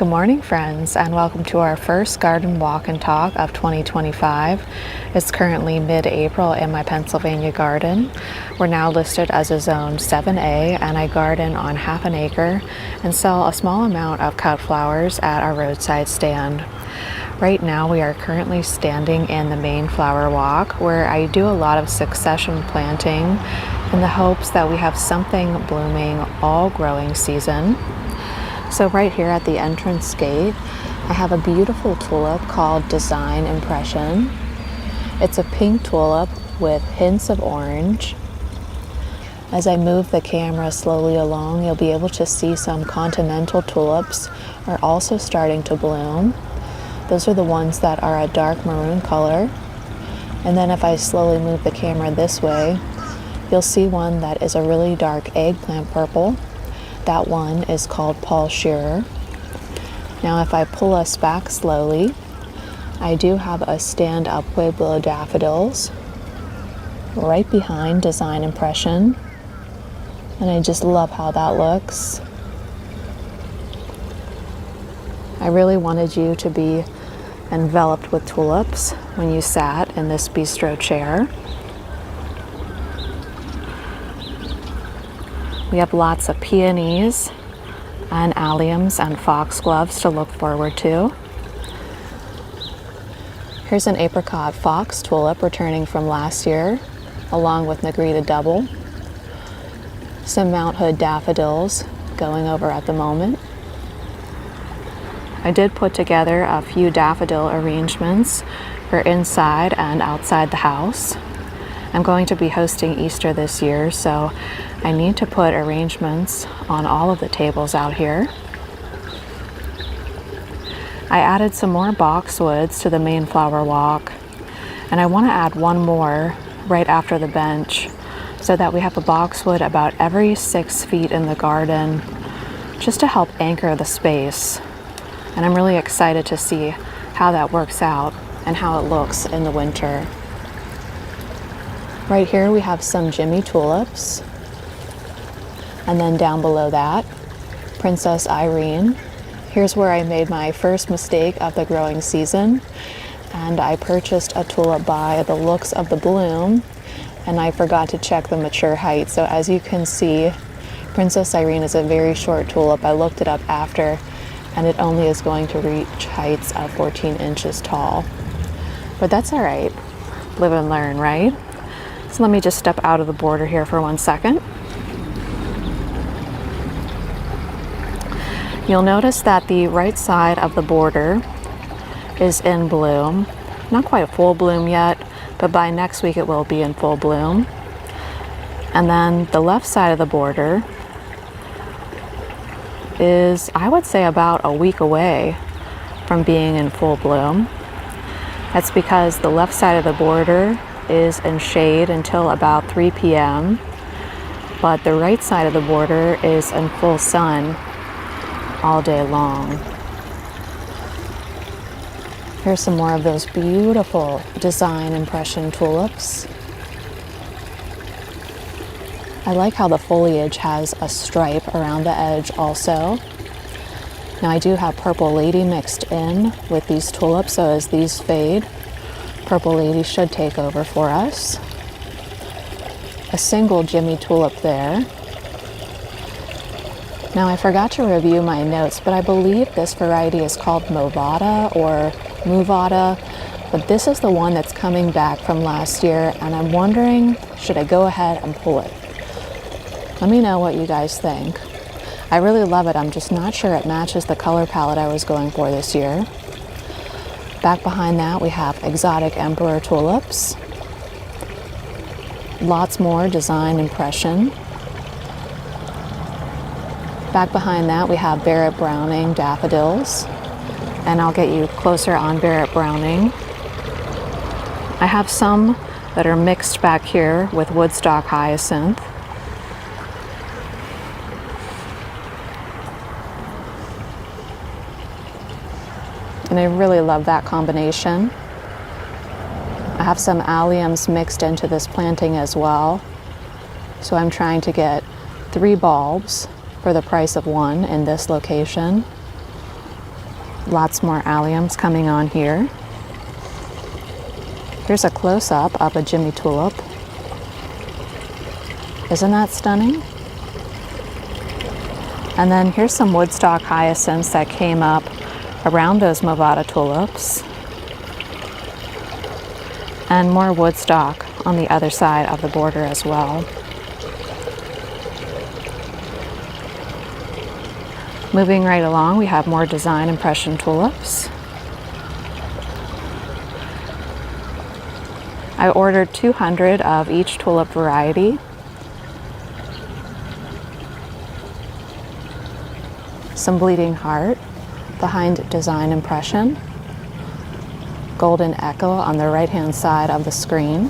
Good morning, friends, and welcome to our first garden walk and talk of 2025. It's currently mid-April in my Pennsylvania garden. We're now listed as a zone 7A, and I garden on half an acre and sell a small amount of cut flowers at our roadside stand. Right now we are currently standing in the main flower walk, where I do a lot of succession planting in the hopes that we have something blooming all growing season. So right here at the entrance gate, I have a beautiful tulip called Design Impression. It's a pink tulip with hints of orange. As I move the camera slowly along, you'll be able to see some continental tulips are also starting to bloom. Those are the ones that are a dark maroon color. And then if I slowly move the camera this way, you'll see one that is a really dark eggplant purple. That one is called Paul Shearer. Now if I pull us back slowly, I do have a stand-up Pueblo daffodils right behind Design Impression. And I just love how that looks. I really wanted you to be enveloped with tulips when you sat in this bistro chair. We have lots of peonies and alliums and foxgloves to look forward to. Here's an apricot fox tulip returning from last year, along with Negrita double. Some Mount Hood daffodils going over at the moment. I did put together a few daffodil arrangements for inside and outside the house. I'm going to be hosting Easter this year, so I need to put arrangements on all of the tables out here. I added some more boxwoods to the main flower walk, and I want to add one more right after the bench so that we have a boxwood about every 6 feet in the garden, just to help anchor the space. And I'm really excited to see how that works out and how it looks in the winter. Right here we have some Jimmy tulips, and then down below that, Princess Irene. Here's where I made my first mistake of the growing season, and I purchased a tulip by the looks of the bloom, and I forgot to check the mature height. So as you can see, Princess Irene is a very short tulip. I looked it up after, and it only is going to reach heights of 14 inches tall. But that's all right. Live and learn, right? So let me just step out of the border here for 1 second. You'll notice that the right side of the border is in bloom. Not quite full bloom yet, but by next week it will be in full bloom. And then the left side of the border is, I would say, about a week away from being in full bloom. That's because the left side of the border is in shade until about 3 p.m. but the right side of the border is in full sun all day long. Here's some more of those beautiful Design Impression tulips. I like how the foliage has a stripe around the edge also. Now I do have Purple Lady mixed in with these tulips, so as these fade, Purple Lady should take over for us. A single Jimmy tulip there. Now I forgot to review my notes, but I believe this variety is called Movada or Muvada, but this is the one that's coming back from last year, and I'm wondering, should I go ahead and pull it? Let me know what you guys think. I really love it. I'm just not sure it matches the color palette I was going for this year. Back behind that we have exotic Emperor tulips. Lots more Design Impression. Back behind that we have Barrett Browning daffodils. And I'll get you closer on Barrett Browning. I have some that are mixed back here with Woodstock hyacinth. And I really love that combination. I have some alliums mixed into this planting as well. So I'm trying to get 3 bulbs for the price of 1 in this location. Lots more alliums coming on here. Here's a close-up of a Jimmy tulip. Isn't that stunning? And then here's some woodstock hyacinths that came up around those Movada tulips. And more woodstock on the other side of the border as well. Moving right along, we have more design impression tulips. I ordered 200 of each tulip variety. Some bleeding heart behind design impression. Golden echo on the right hand side of the screen.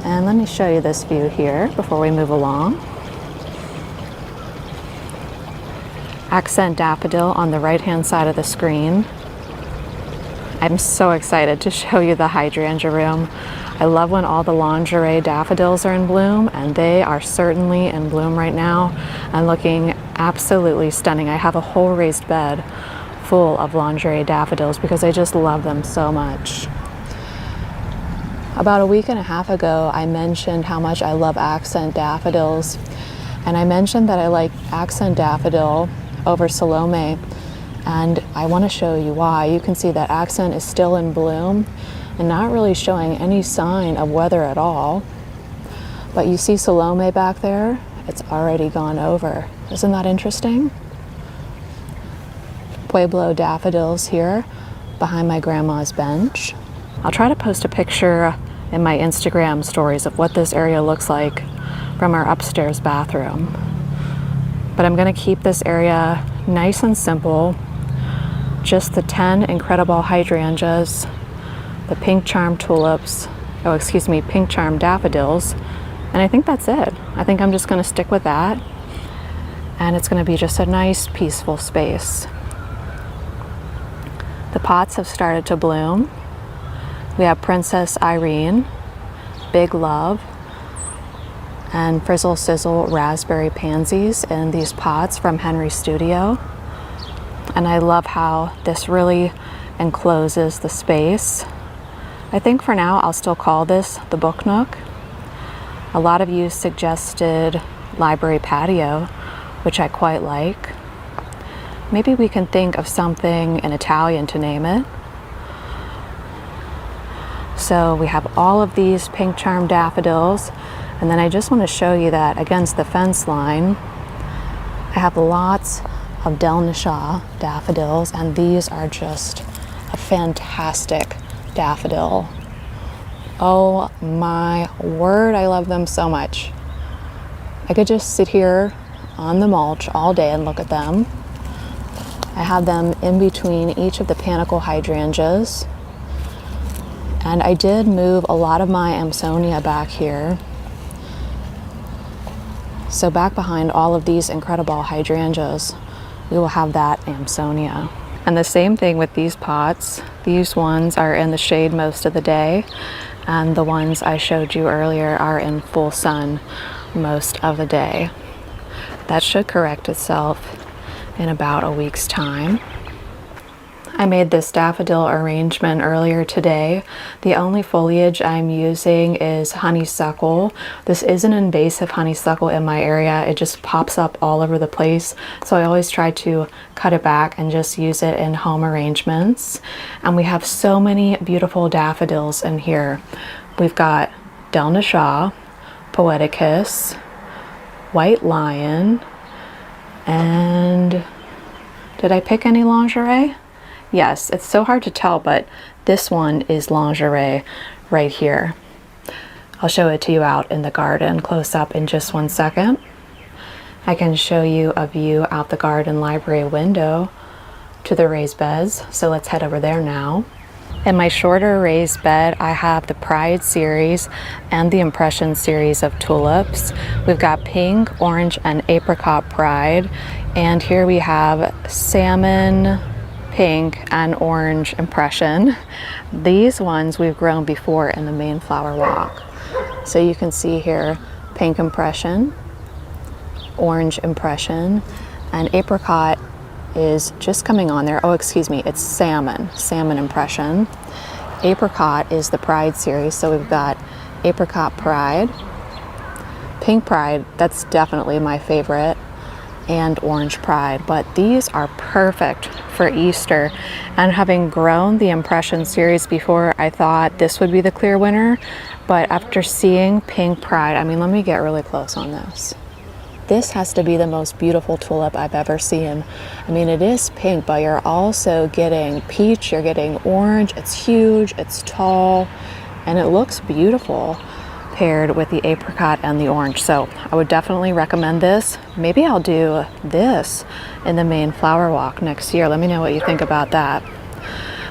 And let me show you this view here before we move along. Accent daffodil on the right hand side of the screen. I'm so excited to show you the hydrangea room. I love when all the lingerie daffodils are in bloom, and they are certainly in bloom right now and looking absolutely stunning. I have a whole raised bed full of lingerie daffodils because I just love them so much. About a week and a half ago, I mentioned how much I love accent daffodils, and I mentioned that I like accent daffodil over Salome, and I want to show you why. You can see that accent is still in bloom and not really showing any sign of weather at all. But you see Salome back there? It's already gone over. Isn't that interesting? Pueblo daffodils here behind my grandma's bench. I'll try to post a picture in my Instagram stories of what this area looks like from our upstairs bathroom. But I'm going to keep this area nice and simple. Just the 10 incredible hydrangeas, the pink charm tulips, pink charm daffodils, and I think that's it. I think I'm just going to stick with that, and it's going to be just a nice peaceful space. The pots have started to bloom. We have Princess Irene, Big Love, and Frizzle Sizzle raspberry pansies in these pots from Henry's Studio. And I love how this really encloses the space. I think for now I'll still call this the book nook. A lot of you suggested library patio, which I quite like. Maybe we can think of something in Italian to name it. So we have all of these pink charm daffodils, and then I just want to show you that against the fence line I have lots of Delnashaw daffodils, and these are just a fantastic daffodil. Oh my word, I love them so much. I could just sit here on the mulch all day and look at them. I have them in between each of the panicle hydrangeas, and I did move a lot of my Amsonia back here. So back behind all of these incredible hydrangeas, we will have that Amsonia. And the same thing with these pots. These ones are in the shade most of the day, and the ones I showed you earlier are in full sun most of the day. That should correct itself in about a week's time. I made this daffodil arrangement earlier today. The only foliage I'm using is honeysuckle. This is an invasive honeysuckle in my area. It just pops up all over the place. So I always try to cut it back and just use it in home arrangements. And we have so many beautiful daffodils in here. We've got Delnashaw, Poeticus, White Lion, and did I pick any lingerie? Yes, it's so hard to tell, but this one is lingerie right here. I'll show it to you out in the garden close up in just one second. I can show you a view out the garden library window to the raised beds. So let's head over there now. In my shorter raised bed, I have the Pride series and the Impression series of tulips. We've got pink, orange, and apricot Pride. And here we have salmon, pink, and orange Impression. These ones we've grown before in the main flower walk. So you can see here pink Impression, orange Impression, and apricot is just coming on there. Oh, excuse me, it's salmon impression. Apricot is the Pride series, so we've got Apricot Pride, Pink Pride, that's definitely my favorite, and Orange Pride, but these are perfect for Easter. And having grown the Impression series before, I thought this would be the clear winner, but after seeing Pink Pride, I mean, let me get really close on this. This has to be the most beautiful tulip I've ever seen. I mean, it is pink, but you're also getting peach, you're getting orange. It's huge, it's tall, and it looks beautiful paired with the apricot and the orange. So I would definitely recommend this. Maybe I'll do this in the main flower walk next year. Let me know what you think about that.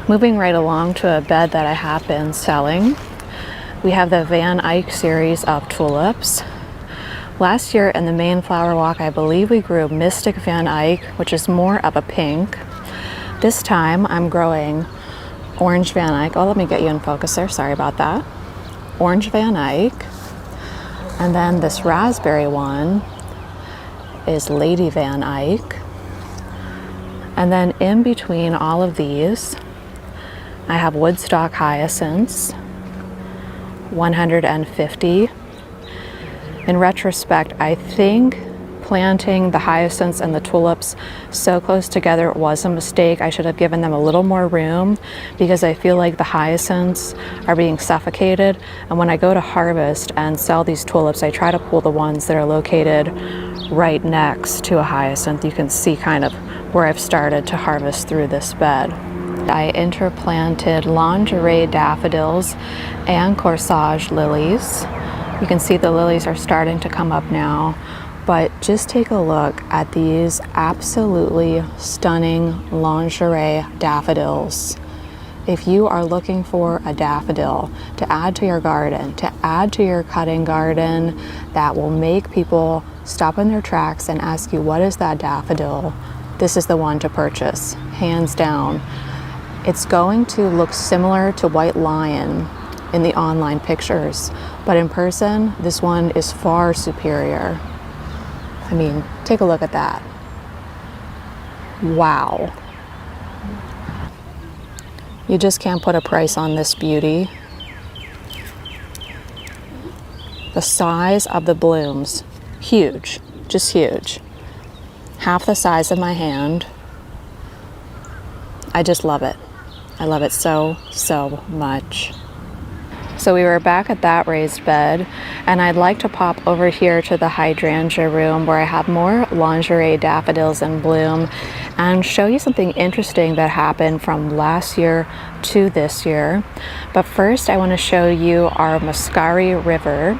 Moving right along to a bed that I have been selling. We have the Van Eyck series of tulips. Last year in the main flower walk, I believe we grew Mystic Van Eyck, which is more of a pink. This time I'm growing Orange Van Eyck. Oh, let me get you in focus there. Sorry about that. Orange Van Eyck. And then this raspberry one is Lady Van Eyck. And then in between all of these, I have Woodstock hyacinths, 150. In retrospect, I think planting the hyacinths and the tulips so close together was a mistake. I should have given them a little more room because I feel like the hyacinths are being suffocated. And when I go to harvest and sell these tulips, I try to pull the ones that are located right next to a hyacinth. You can see kind of where I've started to harvest through this bed. I interplanted lingerie daffodils and corsage lilies. You can see the lilies are starting to come up now, but just take a look at these absolutely stunning lingerie daffodils. If you are looking for a daffodil to add to your garden, to add to your cutting garden, that will make people stop in their tracks and ask you, what is that daffodil? This is the one to purchase, hands down. It's going to look similar to White Lion in the online pictures, but in person, this one is far superior. I mean, take a look at that. Wow. You just can't put a price on this beauty. The size of the blooms, huge, just huge. Half the size of my hand. I just love it. I love it so, so much. So we were back at that raised bed, and I'd like to pop over here to the hydrangea room where I have more lingerie daffodils in bloom and show you something interesting that happened from last year to this year. But first I want to show you our Muscari River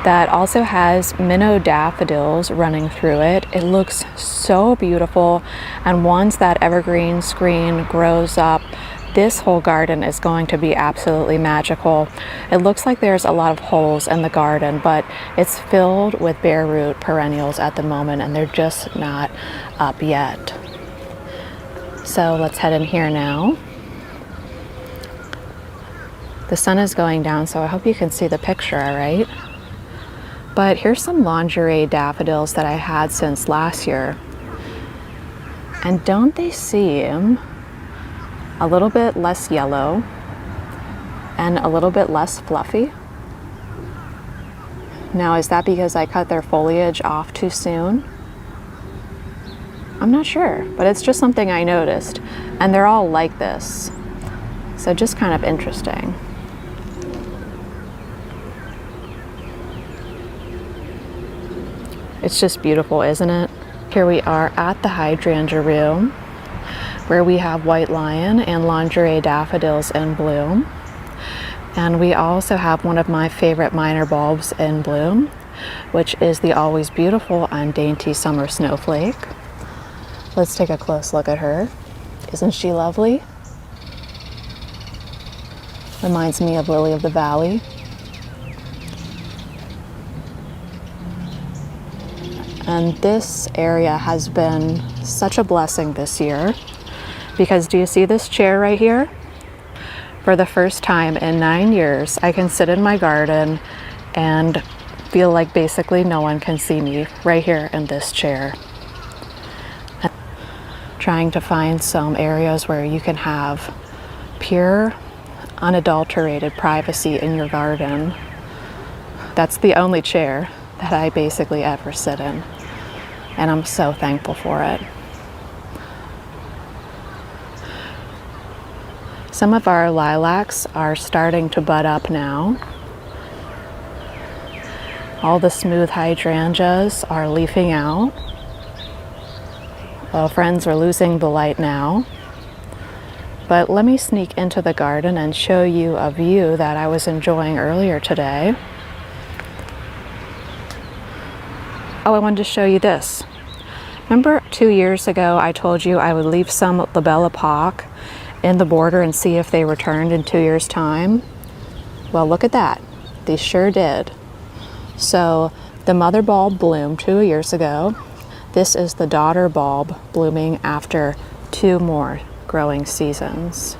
that also has minnow daffodils running through it. It looks so beautiful, and once that evergreen screen grows up, this whole garden is going to be absolutely magical. It looks like there's a lot of holes in the garden, but it's filled with bare root perennials at the moment, and they're just not up yet. So let's head in here now. The sun is going down, so I hope you can see the picture all right. But here's some lingerie daffodils that I had since last year. And don't they seem a little bit less yellow and a little bit less fluffy? Now, is that because I cut their foliage off too soon? I'm not sure, but it's just something I noticed. And they're all like this. So just kind of interesting. It's just beautiful, isn't it? Here we are at the hydrangea room, where we have White Lion and lingerie daffodils in bloom. And we also have one of my favorite minor bulbs in bloom, which is the always beautiful and dainty summer snowflake. Let's take a close look at her. Isn't she lovely? Reminds me of Lily of the Valley. And this area has been such a blessing this year, because do you see this chair right here? For the first time in 9 years, I can sit in my garden and feel like basically no one can see me right here in this chair. trying to find some areas where you can have pure, unadulterated privacy in your garden. That's the only chair that I basically ever sit in, and I'm so thankful for it. Some of our lilacs are starting to bud up now. All the smooth hydrangeas are leafing out. Well, friends, we're losing the light now. But let me sneak into the garden and show you a view that I was enjoying earlier today. Oh, I wanted to show you this. Remember 2 years ago I told you I would leave some Labella Pock in the border and see if they returned in 2 years' time? Well, look at that. They sure did. So the mother bulb bloomed 2 years ago. This is the daughter bulb blooming after 2 more growing seasons.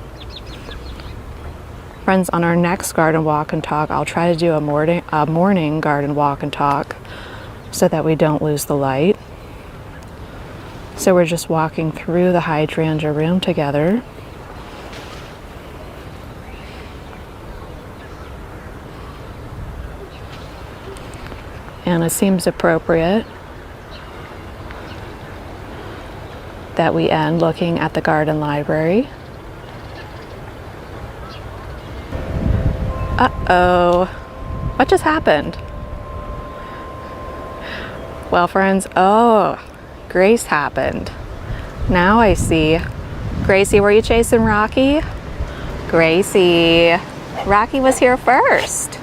Friends, on our next garden walk and talk, I'll try to do a morning garden walk and talk so that we don't lose the light. So we're just walking through the hydrangea room together. And it seems appropriate that we end looking at the garden library. Uh-oh, what just happened? Well, friends, oh, Grace happened. Now I see. Gracie, were you chasing Rocky? Gracie, Rocky was here first.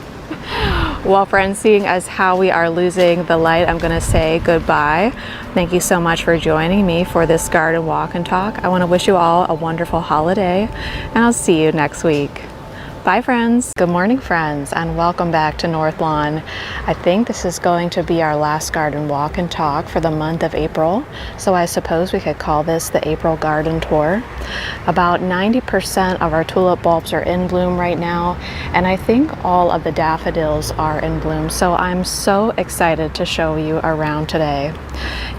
Well, friends, seeing as how we are losing the light, I'm gonna say goodbye. Thank you so much for joining me for this garden walk and talk. I wanna wish you all a wonderful holiday, and I'll see you next week. Bye, friends. Good morning, friends, and welcome back to Northlawn. I think this is going to be our last garden walk and talk for the month of April, so I suppose we could call this the April garden tour. About 90% of our tulip bulbs are in bloom right now, and I think all of the daffodils are in bloom, so I'm so excited to show you around today.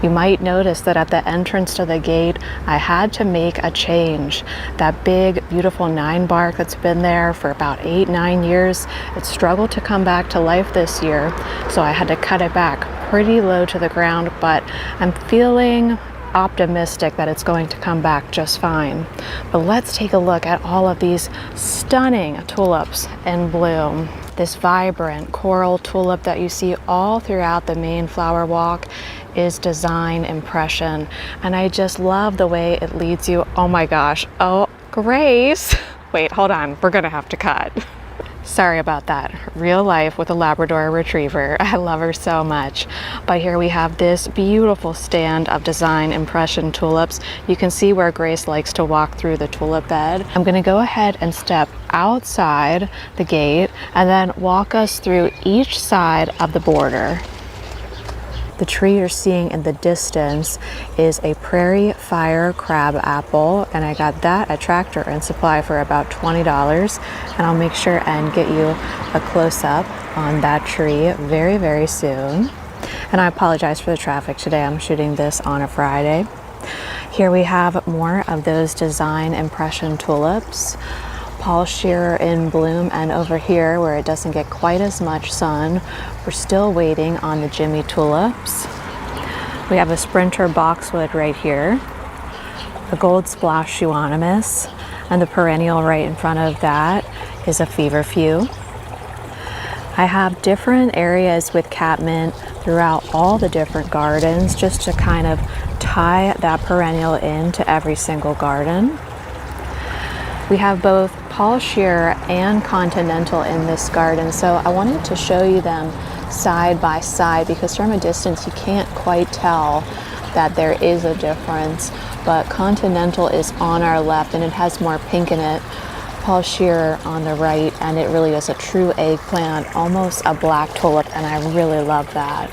You might notice that at the entrance to the gate, I had to make a change. That big, beautiful 9 bark that's been there for about 8-9 years, it struggled to come back to life this year, so I had to cut it back pretty low to the ground, but I'm feeling optimistic that it's going to come back just fine. But let's take a look at all of these stunning tulips in bloom. This vibrant coral tulip that you see all throughout the main flower walk is Design Impression, and I just love the way it leads you. Oh my gosh, oh, Grace. Wait, hold on, we're gonna have to cut. Sorry about that. Real life with a Labrador Retriever. I love her so much. But here we have this beautiful stand of Design Impression tulips. You can see where Grace likes to walk through the tulip bed. I'm gonna go ahead and step outside the gate and then walk us through each side of the border. The tree you're seeing in the distance is a prairie fire crab apple, and I got that at Tractor and Supply for about $20, and I'll make sure and get you a close-up on that tree very, very soon. And I apologize for the traffic today. I'm shooting this on a Friday. Here we have more of those Design Impression tulips. Paul Shearer in bloom, and over here where it doesn't get quite as much sun, we're still waiting on the Jimmy tulips. We have a Sprinter boxwood right here, a Gold Splash euonymus, and the perennial right in front of that is a feverfew. I have different areas with catmint throughout all the different gardens just to kind of tie that perennial into every single garden. We have both Paul Shearer and Continental in this garden, so I wanted to show you them side by side because from a distance you can't quite tell that there is a difference, but Continental is on our left and it has more pink in it. Paul Shearer on the right, and it really is a true eggplant, almost a black tulip, and I really love that.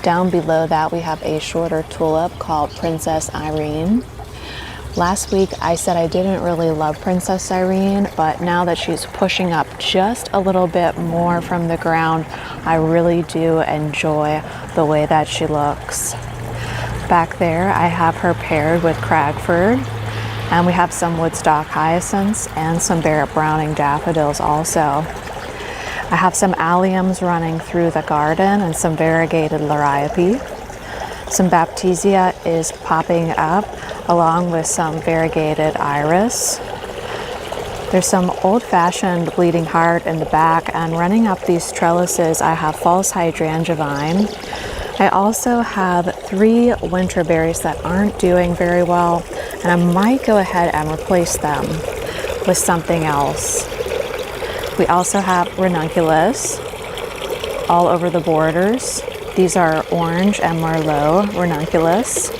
Down below that we have a shorter tulip called Princess Irene. Last week I said I didn't really love Princess Irene, but now that she's pushing up just a little bit more from the ground, I really do enjoy the way that she looks. Back there, I have her paired with Cragford, and we have some Woodstock hyacinths and some Barrett Browning daffodils also. I have some alliums running through the garden and some variegated liriope. Some baptisia is popping up along with some variegated iris. There's some old-fashioned bleeding heart in the back, and running up these trellises I have false hydrangea vine. I also have 3 winter berries that aren't doing very well, and I might go ahead and replace them with something else. We also have ranunculus all over the borders. These are orange and merlot ranunculus.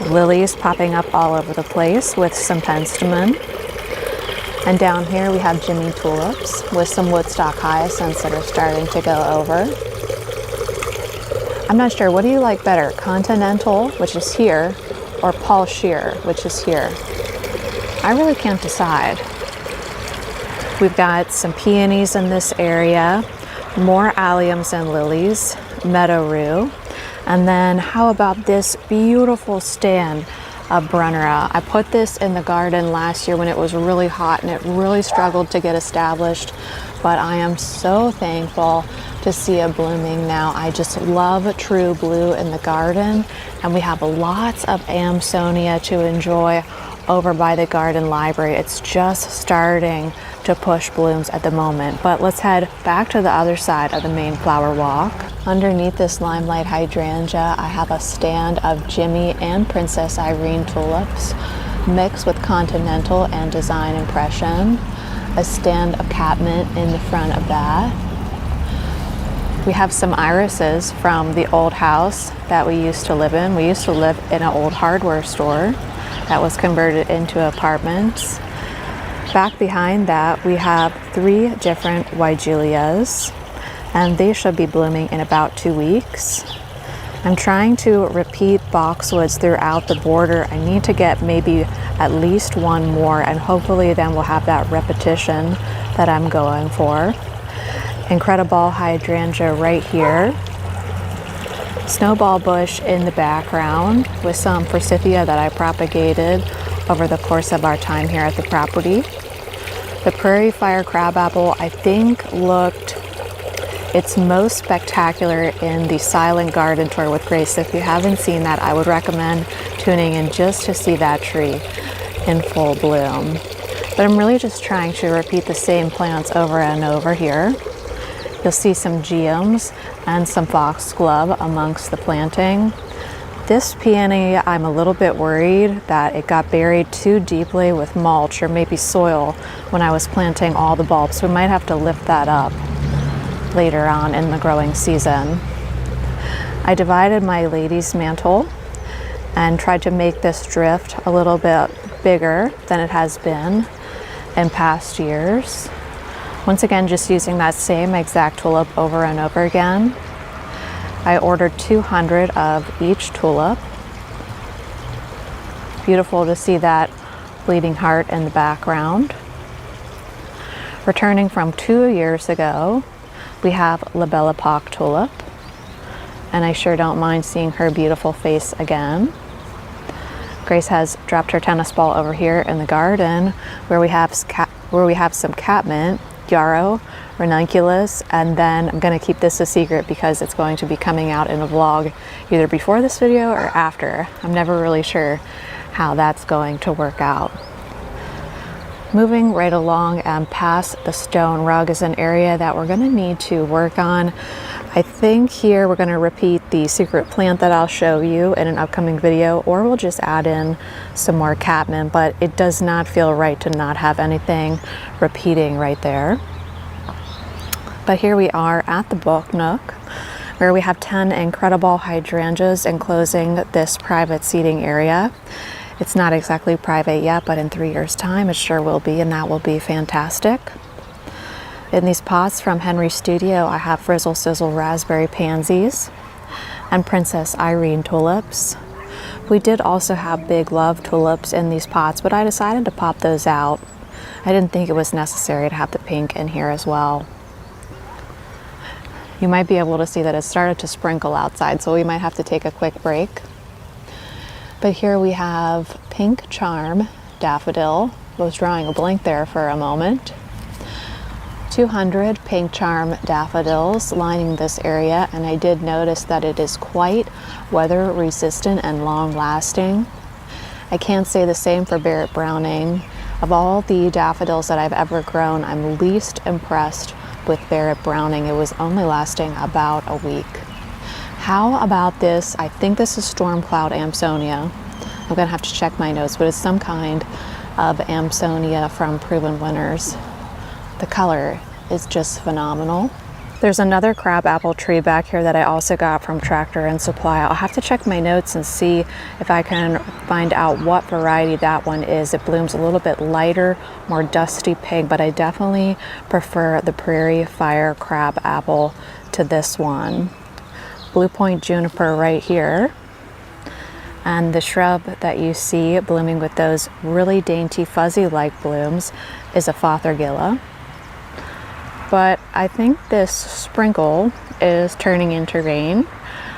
Lilies popping up all over the place with some penstemon. And down here we have Jimmy tulips with some Woodstock hyacinths that are starting to go over. I'm not sure, what do you like better? Continental, which is here, or Paul Shear, which is here? I really can't decide. We've got some peonies in this area, more alliums and lilies, meadow rue, and then how about this beautiful stand of Brunnera? I put this in the garden last year when it was really hot and it really struggled to get established, but I am so thankful to see it blooming now. I just love true blue in the garden, and we have lots of Amsonia to enjoy over by the garden library. It's just starting to push blooms at the moment, but let's head back to the other side of the main flower walk. Underneath this limelight hydrangea, I have a stand of Jimmy and Princess Irene tulips mixed with Continental and Design Impression, a stand of catmint in the front of that. We have some irises from the old house that we used to live in. We used to live in an old hardware store that was converted into apartments. Back behind that, we have 3 different Weigelias, and they should be blooming in about 2 weeks. I'm trying to repeat boxwoods throughout the border. I need to get maybe at least 1 more, and hopefully then we'll have that repetition that I'm going for. Incredible hydrangea right here. Snowball bush in the background with some forsythia that I propagated over the course of our time here at the property. The prairie fire crabapple, I think, looked its most spectacular in the silent garden tour with Grace. If you haven't seen that, I would recommend tuning in just to see that tree in full bloom. But I'm really just trying to repeat the same plants over and over here. You'll see some geums and some foxglove amongst the planting. This peony, I'm a little bit worried that it got buried too deeply with mulch or maybe soil when I was planting all the bulbs. We might have to lift that up later on in the growing season. I divided my lady's mantle and tried to make this drift a little bit bigger than it has been in past years. Once again, just using that same exact tulip over and over again. I ordered 200 of each tulip. Beautiful to see that bleeding heart in the background. Returning from 2 years ago, we have La Belle Époque tulip, and I sure don't mind seeing her beautiful face again. Grace has dropped her tennis ball over here in the garden where we have some catmint, yarrow, ranunculus, and then I'm going to keep this a secret because it's going to be coming out in a vlog either before this video or after. I'm never really sure how that's going to work out. Moving right along and past the stone rug is an area that we're going to need to work on. I think here we're going to repeat the secret plant that I'll show you in an upcoming video, or we'll just add in some more catmint, but it does not feel right to not have anything repeating right there. But here we are at the book nook where we have 10 incredible hydrangeas enclosing this private seating area. It's not exactly private yet, but in 3 years' time it sure will be, and that will be fantastic. In these pots from Henry's Studio, I have Frizzle Sizzle Raspberry Pansies and Princess Irene tulips. We did also have Big Love tulips in these pots, but I decided to pop those out. I didn't think it was necessary to have the pink in here as well. You might be able to see that it started to sprinkle outside, so we might have to take a quick break. But here we have pink charm daffodil. I was drawing a blank there for a moment. 200 pink charm daffodils lining this area, and I did notice that it is quite weather resistant and long lasting. I can't say the same for Barrett Browning. Of all the daffodils that I've ever grown, I'm least impressed with Barrett Browning. It was only lasting about a week. How about this? I think this is Storm Cloud Amsonia. I'm gonna have to check my notes, but it's some kind of Amsonia from Proven Winners. The color is just phenomenal. There's another crabapple tree back here that I also got from Tractor and Supply. I'll have to check my notes and see if I can find out what variety that one is. It blooms a little bit lighter, more dusty pink, but I definitely prefer the Prairie Fire crabapple to this one. Blue Point Juniper right here. And the shrub that you see blooming with those really dainty fuzzy-like blooms is a Fothergilla. But I think this sprinkle is turning into rain.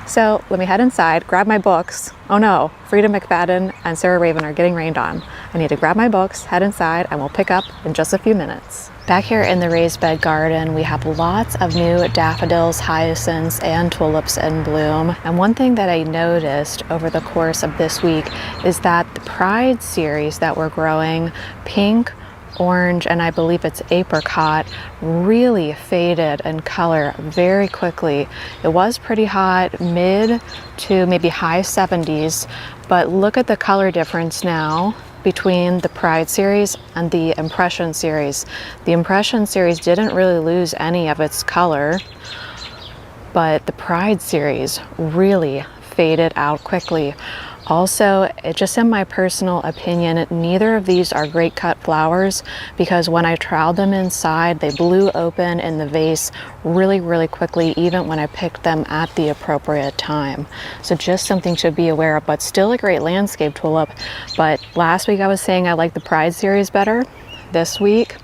So let me head inside, grab my books. Oh no, Frida McFadden and Sarah Raven are getting rained on. I need to grab my books, head inside, and we'll pick up in just a few minutes. Back here in the raised bed garden, we have lots of new daffodils, hyacinths, and tulips in bloom. And one thing that I noticed over the course of this week is that the Pride series that we're growing, pink, orange, and I believe it's apricot, really faded in color very quickly. It was pretty hot, mid to maybe high 70s, but look at the color difference now between the Pride series and the Impression series. The Impression series didn't really lose any of its color, but the Pride series really faded out quickly. Also, just in my personal opinion, neither of these are great cut flowers because when I troweled them inside, they blew open in the vase really, really quickly, even when I picked them at the appropriate time. So just something to be aware of, but still a great landscape tulip. But last week I was saying I like the Pride series better. This week,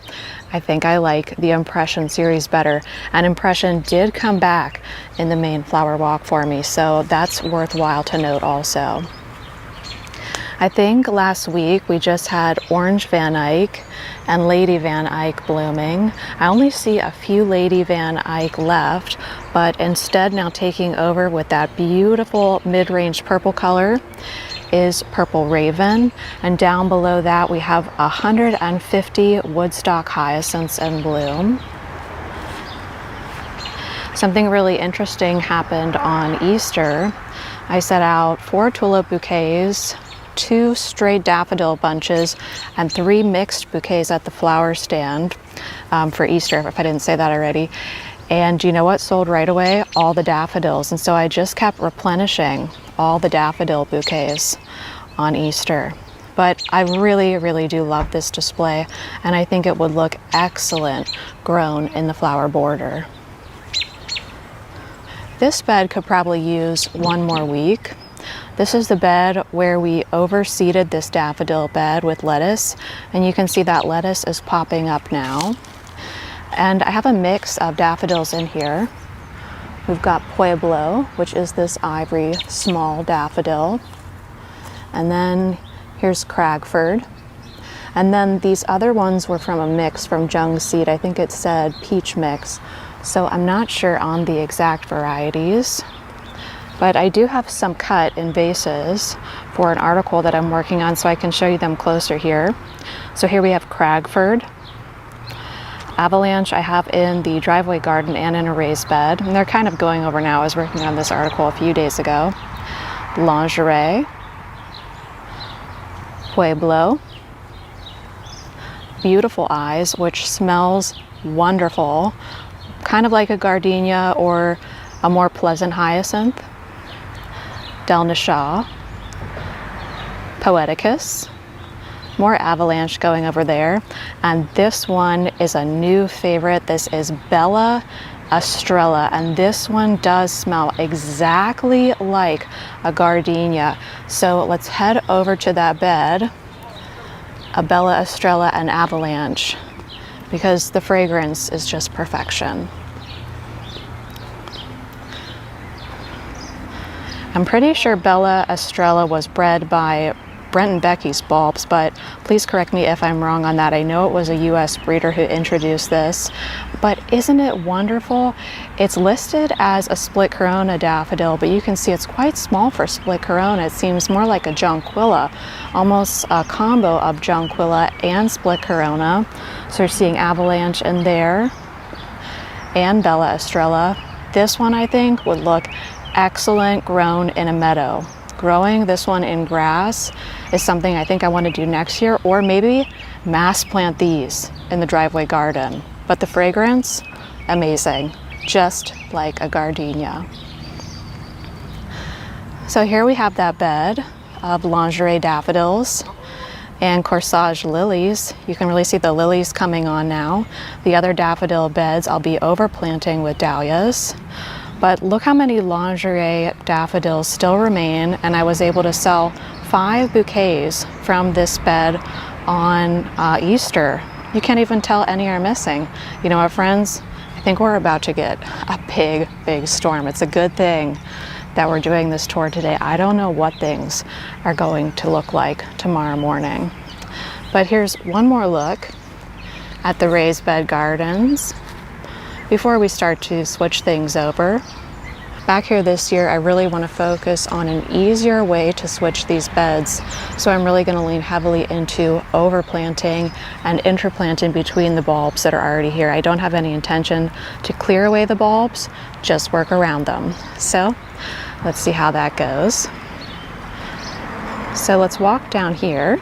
I think I like the Impression series better. And Impression did come back in the main flower walk for me, so that's worthwhile to note also. I think last week we just had Orange Van Eyck and Lady Van Eyck blooming. I only see a few Lady Van Eyck left, but instead now taking over with that beautiful mid-range purple color is Purple Raven. And down below that we have 150 Woodstock hyacinths in bloom. Something really interesting happened on Easter. I set out 4 tulip bouquets, 2 straight daffodil bunches, and 3 mixed bouquets at the flower stand for Easter, if I didn't say that already. And you know what sold right away? All the daffodils. And so I just kept replenishing all the daffodil bouquets on Easter. But I really, really do love this display, and I think it would look excellent grown in the flower border. This bed could probably use one more week. This is the bed where we overseeded this daffodil bed with lettuce, and you can see that lettuce is popping up now. And I have a mix of daffodils in here. We've got Pueblo, which is this ivory small daffodil. And then here's Cragford. And then these other ones were from a mix from Jung Seed. I think it said peach mix. So I'm not sure on the exact varieties. But I do have some cut in vases for an article that I'm working on, so I can show you them closer here. So here we have Cragford. Avalanche I have in the driveway garden and in a raised bed. And they're kind of going over now. I was working on this article a few days ago. Lingerie. Pueblo. Beautiful Eyes, which smells wonderful. Kind of like a gardenia or a more pleasant hyacinth. Del Nisha, Poeticus, more Avalanche going over there. And this one is a new favorite. This is Bella Estrella, and this one does smell exactly like a gardenia. So let's head over to that bed, a Bella Estrella and Avalanche, because the fragrance is just perfection. I'm pretty sure Bella Estrella was bred by Brent and Becky's bulbs, but please correct me if I'm wrong on that. I know it was a US breeder who introduced this, but isn't it wonderful? It's listed as a split corona daffodil, but you can see it's quite small for split corona. It seems more like a jonquilla, almost a combo of jonquilla and split corona. So you're seeing avalanche in there and Bella Estrella. This one I think would look excellent grown in a meadow. Growing this one in grass is something I think I want to do next year, or maybe mass plant these in the driveway garden. But the fragrance, amazing, just like a gardenia. So here we have that bed of lingerie daffodils and corsage lilies. You can really see the lilies coming on now. The other daffodil beds I'll be overplanting with dahlias. But look how many lingerie daffodils still remain, and I was able to sell 5 bouquets from this bed on Easter. You can't even tell any are missing. You know what, friends? I think we're about to get a big storm. It's a good thing that we're doing this tour today. I don't know what things are going to look like tomorrow morning. But here's one more look at the raised bed gardens before we start to switch things over. Back here this year, I really want to focus on an easier way to switch these beds. So I'm really going to lean heavily into overplanting and interplanting between the bulbs that are already here. I don't have any intention to clear away the bulbs, just work around them. So let's see how that goes. So let's walk down here.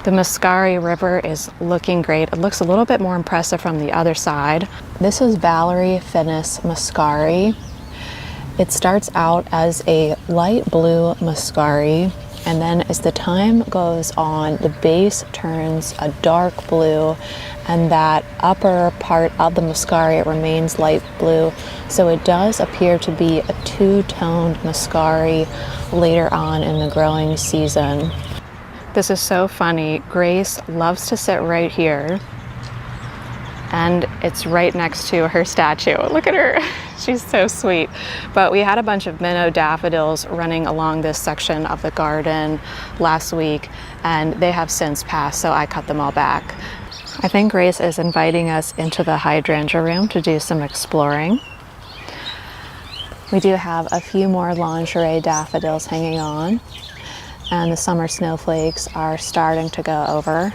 The Muscari River is looking great. It looks a little bit more impressive from the other side. This is Valerie Finis Muscari. It starts out as a light blue Muscari, and then as the time goes on, the base turns a dark blue, and that upper part of the Muscari remains light blue. So it does appear to be a two-toned Muscari later on in the growing season. This is so funny. Grace loves to sit right here, and it's right next to her statue. Look at her. She's so sweet. But we had a bunch of minnow daffodils running along this section of the garden last week, and they have since passed, so I cut them all back. I think Grace is inviting us into the hydrangea room to do some exploring. We do have a few more lingerie daffodils hanging on, and the summer snowflakes are starting to go over.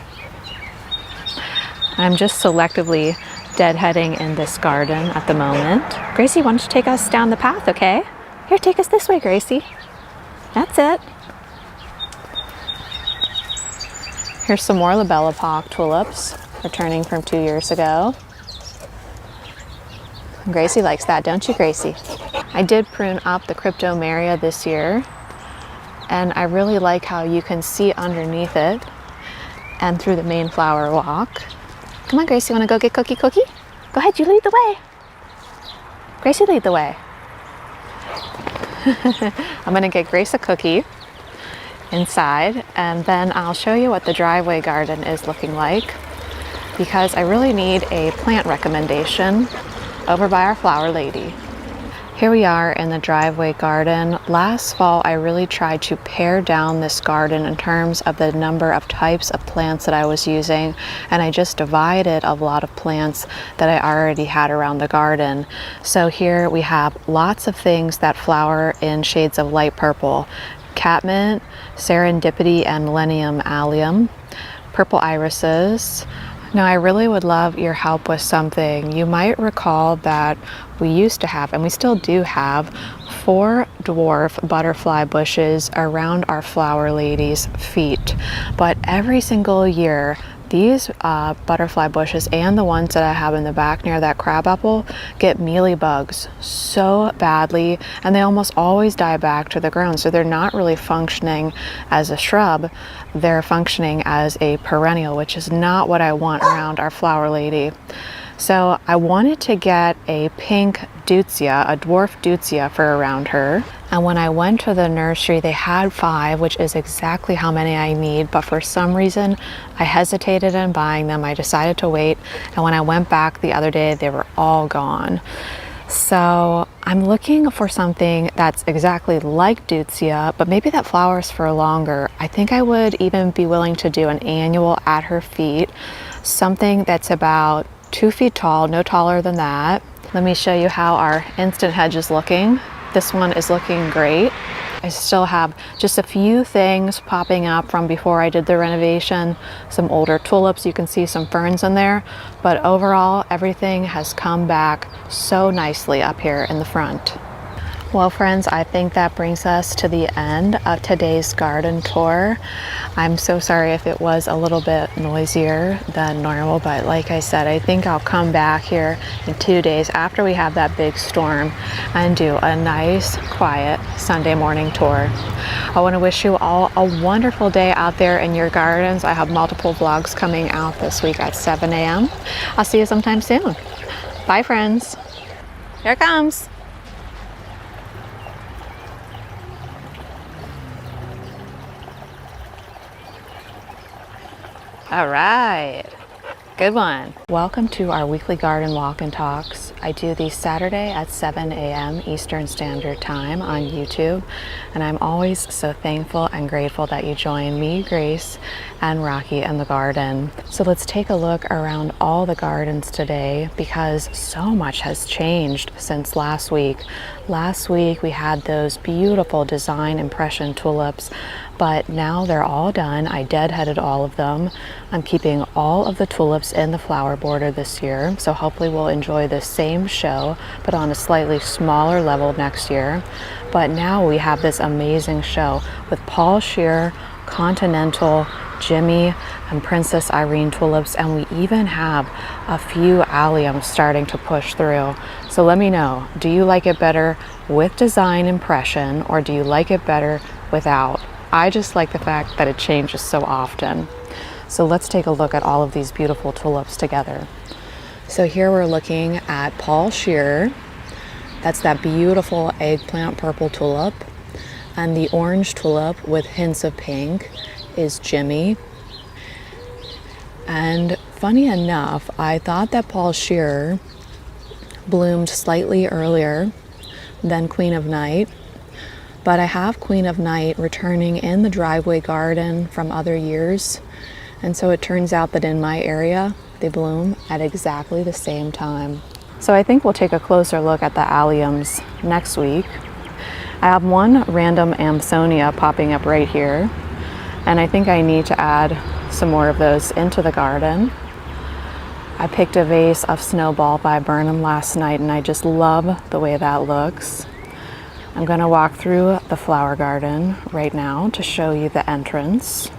I'm just selectively deadheading in this garden at the moment. Gracie, why don't you take us down the path, okay? Here, take us this way, Gracie. That's it. Here's some more Labella Pock tulips, returning from 2 years ago. Gracie likes that, don't you, Gracie? I did prune up the Cryptomeria this year, and I really like how you can see underneath it and through the main flower walk. Come on, Gracie, you want to go get Cookie? Go ahead, you lead the way. Gracie, lead the way. I'm going to get Grace a cookie inside, and then I'll show you what the driveway garden is looking like, because I really need a plant recommendation over by our flower lady. Here we are in the driveway garden. Last fall, I really tried to pare down this garden in terms of the number of types of plants that I was using, and I just divided a lot of plants that I already had around the garden. So here we have lots of things that flower in shades of light purple: catmint, serendipity, and millennium allium, purple irises. Now, I really would love your help with something. You might recall that we used to have, and we still do have, 4 dwarf butterfly bushes around our flower lady's feet. But every single year, these butterfly bushes and the ones that I have in the back near that crabapple get mealybugs so badly, and they almost always die back to the ground. So they're not really functioning as a shrub, they're functioning as a perennial, which is not what I want around our flower lady. So I wanted to get a pink deutzia, a dwarf deutzia for around her. And when I went to the nursery, they had 5, which is exactly how many I need. But for some reason, I hesitated in buying them. I decided to wait. And when I went back the other day, they were all gone. So I'm looking for something that's exactly like Deutzia, but maybe that flowers for longer. I think I would even be willing to do an annual at her feet, something that's about 2 feet tall, no taller than that. Let me show you how our instant hedge is looking. This one is looking great. I still have just a few things popping up from before I did the renovation, some older tulips, you can see some ferns in there, but overall everything has come back so nicely up here in the front. Well friends, I think that brings us to the end of today's garden tour. I'm so sorry if it was a little bit noisier than normal, but like I said, I think I'll come back here in 2 days after we have that big storm and do a nice, quiet Sunday morning tour. I want to wish you all a wonderful day out there in your gardens. I have multiple vlogs coming out this week at 7 a.m. I'll see you sometime soon. Bye friends. Here it comes. All right, good one. Welcome to our weekly garden walk and talks. I do these Saturday at 7 a.m. Eastern Standard Time on YouTube, and I'm always so thankful and grateful that you join me, Grace, and Rocky in the garden. So let's take a look around all the gardens today because so much has changed since last week. Last week we had those beautiful design impression tulips, but now they're all done. I deadheaded all of them. I'm keeping all of the tulips in the flower border this year, so hopefully we'll enjoy the same show but on a slightly smaller level next year. But now we have this amazing show with Paul Shear, Continental, Jimmy, and Princess Irene tulips, and we even have a few alliums starting to push through. So let me know, do you like it better with design impression or do you like it better without? I just like the fact that it changes so often. So let's take a look at all of these beautiful tulips together. So here we're looking at Paul Shear. That's that beautiful eggplant purple tulip. And the orange tulip with hints of pink is Jimmy. And funny enough, I thought that Paul Shear bloomed slightly earlier than Queen of Night, but I have Queen of Night returning in the driveway garden from other years, and so it turns out that in my area they bloom at exactly the same time. So I think we'll take a closer look at the alliums next week. I have one random Amsonia popping up right here, and I think I need to add some more of those into the garden. I picked a vase of Snowball by Burnham last night and I just love the way that looks. I'm going to walk through the flower garden right now to show you the entrance.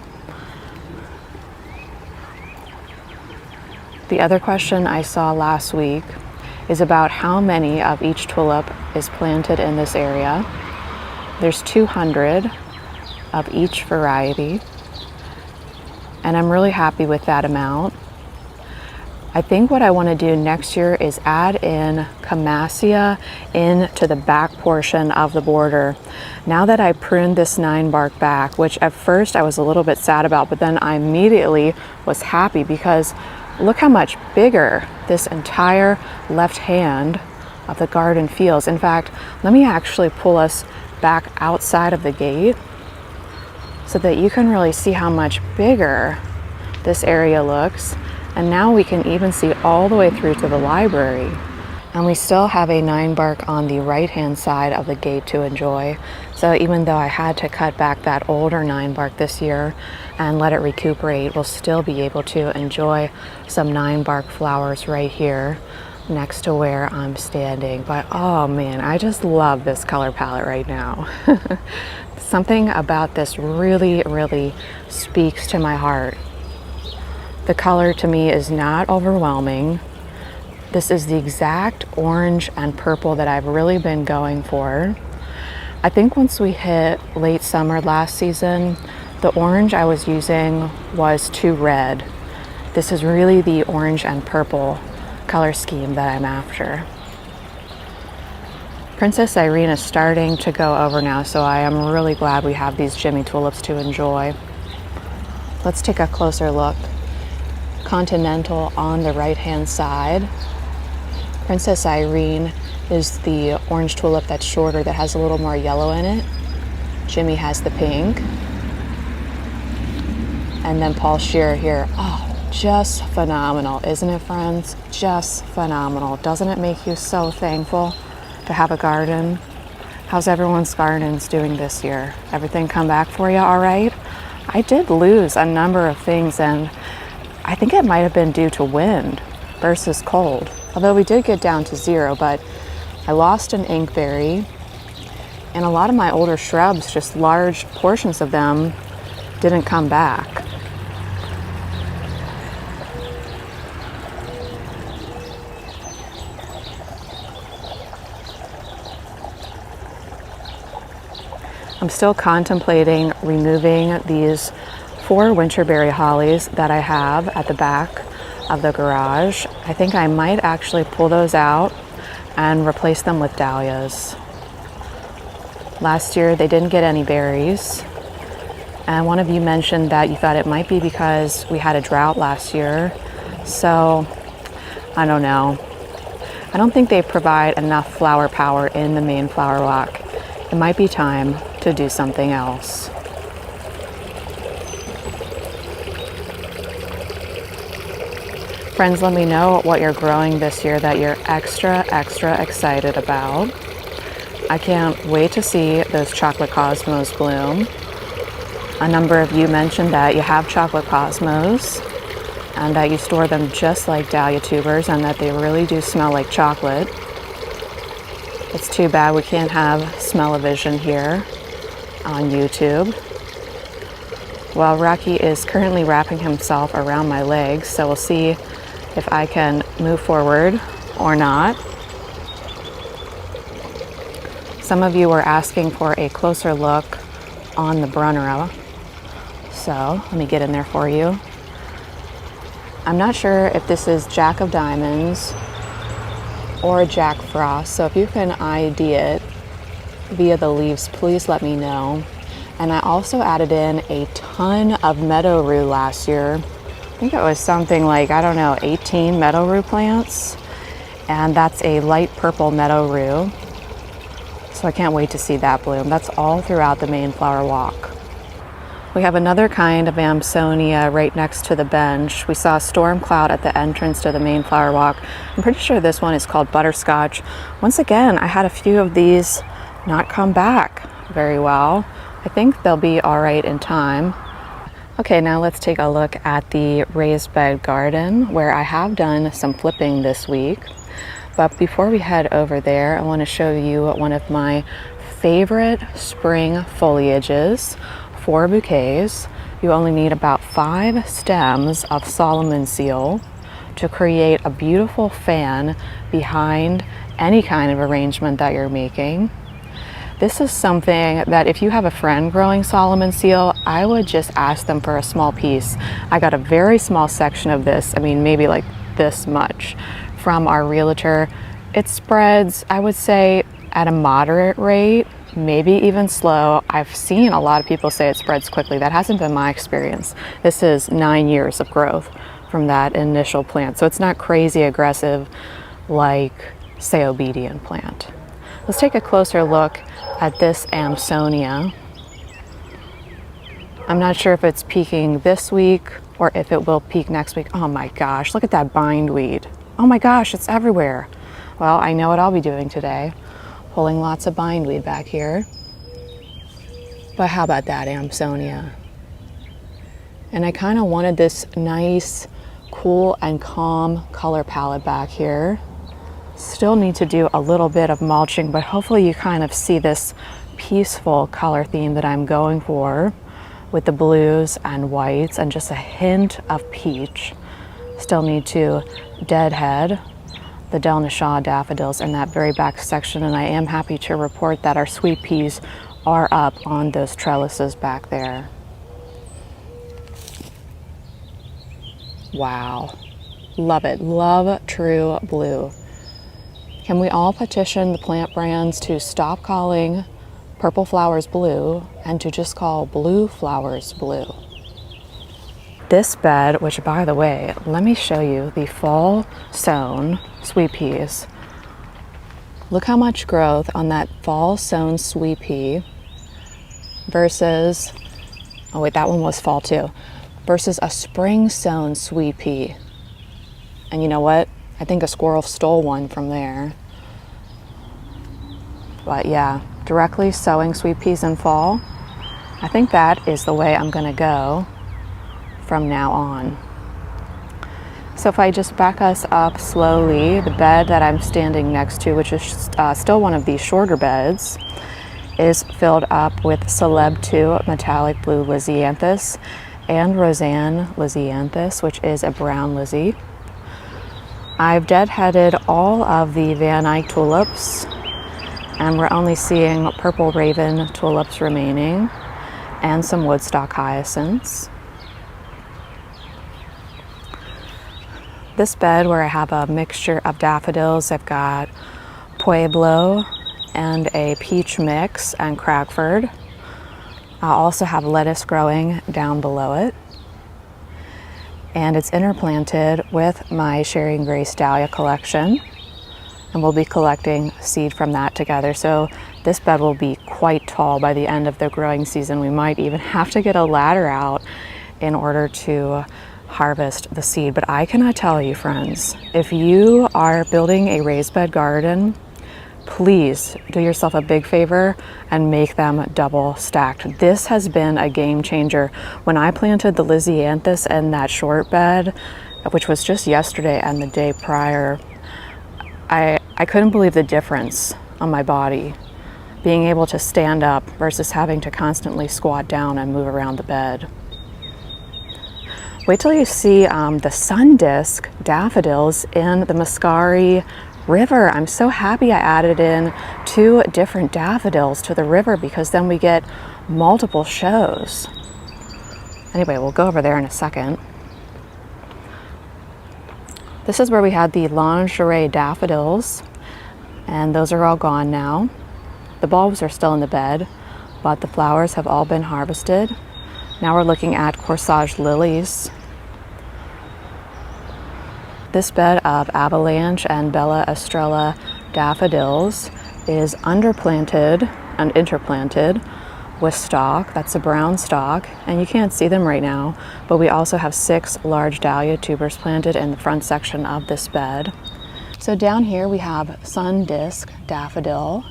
The other question I saw last week is about how many of each tulip is planted in this area. There's 200 of each variety, and I'm really happy with that amount. I think what I want to do next year is add in Camassia into the back portion of the border. Now that I pruned this 9 bark back, which at first I was a little bit sad about, but then I immediately was happy because look how much bigger this entire left hand of the garden feels. In fact, let me actually pull us back outside of the gate so that you can really see how much bigger this area looks. And now we can even see all the way through to the library. And we still have a 9 bark on the right hand side of the gate to enjoy. So even though I had to cut back that older 9 bark this year and let it recuperate, we'll still be able to enjoy some 9 bark flowers right here next to where I'm standing. But oh man, I just love this color palette right now. Something about this really, really speaks to my heart. The color to me is not overwhelming. This is the exact orange and purple that I've really been going for. I think once we hit late summer last season, the orange I was using was too red. This is really the orange and purple color scheme that I'm after. Princess Irene is starting to go over now, so I am really glad we have these Jimmy tulips to enjoy. Let's take a closer look. Continental on the right hand side. Princess Irene is the orange tulip that's shorter, that has a little more yellow in it. Jimmy has the pink. And then Paul Shearer here. Oh, just phenomenal, isn't it, friends? Just phenomenal. Doesn't it make you so thankful to have a garden? How's everyone's gardens doing this year? Everything come back for you all right? I did lose a number of things, and I think it might have been due to wind versus cold. Although we did get down to 0, but I lost an inkberry, and a lot of my older shrubs, just large portions of them, didn't come back. I'm still contemplating removing these 4 winterberry hollies that I have at the back of the garage. I think I might actually pull those out and replace them with dahlias. Last year they didn't get any berries, and one of you mentioned that you thought it might be because we had a drought last year. So I don't know. I don't think they provide enough flower power in the main flower walk. It might be time to do something else. Friends, let me know what you're growing this year that you're extra excited about. I can't wait to see those chocolate cosmos bloom. A number of you mentioned that you have chocolate cosmos and that you store them just like dahlia tubers and that they really do smell like chocolate. It's too bad we can't have smell-o-vision here on YouTube. Well, Rocky is currently wrapping himself around my legs, so we'll see if I can move forward or not. Some of you were asking for a closer look on the Brunnera, so let me get in there for you. I'm not sure if this is Jack of Diamonds or Jack Frost, so if you can ID it via the leaves, please let me know. And I also added in a ton of meadow rue last year. I think it was something like, I don't know, 18 meadow rue plants, and that's a light purple meadow rue. So I can't wait to see that bloom. That's all throughout the main flower walk. We have another kind of Amsonia right next to the bench. We saw a storm cloud at the entrance to the main flower walk. I'm pretty sure this one is called Butterscotch. Once again, I had a few of these not come back very well. I think they'll be all right in time. Okay, now let's take a look at the raised bed garden where I have done some flipping this week. But before we head over there, I want to show you one of my favorite spring foliages for bouquets. You only need about 5 stems of Solomon seal to create a beautiful fan behind any kind of arrangement that you're making. This is something that if you have a friend growing Solomon seal, I would just ask them for a small piece. I got a very small section of this, I mean maybe like this much, from our realtor. It spreads, I would say, at a moderate rate, maybe even slow. I've seen a lot of people say it spreads quickly. That hasn't been my experience. This is 9 years of growth from that initial plant, so it's not crazy aggressive like, say, obedient plant. Let's take a closer look at this Amsonia. I'm not sure if it's peaking this week or if it will peak next week. Oh my gosh, look at that bindweed. Oh my gosh, it's everywhere. Well, I know what I'll be doing today. Pulling lots of bindweed back here. But how about that Amsonia? And I kind of wanted this nice, cool and calm color palette back here. Still need to do a little bit of mulching, but hopefully you kind of see this peaceful color theme that I'm going for with the blues and whites and just a hint of peach. Still need to deadhead the Delnashaw daffodils in that very back section, and I am happy to report that our sweet peas are up on those trellises back there. Wow, love it, love True Blue. Can we all petition the plant brands to stop calling purple flowers blue and to just call blue flowers blue? This bed, which by the way, let me show you the fall sown sweet peas. Look how much growth on that fall sown sweet pea versus, oh wait, that one was fall too, versus a spring sown sweet pea. And you know what? I think a squirrel stole one from there. But yeah, directly sowing sweet peas in fall, I think that is the way I'm gonna go from now on. So if I just back us up slowly, the bed that I'm standing next to, which is still one of these shorter beds, is filled up with Celeb 2 metallic blue Lisianthus and Roseanne Lisianthus, which is a brown Lizzie. I've deadheaded all of the Van Eyck tulips, and we're only seeing purple raven tulips remaining and some woodstock hyacinths. This bed, where I have a mixture of daffodils, I've got Pueblo and a peach mix and Cragford. I also have lettuce growing down below it. And it's interplanted with my Sherry and Grace Dahlia collection. And we'll be collecting seed from that together. So this bed will be quite tall by the end of the growing season. We might even have to get a ladder out in order to harvest the seed. But I cannot tell you, friends, if you are building a raised bed garden, please do yourself a big favor and make them double stacked. This has been a game changer. When I planted the Lisianthus in that short bed, which was just yesterday and the day prior, I couldn't believe the difference on my body, being able to stand up versus having to constantly squat down and move around the bed. Wait till you see the sun disk daffodils in the Muscari River. I'm so happy I added in 2 different daffodils to the river, because then we get multiple shows. Anyway, we'll go over there in a second. This is where we had the lingerie daffodils, and those are all gone now. The bulbs are still in the bed, but the flowers have all been harvested. Now we're looking at corsage lilies. This bed of avalanche and Bella Estrella daffodils is underplanted and interplanted with stalk. That's a brown stalk, and you can't see them right now, but we also have 6 large dahlia tubers planted in the front section of this bed. So down here we have sun disk daffodil.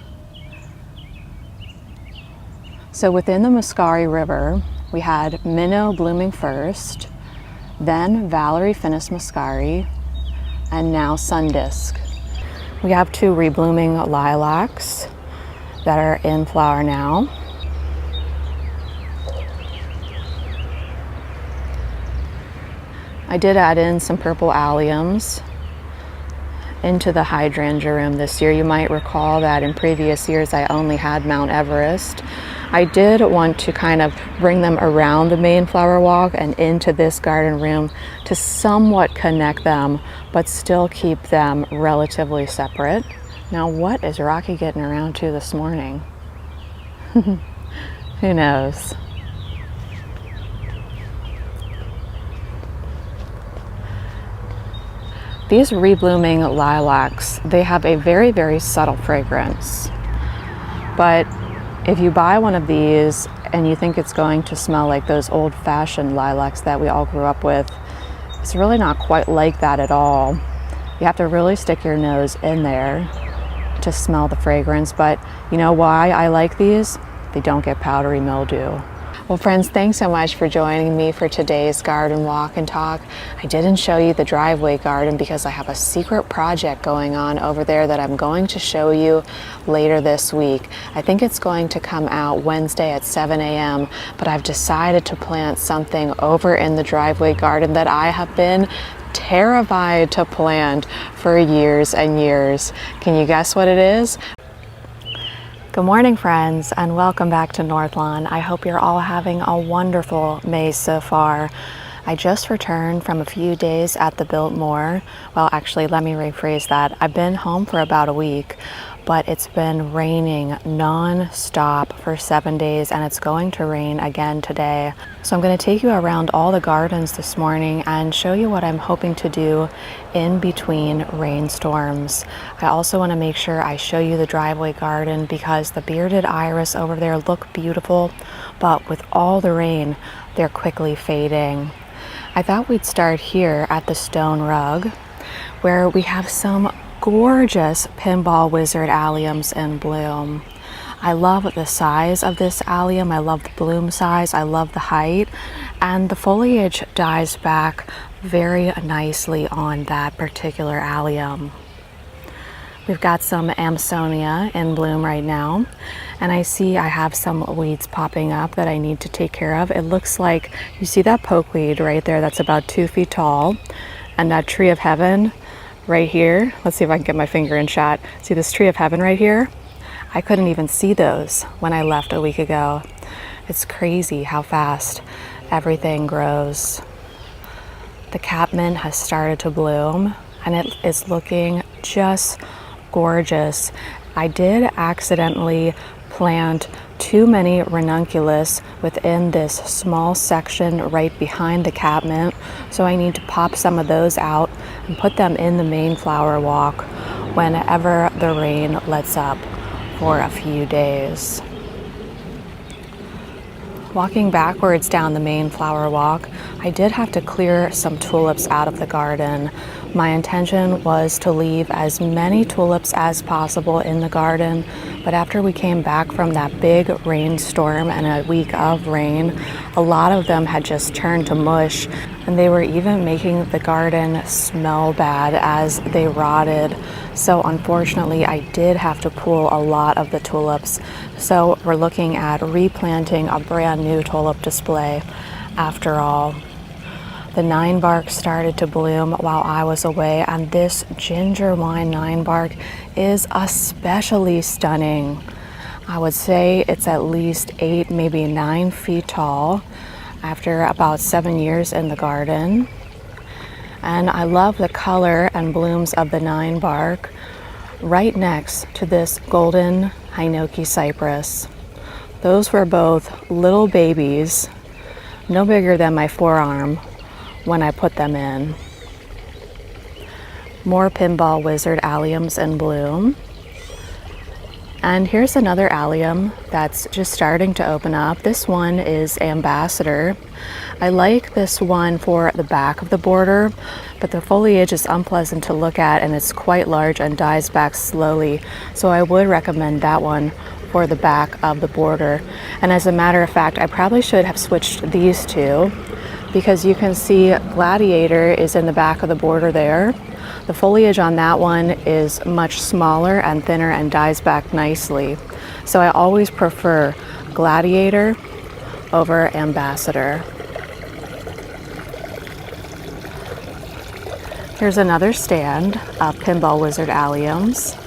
So within the Muscari River, we had minnow blooming first, then Valerie Finis Muscari, and now sun disk. We have 2 reblooming lilacs that are in flower now. I did add in some purple alliums into the hydrangea room this year. You might recall that in previous years I only had Mount Everest. I did want to kind of bring them around the main flower walk and into this garden room to somewhat connect them, but still keep them relatively separate. Now, what is Rocky getting around to this morning? Who knows? These reblooming lilacs, they have a very, very subtle fragrance. But if you buy one of these and you think it's going to smell like those old-fashioned lilacs that we all grew up with, it's really not quite like that at all. You have to really stick your nose in there to smell the fragrance. But you know why I like these? They don't get powdery mildew. Well, friends, thanks so much for joining me for today's garden walk and talk. I didn't show you the driveway garden because I have a secret project going on over there that I'm going to show you later this week. I think it's going to come out Wednesday at 7 a.m., but I've decided to plant something over in the driveway garden that I have been terrified to plant for years and years. Can you guess what it is? Good morning, friends, and welcome back to Northlawn. I hope you're all having a wonderful May so far. I just returned from a few days at the Biltmore. Well, actually, let me rephrase that. I've been home for about a week, but it's been raining non-stop for 7 days, and it's going to rain again today. So I'm going to take you around all the gardens this morning and show you what I'm hoping to do in between rainstorms. I also want to make sure I show you the driveway garden because the bearded iris over there look beautiful, but with all the rain, they're quickly fading. I thought we'd start here at the stone rug, where we have some gorgeous pinball wizard alliums in bloom. I love the size of this allium. I love the bloom size. I love the height, and the foliage dies back very nicely on that particular allium. We've got some Amsonia in bloom right now, and I see I have some weeds popping up that I need to take care of. It looks like, you see that pokeweed right there that's about 2 feet tall, and that tree of heaven right here. Let's see if I can get my finger in shot. See this tree of heaven right here? I couldn't even see those when I left a week ago. It's crazy how fast everything grows. The catmint has started to bloom, and it is looking just gorgeous. I did accidentally plant too many ranunculus within this small section right behind the catmint, so I need to pop some of those out and put them in the main flower walk whenever the rain lets up for a few days. Walking backwards down the main flower walk, I did have to clear some tulips out of the garden. My intention was to leave as many tulips as possible in the garden, but after we came back from that big rainstorm and a week of rain, a lot of them had just turned to mush, and they were even making the garden smell bad as they rotted. So unfortunately, I did have to pull a lot of the tulips. So we're looking at replanting a brand new tulip display after all. The 9-bark started to bloom while I was away, and this ginger wine 9-bark is especially stunning. I would say it's at least 8, maybe 9 feet tall after about 7 years in the garden. And I love the color and blooms of the 9-bark right next to this golden Hinoki cypress. Those were both little babies, no bigger than my forearm, when I put them in. More pinball wizard alliums in bloom. And here's another allium that's just starting to open up. This one is Ambassador. I like this one for the back of the border, but the foliage is unpleasant to look at and it's quite large and dies back slowly. So I would recommend that one for the back of the border. And as a matter of fact, I probably should have switched these two, because you can see Gladiator is in the back of the border there. The foliage on that one is much smaller and thinner and dies back nicely. So I always prefer Gladiator over Ambassador. Here's another stand of pinball wizard alliums.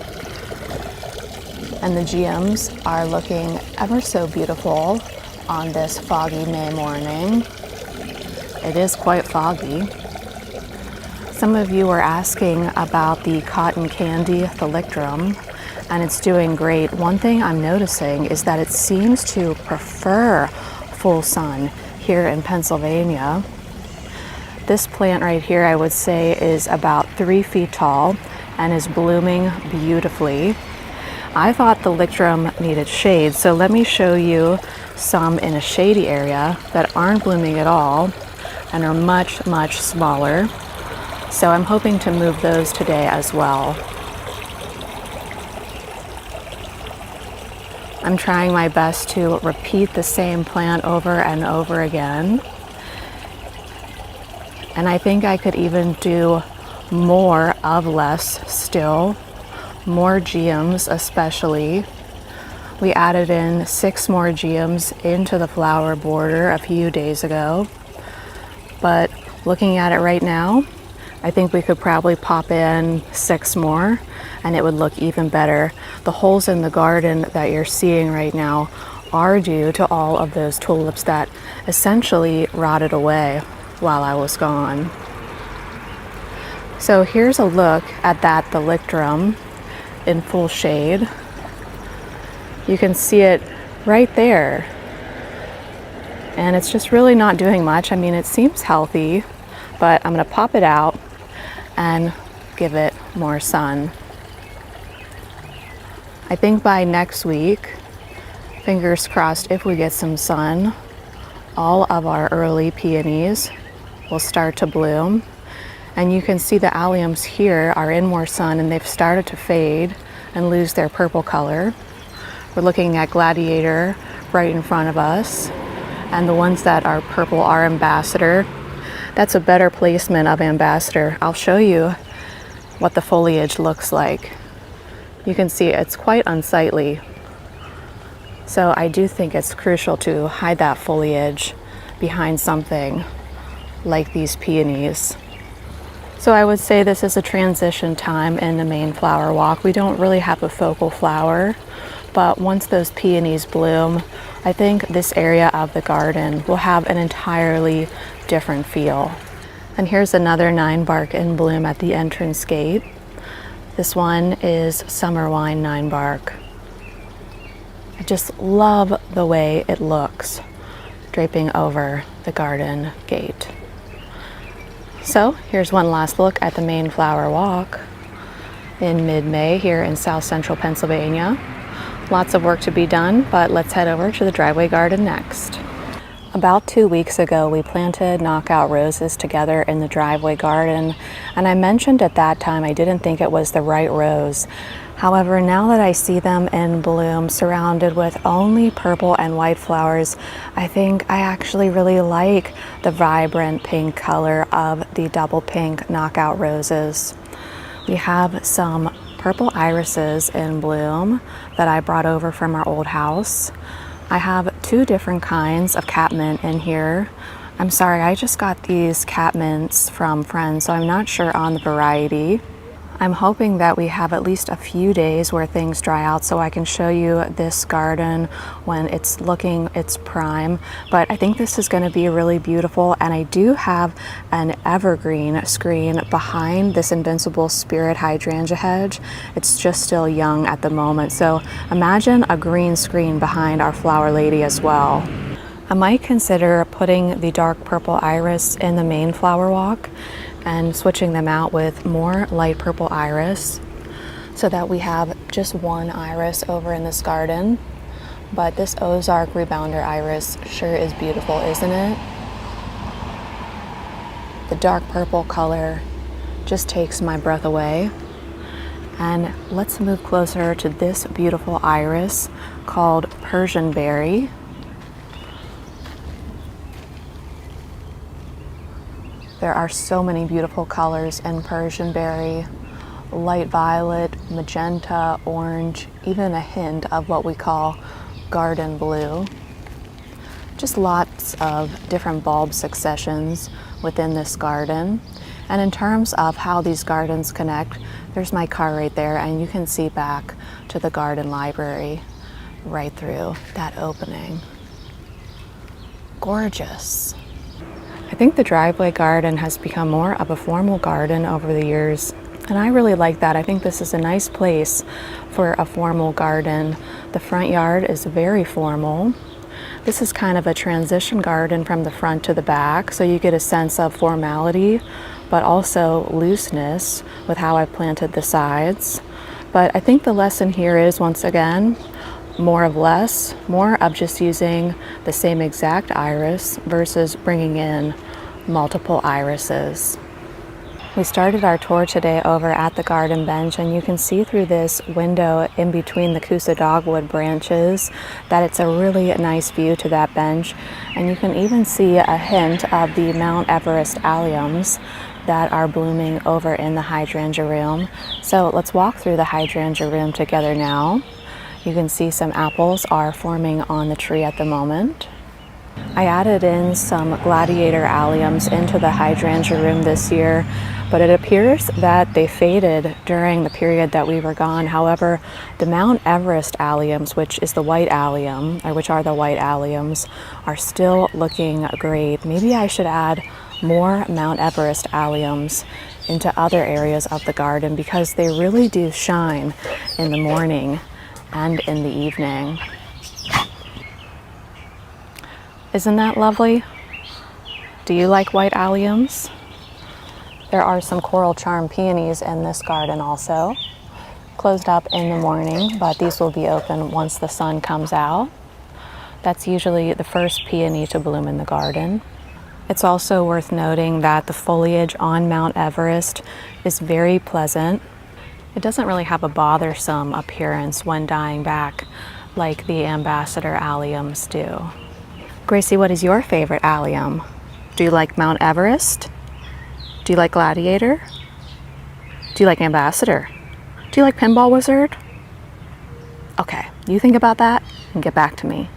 And the GMs are looking ever so beautiful on this foggy May morning. It is quite foggy. Some of you were asking about the cotton candy thalictrum, and it's doing great. One thing I'm noticing is that it seems to prefer full sun here in Pennsylvania. This plant right here, I would say, is about 3 feet tall and is blooming beautifully. I thought the thalictrum needed shade, so let me show you some in a shady area that aren't blooming at all and are much, much smaller. So I'm hoping to move those today as well. I'm trying my best to repeat the same plant over and over again. And I think I could even do more of less still, more geums especially. We added in 6 more geums into the flower border a few days ago. But looking at it right now, I think we could probably pop in 6 more and it would look even better. The holes in the garden that you're seeing right now are due to all of those tulips that essentially rotted away while I was gone. So here's a look at that thalictrum. in full shade. You can see it right there. And it's just really not doing much. I mean, it seems healthy, but I'm gonna pop it out and give it more sun. I think by next week, fingers crossed, if we get some sun, all of our early peonies will start to bloom. And you can see the alliums here are in more sun and they've started to fade and lose their purple color. We're looking at Gladiator right in front of us. And the ones that are purple are Ambassador. That's a better placement of Ambassador. I'll show you what the foliage looks like. You can see it's quite unsightly. So I do think it's crucial to hide that foliage behind something like these peonies. So I would say this is a transition time in the main flower walk. We don't really have a focal flower, but once those peonies bloom, I think this area of the garden will have an entirely different feel. And here's another 9-bark in bloom at the entrance gate. This one is Summer Wine 9-bark. I just love the way it looks draping over the garden gate. So here's one last look at the main flower walk in mid-May here in South Central Pennsylvania. Lots of work to be done, but let's head over to the driveway garden next. About 2 weeks ago, we planted knockout roses together in the driveway garden, and I mentioned at that time I didn't think it was the right rose. However, now that I see them in bloom, surrounded with only purple and white flowers, I think I actually really like the vibrant pink color of the double pink knockout roses. We have some purple irises in bloom that I brought over from our old house. I have 2 different kinds of catmint in here. I'm sorry, I just got these catmints from friends, so I'm not sure on the variety. I'm hoping that we have at least a few days where things dry out so I can show you this garden when it's looking its prime. But I think this is going to be really beautiful, and I do have an evergreen screen behind this Invincible Spirit hydrangea hedge. It's just still young at the moment, so imagine a green screen behind our flower lady as well. I might consider putting the dark purple iris in the main flower walk and switching them out with more light purple iris so that we have just one iris over in this garden. But this Ozark Rebounder iris sure is beautiful, isn't it? The dark purple color just takes my breath away. And let's move closer to this beautiful iris called Persian Berry. There are so many beautiful colors in Persian Berry. Light violet, magenta, orange, even a hint of what we call garden blue. Just lots of different bulb successions within this garden. And in terms of how these gardens connect, there's my car right there, and you can see back to the garden library right through that opening. Gorgeous. I think the driveway garden has become more of a formal garden over the years, and I really like that. I think this is a nice place for a formal garden. The front yard is very formal. This is kind of a transition garden from the front to the back, so you get a sense of formality, but also looseness with how I've planted the sides. But I think the lesson here is, once again, more of less, more of just using the same exact iris versus bringing in multiple irises. We started our tour today over at the garden bench, and you can see through this window in between the Coosa dogwood branches that it's a really nice view to that bench. And you can even see a hint of the Mount Everest alliums that are blooming over in the hydrangea room. So let's walk through the hydrangea room together now. You can see some apples are forming on the tree at the moment. I added in some gladiator alliums into the hydrangea room this year, but it appears that they faded during the period that we were gone. However, the Mount Everest alliums, which is the white allium, or which are the white alliums, are still looking great. Maybe I should add more Mount Everest alliums into other areas of the garden because they really do shine in the morning and in the evening. Isn't that lovely? Do you like white alliums? There are some coral charm peonies in this garden also. Closed up in the morning, but these will be open once the sun comes out. That's usually the first peony to bloom in the garden. It's also worth noting that the foliage on Mount Everest is very pleasant. It doesn't really have a bothersome appearance when dying back like the ambassador alliums do. Gracie, what is your favorite allium? Do you like Mount Everest? Do you like Gladiator? Do you like Ambassador? Do you like Pinball Wizard? Okay, you think about that and get back to me.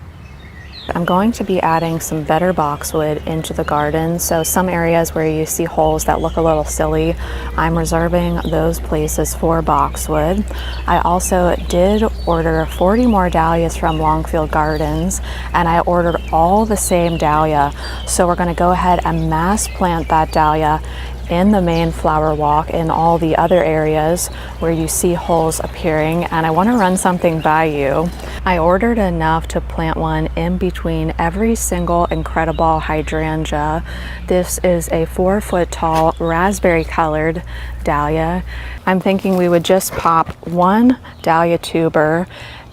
I'm going to be adding some better boxwood into the garden, so some areas where you see holes that look a little silly, I'm reserving those places for boxwood. I also did order 40 more dahlias from Longfield Gardens, and I ordered all the same dahlia, so we're going to go ahead and mass plant that dahlia in the main flower walk in all the other areas where you see holes appearing. And I want to run something by you. I ordered enough to plant one in between every single Incredible hydrangea. This is a 4-foot tall raspberry colored dahlia. I'm thinking we would just pop one dahlia tuber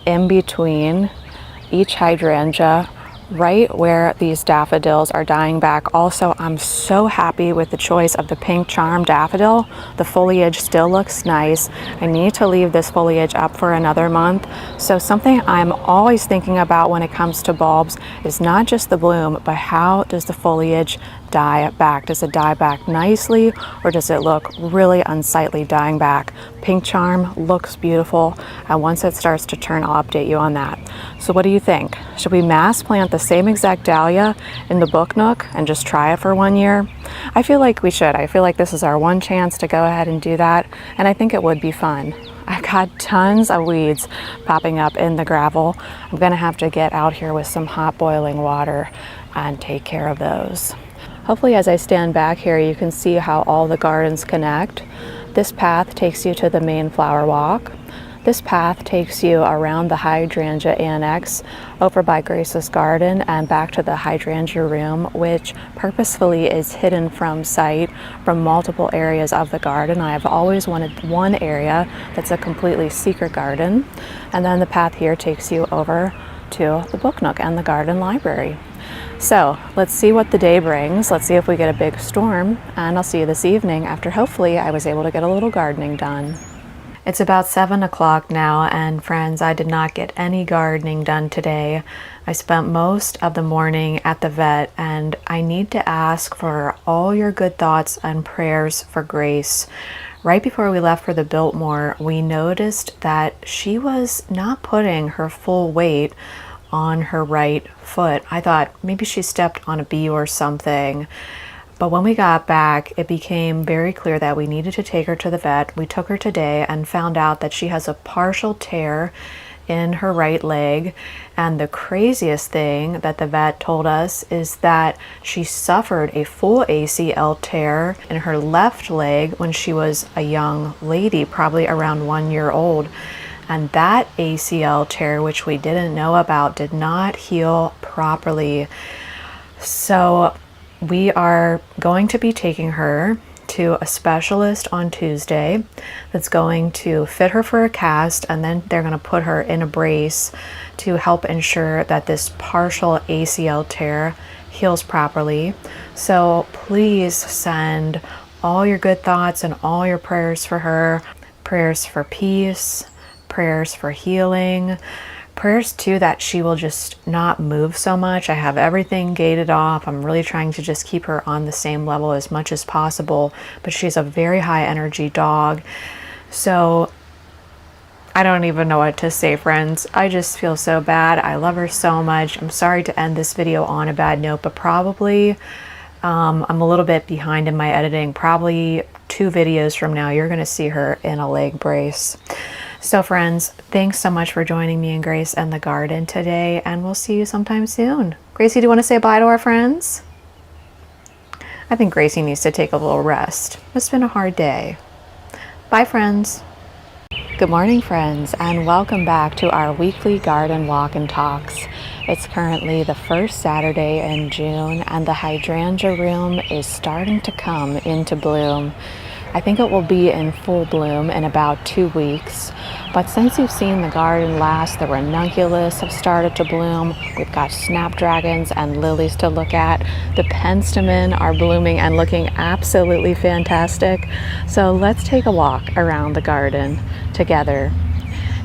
in between each hydrangea, right where these daffodils are dying back. Also, I'm so happy with the choice of the pink charm daffodil. The foliage still looks nice. I need to leave this foliage up for another month. So something I'm always thinking about when it comes to bulbs is not just the bloom, but how does the foliage die back? Does it die back nicely, or does it look really unsightly dying back? Pink charm looks beautiful, and once it starts to turn, I'll update you on that. So what do you think? Should we mass plant the same exact dahlia in the book nook and just try it for 1 year? I feel like we should. I feel like this is our one chance to go ahead and do that, and I think it would be fun. I've got tons of weeds popping up in the gravel. I'm gonna have to get out here with some hot boiling water and take care of those. Hopefully, as I stand back here, you can see how all the gardens connect. This path takes you to the main flower walk. This path takes you around the hydrangea annex, over by Grace's garden, and back to the hydrangea room, which purposefully is hidden from sight from multiple areas of the garden. I have always wanted one area that's a completely secret garden. And then the path here takes you over to the book nook and the garden library. So let's see what the day brings. Let's see if we get a big storm, and I'll see you this evening after hopefully I was able to get a little gardening done. It's about 7 o'clock now, and friends, I did not get any gardening done today. I spent most of the morning at the vet, and I need to ask for all your good thoughts and prayers for Grace. Right before we left for the Biltmore, we noticed that she was not putting her full weight on her right foot. I thought maybe she stepped on a bee or something. But when we got back, it became very clear that we needed to take her to the vet. We took her today and found out that she has a partial tear in her right leg. And the craziest thing that the vet told us is that she suffered a full ACL tear in her left leg when she was a young lady, probably around 1 year old. And that ACL tear, which we didn't know about, did not heal properly. So we are going to be taking her to a specialist on Tuesday that's going to fit her for a cast, and then they're going to put her in a brace to help ensure that this partial ACL tear heals properly. So please send all your good thoughts and all your prayers for her, prayers for peace, prayers for healing, prayers too that she will just not move so much. I have everything gated off. I'm really trying to just keep her on the same level as much as possible, but she's a very high energy dog. So I don't even know what to say, friends. I just feel so bad. I love her so much. I'm sorry to end this video on a bad note, but probably I'm a little bit behind in my editing. Probably 2 videos from now, you're gonna see her in a leg brace. So friends, thanks so much for joining me and Grace in the garden today, and we'll see you sometime soon. Gracie, do you want to say bye to our friends? I think Gracie needs to take a little rest. It's been a hard day. Bye, friends. Good morning, friends, and welcome back to our weekly garden walk and talks. It's currently the first Saturday in June, and the hydrangea room is starting to come into bloom. I think it will be in full bloom in about 2 weeks. But since you've seen the garden last, the ranunculus have started to bloom. We've got snapdragons and lilies to look at. The penstemon are blooming and looking absolutely fantastic. So let's take a walk around the garden together.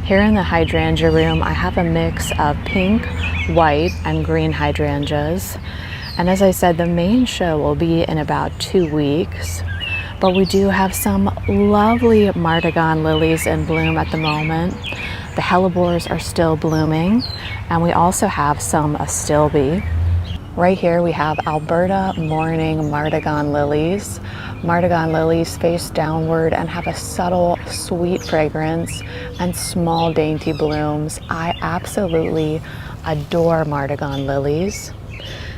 Here in the hydrangea room, I have a mix of pink, white, and green hydrangeas. And as I said, the main show will be in about 2 weeks. But we do have some lovely martagon lilies in bloom at the moment. The hellebores are still blooming, and we also have some astilbe. Right here we have Alberta morning martagon lilies. Martagon lilies face downward and have a subtle sweet fragrance and small dainty blooms. I absolutely adore martagon lilies.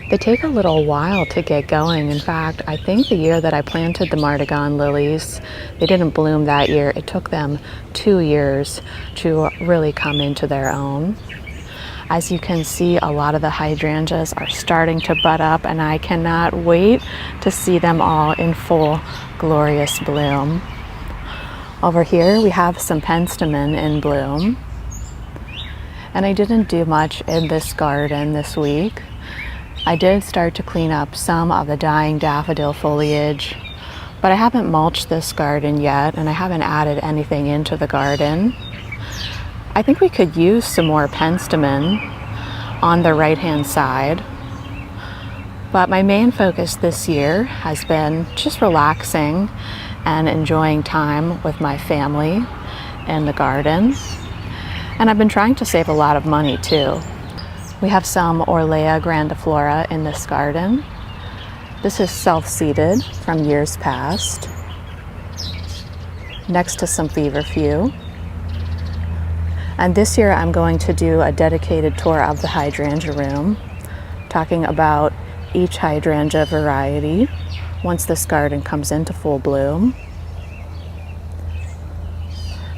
They take a little while to get going. In fact, I think the year that I planted the martagon lilies, they didn't bloom that year. It took them 2 years to really come into their own. As you can see, a lot of the hydrangeas are starting to bud up, and I cannot wait to see them all in full glorious bloom. Over here we have some penstemon in bloom. And I didn't do much in this garden this week. I did start to clean up some of the dying daffodil foliage, but I haven't mulched this garden yet, and I haven't added anything into the garden. I think we could use some more penstemon on the right-hand side, but my main focus this year has been just relaxing and enjoying time with my family in the garden. And I've been trying to save a lot of money too. We have some Orlea grandiflora in this garden. This is self-seeded from years past, next to some feverfew. And this year I'm going to do a dedicated tour of the hydrangea room, talking about each hydrangea variety once this garden comes into full bloom.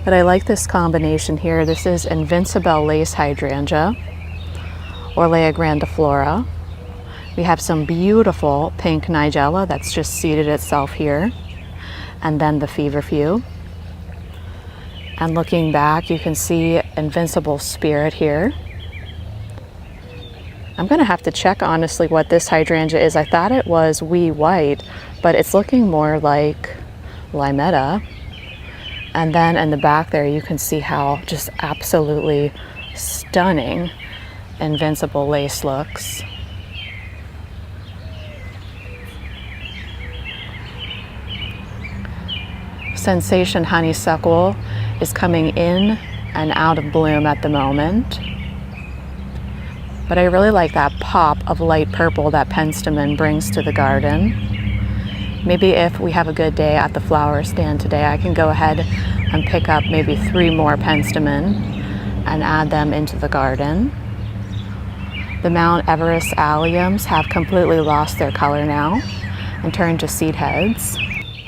But I like this combination here. This is Invincible Lace Hydrangea, Orlea grandiflora. We have some beautiful pink nigella that's just seeded itself here, and then the feverfew. And looking back, you can see Invincible Spirit here. I'm gonna have to check honestly what this hydrangea is. I thought it was wee white, but it's looking more like limetta. And then in the back there, you can see how just absolutely stunning Invincible Lace looks. Sensation Honeysuckle is coming in and out of bloom at the moment. But I really like that pop of light purple that penstemon brings to the garden. Maybe if we have a good day at the flower stand today, I can go ahead and pick up maybe 3 more penstemon and add them into the garden. The Mount Everest alliums have completely lost their color now and turned to seed heads.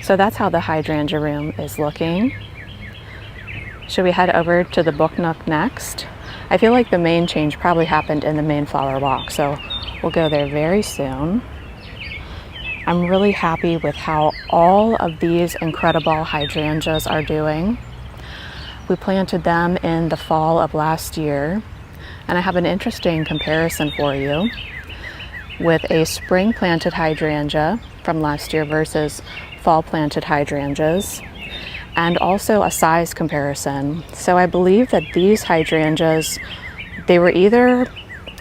So that's how the hydrangea room is looking. Should we head over to the book nook next? I feel like the main change probably happened in the main flower walk, so we'll go there very soon. I'm really happy with how all of these incredible hydrangeas are doing. We planted them in the fall of last year, and I have an interesting comparison for you with a spring planted hydrangea from last year versus fall planted hydrangeas, and also a size comparison. So I believe that these hydrangeas, they were either,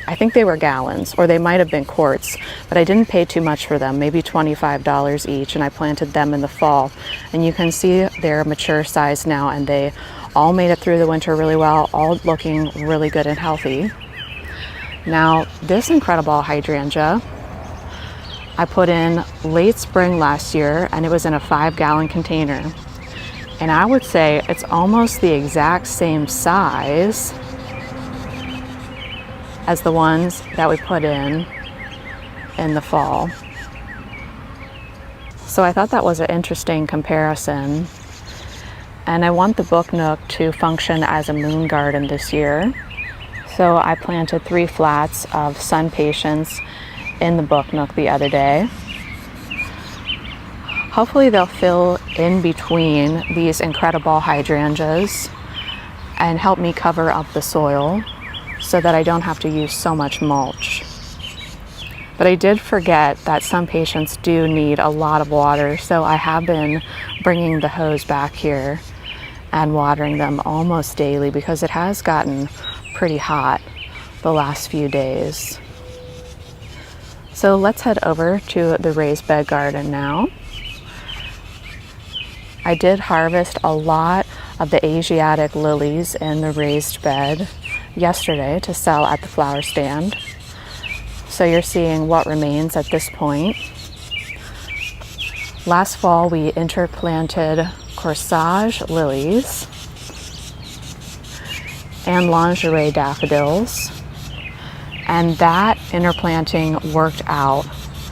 I think they were gallons, or they might have been quarts, but I didn't pay too much for them, maybe $25 each, and I planted them in the fall. And you can see their mature size now, and they all made it through the winter really well, all looking really good and healthy. Now, this incredible hydrangea, I put in late spring last year, and it was in a 5-gallon container. And I would say it's almost the exact same size as the ones that we put in the fall. So I thought that was an interesting comparison. And I want the book nook to function as a moon garden this year. So I planted 3 flats of sun patience in the book nook the other day. Hopefully they'll fill in between these incredible hydrangeas and help me cover up the soil so that I don't have to use so much mulch. But I did forget that some patients do need a lot of water, so I have been bringing the hose back here and watering them almost daily because it has gotten pretty hot the last few days. So let's head over to the raised bed garden now. I did harvest a lot of the Asiatic lilies in the raised bed yesterday to sell at the flower stand. So you're seeing what remains at this point. Last fall we interplanted corsage lilies and lingerie daffodils, and that interplanting worked out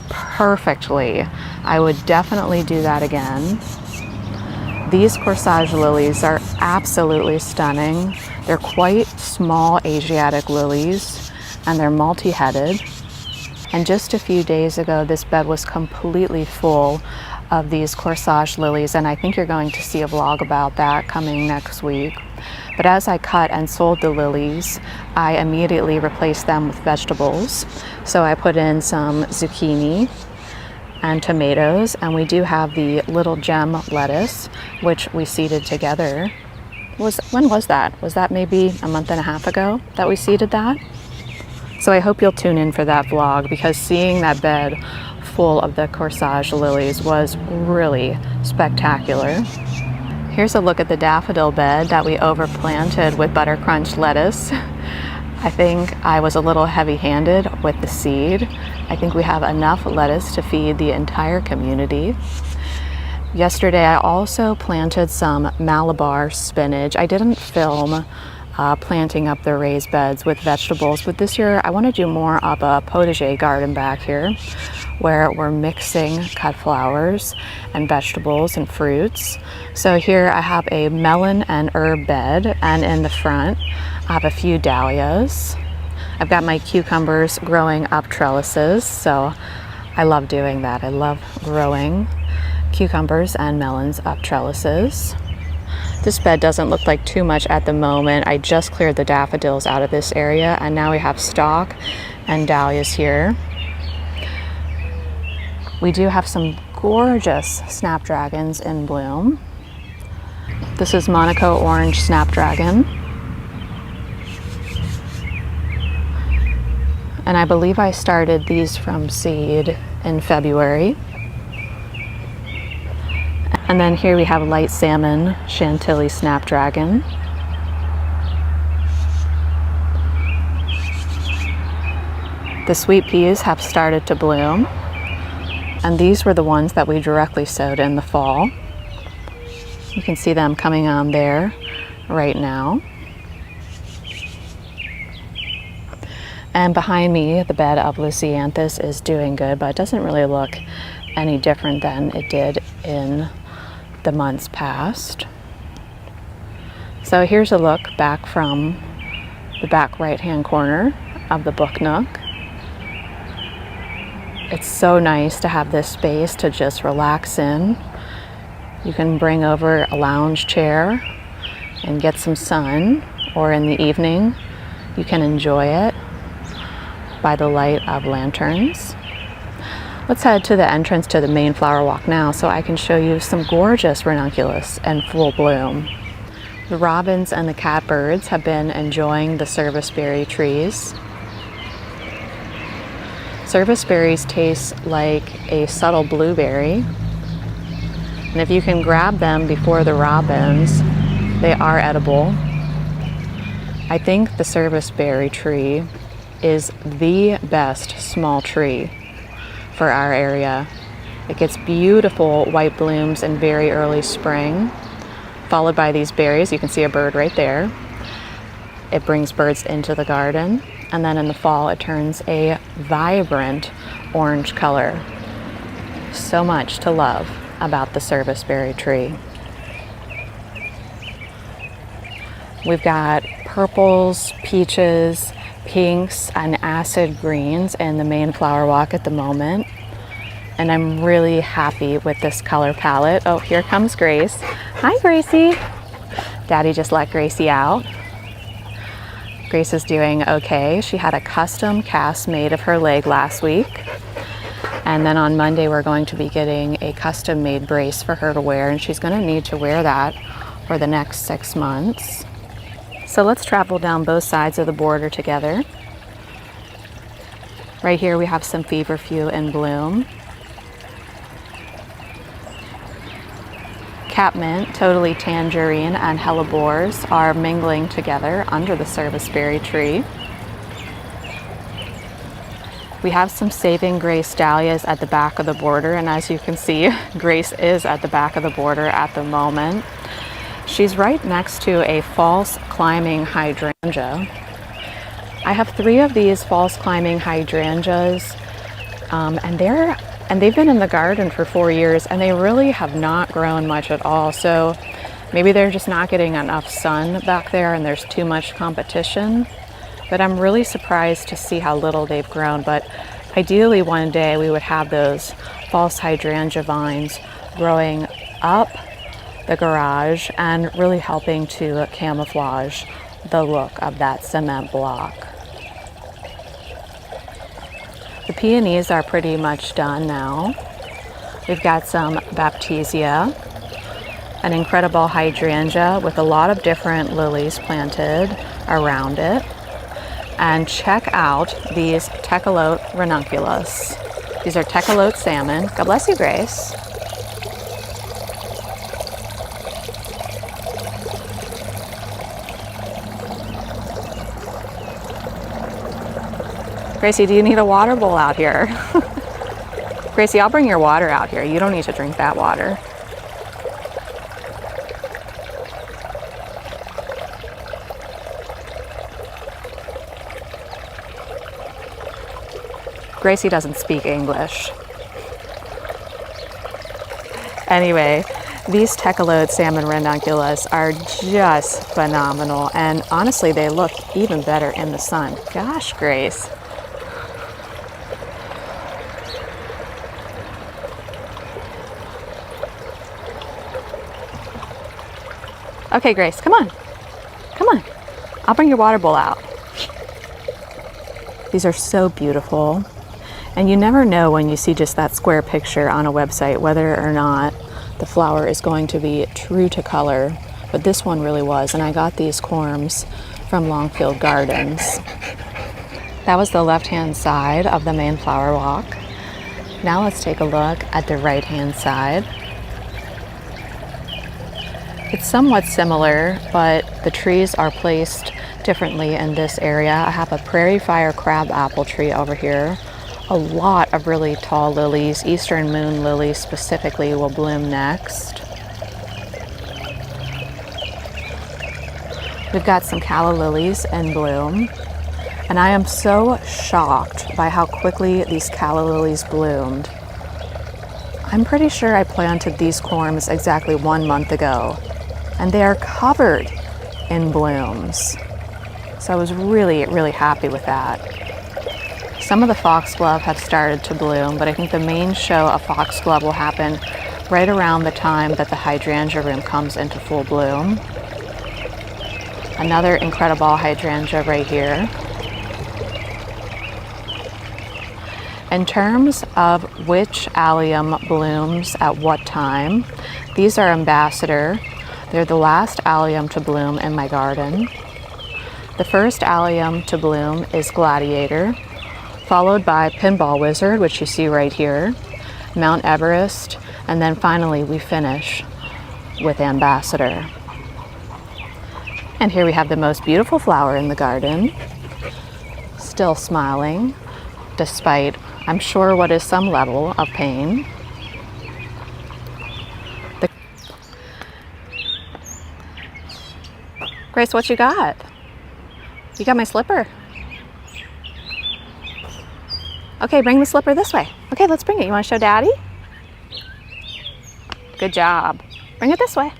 perfectly. I would definitely do that again. These corsage lilies are absolutely stunning. They're quite small Asiatic lilies and they're multi-headed. And just a few days ago, this bed was completely full of these corsage lilies, and I think you're going to see a vlog about that coming next week. But as I cut and sold the lilies, I immediately replaced them with vegetables. So I put in some zucchini and tomatoes, and we do have the little gem lettuce, which we seeded together. When was that? Was that maybe a month and a half ago that we seeded that? So I hope you'll tune in for that vlog, because seeing that bed full of the corsage lilies was really spectacular. Here's a look at the daffodil bed that we overplanted with butter crunch lettuce. I think I was a little heavy-handed with the seed. I think we have enough lettuce to feed the entire community. Yesterday I also planted some Malabar spinach. I didn't film planting up the raised beds with vegetables, but this year I want to do more of a potager garden back here where we're mixing cut flowers and vegetables and fruits. So here I have a melon and herb bed, and in the front I have a few dahlias. I've got my cucumbers growing up trellises, so I love doing that. I love growing cucumbers and melons up trellises. This bed doesn't look like too much at the moment. I just cleared the daffodils out of this area, and now we have stock and dahlias here. We do have some gorgeous snapdragons in bloom. This is Monaco Orange Snapdragon. And I believe I started these from seed in February. And then here we have Light Salmon Chantilly Snapdragon. The sweet peas have started to bloom. And these were the ones that we directly sowed in the fall. You can see them coming on there right now. And behind me, the bed of Leucianthus is doing good, but it doesn't really look any different than it did in the months past. So here's a look back from the back right-hand corner of the book nook. It's so nice to have this space to just relax in. You can bring over a lounge chair and get some sun, or in the evening you can enjoy it by the light of lanterns. Let's head to the entrance to the main flower walk now so I can show you some gorgeous ranunculus in full bloom. The robins and the catbirds have been enjoying the serviceberry trees. Serviceberries taste like a subtle blueberry, and if you can grab them before the robins, they are edible. I think the serviceberry tree is the best small tree for our area. It gets beautiful white blooms in very early spring, followed by these berries. You can see a bird right there. It brings birds into the garden, and then in the fall it turns a vibrant orange color. So much to love about the serviceberry tree. We've got purples, peaches, pinks, and acid greens in the main flower walk at the moment. And I'm really happy with this color palette. Oh, here comes Grace. Hi, Gracie. Daddy just let Gracie out. Grace is doing okay. She had a custom cast made of her leg last week. And then on Monday, we're going to be getting a custom made brace for her to wear, and she's going to need to wear that for the next 6 months. So let's travel down both sides of the border together. Right here we have some feverfew in bloom. Catmint, totally tangerine, and hellebores are mingling together under the serviceberry tree. We have some Saving Grace dahlias at the back of the border, and as you can see, Grace is at the back of the border at the moment. She's right next to a false climbing hydrangea. I have 3 of these false climbing hydrangeas, and they've been in the garden for 4 years, and they really have not grown much at all. So maybe they're just not getting enough sun back there and there's too much competition. But I'm really surprised to see how little they've grown. But ideally one day we would have those false hydrangea vines growing up the garage and really helping to camouflage the look of that cement block. The peonies are pretty much done now. We've got some baptisia, an incredible hydrangea with a lot of different lilies planted around it. And check out these tecolote ranunculus. These are tecolote salmon. God bless you, Grace. Gracie, do you need a water bowl out here? Gracie, I'll bring your water out here. You don't need to drink that water. Gracie doesn't speak English. Anyway, these tecolote salmon ranunculus are just phenomenal, and honestly, they look even better in the sun. Gosh, Grace. Okay, Grace, come on. Come on. I'll bring your water bowl out. These are so beautiful. And you never know when you see just that square picture on a website whether or not the flower is going to be true to color. But this one really was. And I got these corms from Longfield Gardens. That was the left-hand side of the main flower walk. Now let's take a look at the right-hand side. It's somewhat similar, but the trees are placed differently in this area. I have a prairie fire crab apple tree over here. A lot of really tall lilies. Eastern moon lilies specifically will bloom next. We've got some calla lilies in bloom. And I am so shocked by how quickly these calla lilies bloomed. I'm pretty sure I planted these corms exactly 1 month ago, and they are covered in blooms. So I was really, really happy with that. Some of the foxglove have started to bloom, but I think the main show of foxglove will happen right around the time that the hydrangea room comes into full bloom. Another incredible hydrangea right here. In terms of which allium blooms at what time, these are ambassador. They're the last allium to bloom in my garden. The first allium to bloom is gladiator, followed by pinball wizard, which you see right here, Mount Everest, and then finally we finish with ambassador. And here we have the most beautiful flower in the garden, still smiling, despite, I'm sure, what is some level of pain. Grace, what you got? You got my slipper? Okay, bring the slipper this way. Okay, let's bring it. You want to show Daddy? Good job. Bring it this way.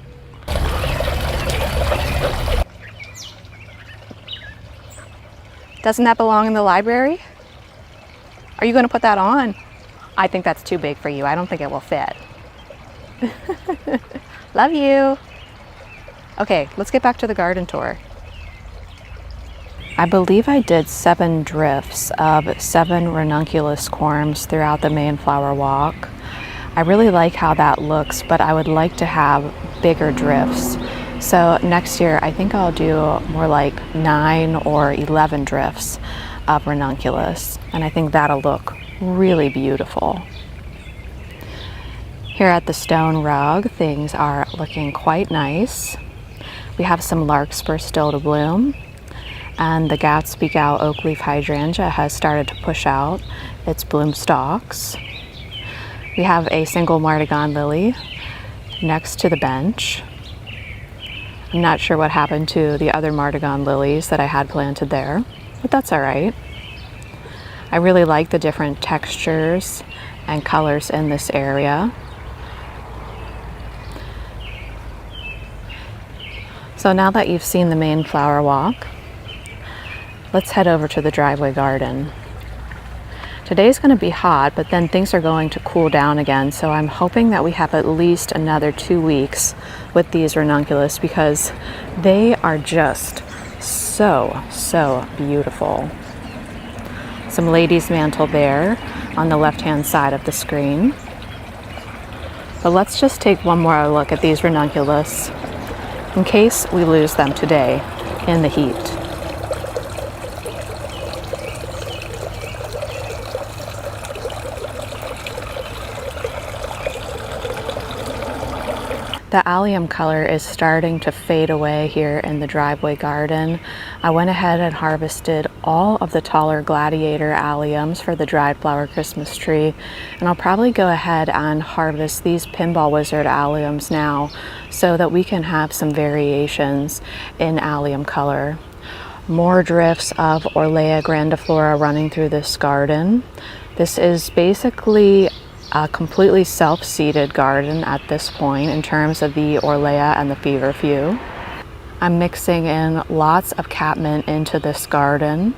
Doesn't that belong in the library? Are you going to put that on? I think that's too big for you. I don't think it will fit. Love you. Okay, let's get back to the garden tour. I believe I did 7 drifts of 7 ranunculus corms throughout the main flower walk. I really like how that looks, but I would like to have bigger drifts. So next year, I think I'll do more like 9 or 11 drifts of ranunculus, and I think that'll look really beautiful. Here at the stone rug, things are looking quite nice. We have some larkspur still to bloom, and the Gatsby Gal oak leaf hydrangea has started to push out its bloom stalks. We have a single martagon lily next to the bench. I'm not sure what happened to the other martagon lilies that I had planted there, but that's all right. I really like the different textures and colors in this area. So now that you've seen the main flower walk, let's head over to the driveway garden. Today's going to be hot, but then things are going to cool down again, so I'm hoping that we have at least another 2 weeks with these ranunculus because they are just so beautiful. Some ladies' mantle there on the left-hand side of the screen. But let's just take one more look at these ranunculus in case we lose them today in the heat. The allium color is starting to fade away here in the driveway garden. I went ahead and harvested all of the taller gladiator alliums for the dried flower Christmas tree, and I'll probably go ahead and harvest these pinball wizard alliums now so that we can have some variations in allium color. More drifts of Orlea grandiflora running through this garden. This is basically a completely self-seeded garden at this point in terms of the Orlea and the feverfew. I'm mixing in lots of catmint into this garden,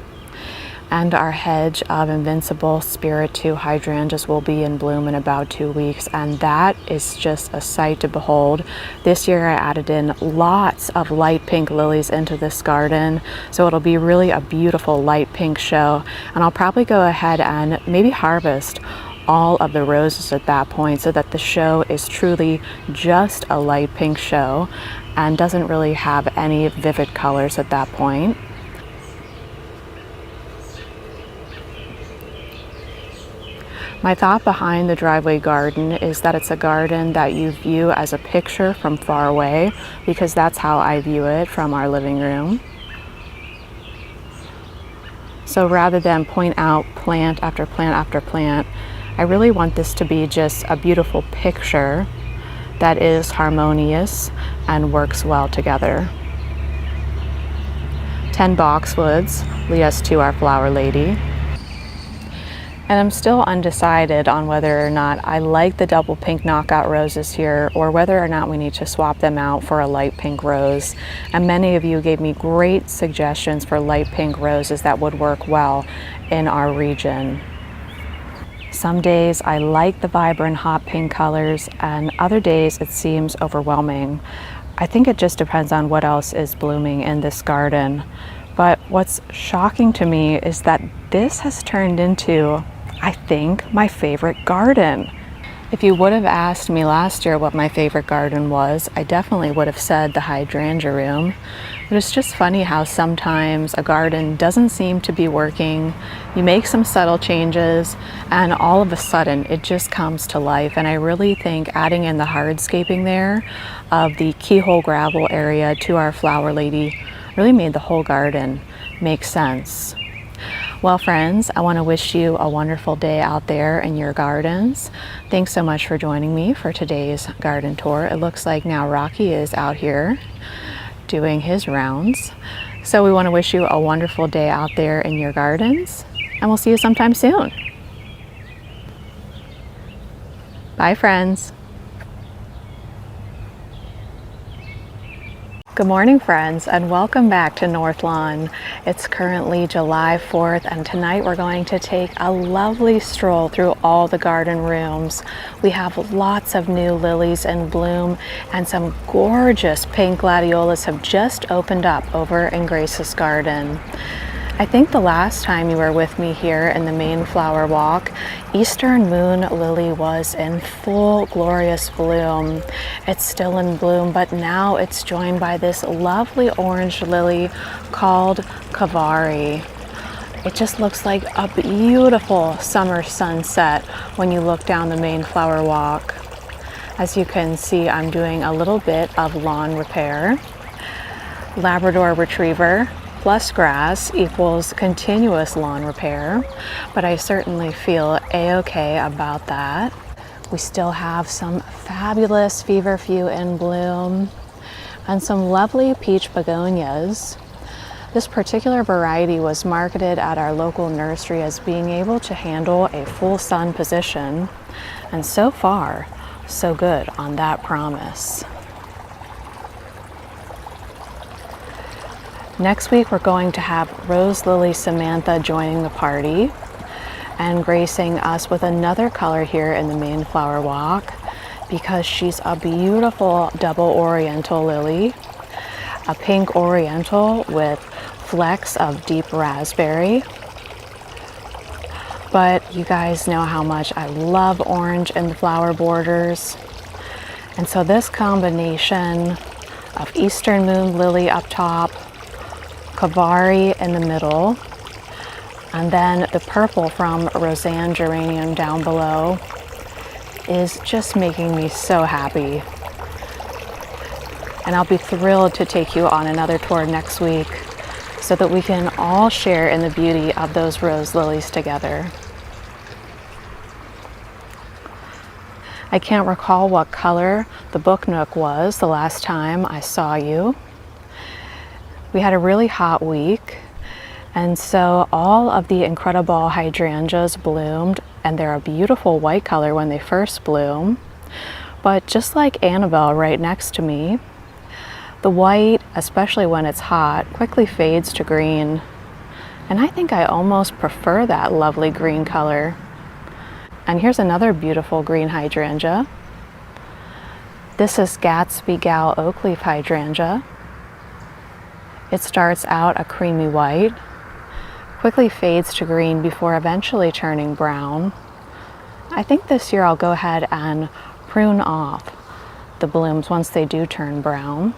and our hedge of invincible Spirit 2 hydrangeas will be in bloom in about 2 weeks, and that is just a sight to behold. This year I added in lots of light pink lilies into this garden, so it'll be really a beautiful light pink show, and I'll probably go ahead and maybe harvest all of the roses at that point so that the show is truly just a light pink show and doesn't really have any vivid colors at that point. My thought behind the driveway garden is that it's a garden that you view as a picture from far away, because that's how I view it from our living room. So rather than point out plant after plant after plant, I really want this to be just a beautiful picture that is harmonious and works well together. 10 boxwoods lead us to our flower lady. And I'm still undecided on whether or not I like the double pink knockout roses here or whether or not we need to swap them out for a light pink rose. And many of you gave me great suggestions for light pink roses that would work well in our region. Some days I like the vibrant hot pink colors, and other days it seems overwhelming. I think it just depends on what else is blooming in this garden. But what's shocking to me is that this has turned into, I think, my favorite garden. If you would have asked me last year what my favorite garden was, I definitely would have said the hydrangea room. But it's just funny how sometimes a garden doesn't seem to be working. You make some subtle changes and all of a sudden it just comes to life. And I really think adding in the hardscaping there of the keyhole gravel area to our flower lady really made the whole garden make sense. Well, friends, I want to wish you a wonderful day out there in your gardens. Thanks so much for joining me for today's garden tour. It looks like now Rocky is out here doing his rounds. So we want to wish you a wonderful day out there in your gardens, and we'll see you sometime soon. Bye, friends. Good morning, friends, and welcome back to Northlawn. It's currently July 4th, and tonight we're going to take a lovely stroll through all the garden rooms. We have lots of new lilies in bloom, and some gorgeous pink gladiolas have just opened up over in Grace's garden. I think the last time you were with me here in the main flower walk, Eastern Moon Lily was in full glorious bloom. It's still in bloom, but now it's joined by this lovely orange lily called Kavari. It just looks like a beautiful summer sunset when you look down the main flower walk. As you can see, I'm doing a little bit of lawn repair. Labrador Retriever plus grass equals continuous lawn repair, but I certainly feel a-okay about that. We still have some fabulous feverfew in bloom and some lovely peach begonias. This particular variety was marketed at our local nursery as being able to handle a full sun position, and so far, so good on that promise. Next week, we're going to have Rose Lily Samantha joining the party and gracing us with another color here in the main flower walk because she's a beautiful double oriental lily, a pink oriental with flecks of deep raspberry. But you guys know how much I love orange in the flower borders. And so this combination of Eastern Moon Lily up top, Kavari in the middle, and then the purple from Roseanne Geranium down below is just making me so happy. And I'll be thrilled to take you on another tour next week so that we can all share in the beauty of those rose lilies together. I can't recall what color the book nook was the last time I saw you. We had a really hot week, and so all of the incredible hydrangeas bloomed, and they're a beautiful white color when they first bloom. But just like Annabelle right next to me, the white, especially when it's hot, quickly fades to green. And I think I almost prefer that lovely green color. And here's another beautiful green hydrangea. This is Gatsby Gal Oakleaf Hydrangea. It starts out a creamy white, quickly fades to green before eventually turning brown. I think this year I'll go ahead and prune off the blooms once they do turn brown.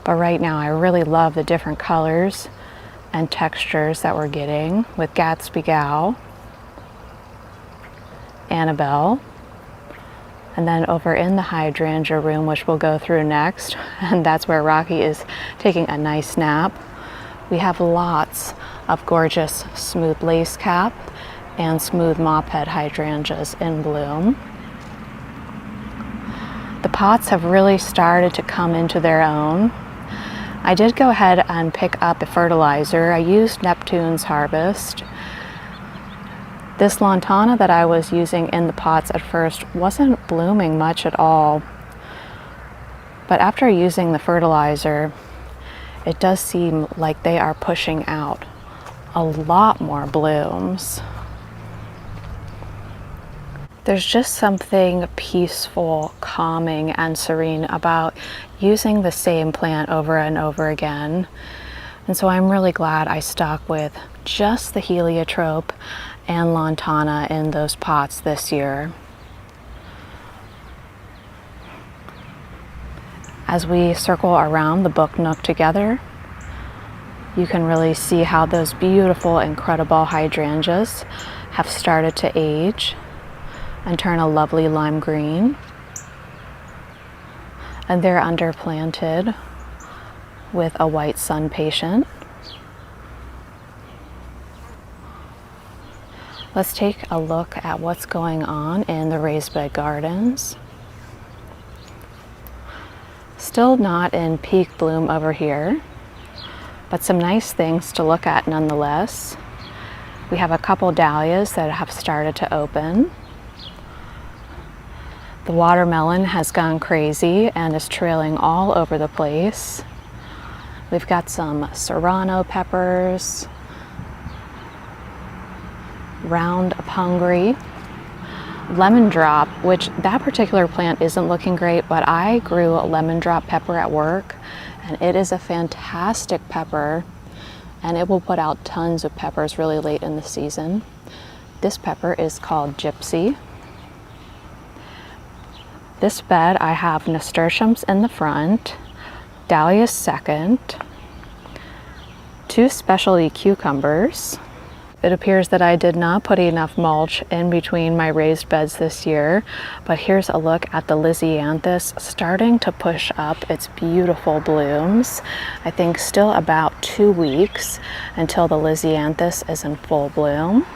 But right now I really love the different colors and textures that we're getting with Gatsby Gal, Annabelle, and then over in the hydrangea room, which we'll go through next, and that's where Rocky is taking a nice nap, we have lots of gorgeous smooth lace cap and smooth mop head hydrangeas in bloom. The pots have really started to come into their own. I did go ahead and pick up a fertilizer. I used Neptune's Harvest. This lantana that I was using in the pots at first wasn't blooming much at all. But after using the fertilizer, it does seem like they are pushing out a lot more blooms. There's just something peaceful, calming, and serene about using the same plant over and over again. And so I'm really glad I stuck with just the heliotrope and lantana in those pots this year. As we circle around the book nook together, you can really see how those beautiful, incredible hydrangeas have started to age and turn a lovely lime green. And they're underplanted with a white sun patient. Let's take a look at what's going on in the raised bed gardens. Still not in peak bloom over here, but some nice things to look at nonetheless. We have a couple dahlias that have started to open. The watermelon has gone crazy and is trailing all over the place. We've got some serrano peppers, round pungri, lemon drop, which that particular plant isn't looking great, but I grew a lemon drop pepper at work, and it is a fantastic pepper, and it will put out tons of peppers really late in the season. This pepper is called Gypsy. This bed, I have nasturtiums in the front, dahlias second, 2 specialty cucumbers. It appears that I did not put enough mulch in between my raised beds this year, but here's a look at the lisianthus starting to push up its beautiful blooms. I think still about 2 weeks until the lisianthus is in full bloom.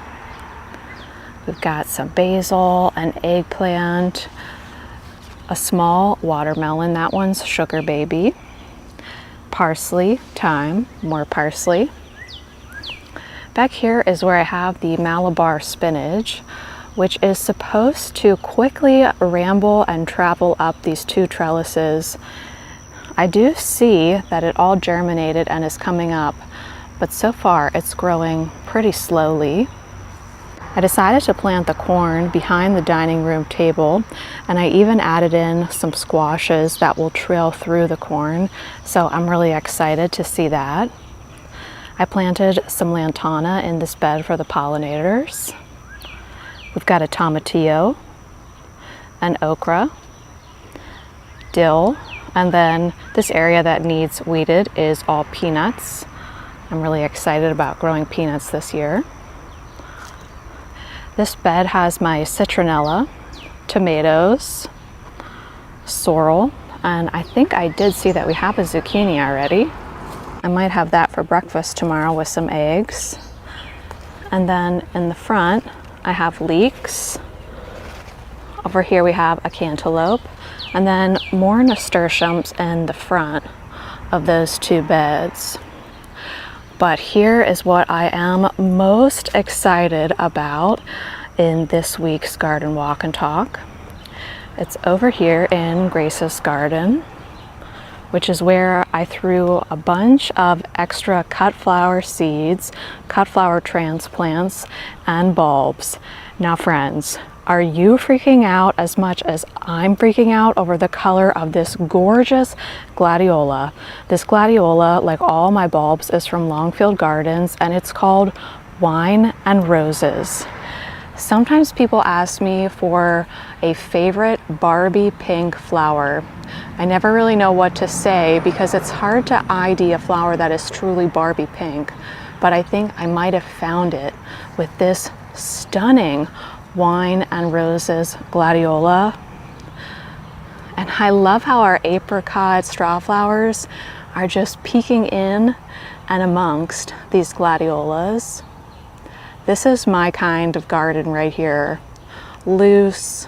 We've got some basil, an eggplant, a small watermelon, that one's sugar baby, parsley, thyme, more parsley. Back here is where I have the Malabar spinach, which is supposed to quickly ramble and travel up these 2 trellises. I do see that it all germinated and is coming up, but so far it's growing pretty slowly. I decided to plant the corn behind the dining room table, and I even added in some squashes that will trail through the corn, so I'm really excited to see that. I planted some lantana in this bed for the pollinators. We've got a tomatillo, an okra, dill, and then this area that needs weeded is all peanuts. I'm really excited about growing peanuts this year. This bed has my citronella, tomatoes, sorrel, and I think I did see that we have a zucchini already. I might have that for breakfast tomorrow with some eggs. And then in the front, I have leeks. Over here we have a cantaloupe, and then more nasturtiums in the front of those 2 beds. But here is what I am most excited about in this week's garden walk and talk. It's over here in Grace's garden, which is where I threw a bunch of extra cut flower seeds, cut flower transplants, and bulbs. Now friends, are you freaking out as much as I'm freaking out over the color of this gorgeous gladiola? This gladiola, like all my bulbs, is from Longfield Gardens, and it's called Wine and Roses. Sometimes people ask me for a favorite Barbie pink flower. I never really know what to say because it's hard to ID a flower that is truly Barbie pink, but I think I might have found it with this stunning Wine and Roses gladiola. And I love how our apricot straw flowers are just peeking in and amongst these gladiolas. This is my kind of garden right here. Loose,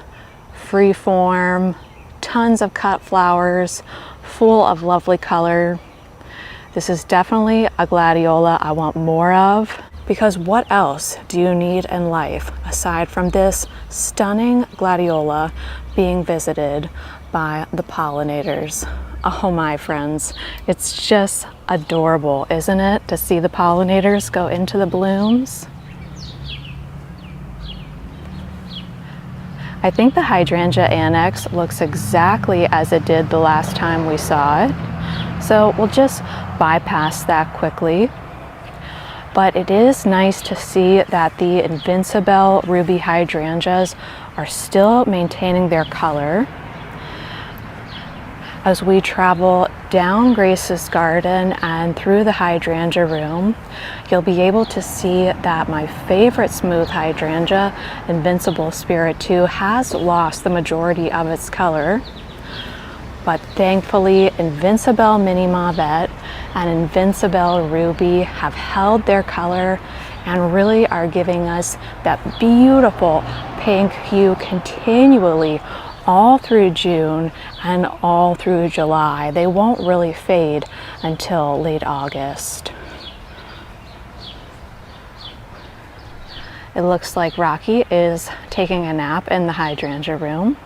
free-form, tons of cut flowers, full of lovely color. This is definitely a gladiola I want more of, because what else do you need in life aside from this stunning gladiola being visited by the pollinators? Oh my friends, it's just adorable, isn't it, to see the pollinators go into the blooms? I think the Hydrangea Annex looks exactly as it did the last time we saw it, so we'll just bypass that quickly. But it is nice to see that the Invincibelle ruby hydrangeas are still maintaining their color. As we travel down Grace's garden and through the hydrangea room, you'll be able to see that my favorite smooth hydrangea, Invincible Spirit 2, has lost the majority of its color. But thankfully, Invincibelle Mini Mauvette and Invincibelle Ruby have held their color and really are giving us that beautiful pink hue continually all through June and all through July. They won't really fade until late August. It looks like Rocky is taking a nap in the hydrangea room.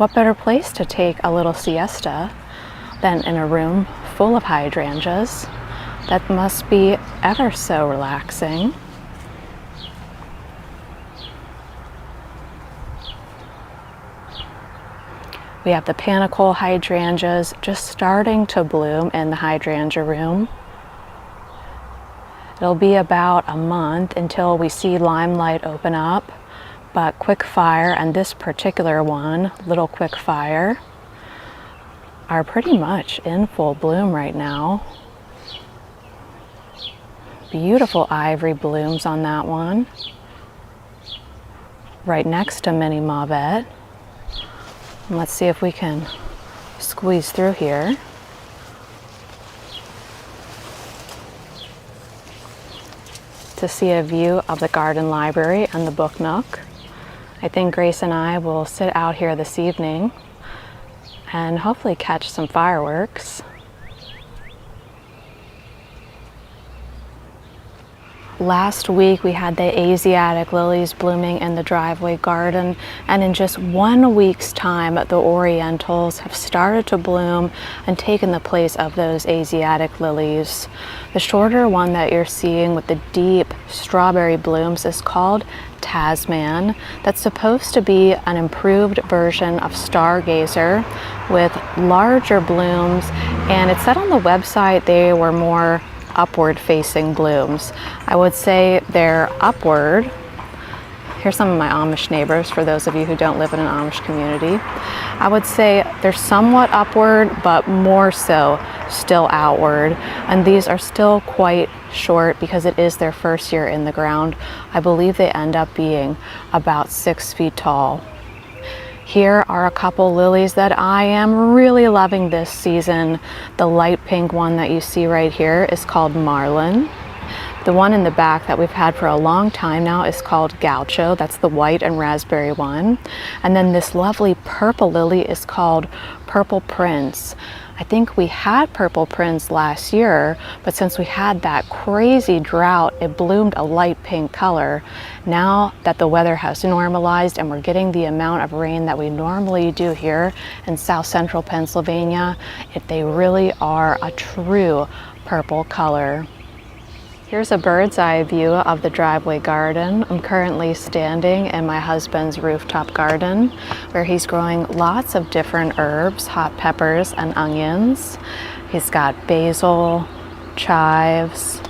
what better place to take a little siesta than in a room full of hydrangeas? That must be ever so relaxing. We have the panicle hydrangeas just starting to bloom in the hydrangea room. It'll be about a month until we see limelight open up, but quick fire and this particular one, little quick fire, are pretty much in full bloom right now. Beautiful ivory blooms on that one, right next to mini mauvet. And let's see if we can squeeze through here. To see a view of the garden library and the book nook. I think Grace and I will sit out here this evening and hopefully catch some fireworks. Last week we had the Asiatic lilies blooming in the driveway garden, and in just 1 week's time the Orientals have started to bloom and taken the place of those Asiatic lilies. The shorter one that you're seeing with the deep strawberry blooms is called Tasman. That's supposed to be an improved version of Stargazer with larger blooms, and it said on the website they were more upward facing blooms. I would say they're upward. Here's some of my Amish neighbors, for those of you who don't live in an Amish community. I would say they're somewhat upward, but more so still outward. And these are still quite short because it is their first year in the ground. I believe they end up being about 6 feet tall. Here are a couple lilies that I am really loving this season. The light pink one that you see right here is called Marlin. The one in the back that we've had for a long time now is called Gaucho. That's the white and raspberry one. And then this lovely purple lily is called Purple Prince. I think we had Purple Prince last year, but since we had that crazy drought, it bloomed a light pink color. Now that the weather has normalized and we're getting the amount of rain that we normally do here in South Central Pennsylvania, they really are a true purple color. Here's a bird's eye view of the driveway garden. I'm currently standing in my husband's rooftop garden where he's growing lots of different herbs, hot peppers and onions. He's got basil, chives,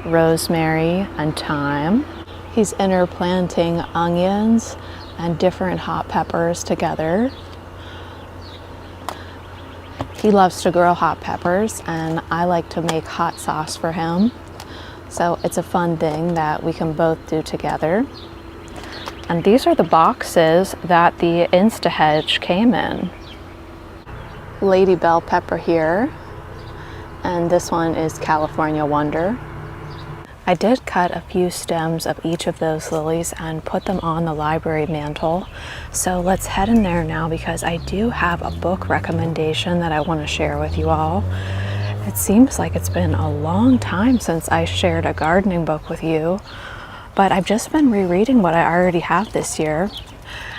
rosemary, and thyme. He's interplanting onions and different hot peppers together. He loves to grow hot peppers, and I like to make hot sauce for him. So it's a fun thing that we can both do together. And these are the boxes that the Insta-Hedge came in. Lady Bell Pepper here, and this one is California Wonder. I did cut a few stems of each of those lilies and put them on the library mantle. So let's head in there now because I do have a book recommendation that I want to share with you all. It seems like it's been a long time since I shared a gardening book with you, but I've just been rereading what I already have this year.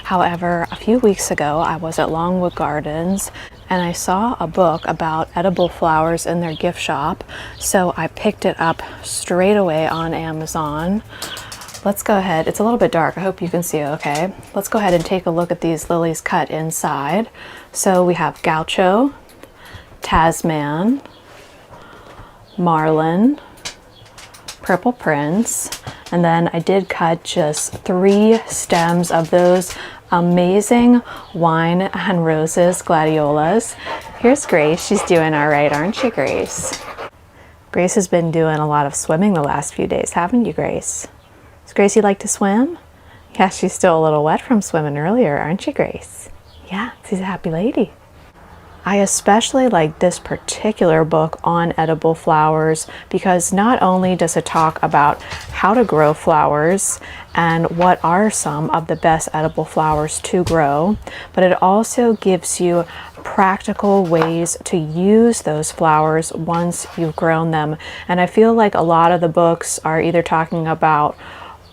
However, a few weeks ago I was at Longwood Gardens and I saw a book about edible flowers in their gift shop, so I picked it up straight away on Amazon. Let's go ahead. It's a little bit dark. I hope you can see okay. Let's go ahead and take a look at these lilies cut inside. So we have Gaucho, Tasman, Marlin, Purple Prince, and then I did cut just 3 stems of those amazing wine and roses gladiolas. Here's Grace. She's doing all right, aren't you, Grace? Grace has been doing a lot of swimming the last few days, haven't you, Grace? Does Gracie like to swim? Yeah, she's still a little wet from swimming earlier, aren't you, Grace? Yeah, she's a happy lady. I especially like this particular book on edible flowers because not only does it talk about how to grow flowers and what are some of the best edible flowers to grow, but it also gives you practical ways to use those flowers once you've grown them. And I feel like a lot of the books are either talking about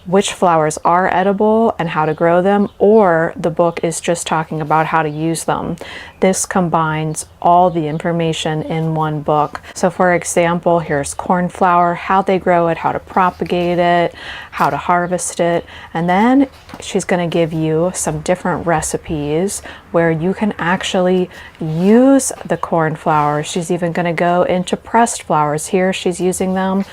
which flowers are edible and how to grow them, or the book is just talking about how to use them. This combines all the information in one book. So for example, here's cornflower, how they grow it, how to propagate it, how to harvest it, and then she's going to give you some different recipes where you can actually use the cornflower. She's even going to go into pressed flowers. Here she's using them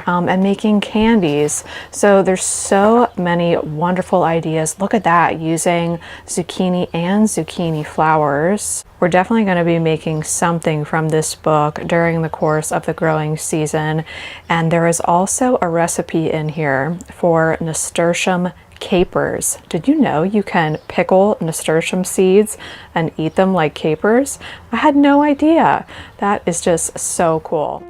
and making candies. So there's so many wonderful ideas. Look at that, using zucchini and zucchini flowers. We're definitely going to be making something from this book during the course of the growing season. And there is also a recipe in here for nasturtium capers. Did you know you can pickle nasturtium seeds and eat them like capers? I had no idea. That is just so cool.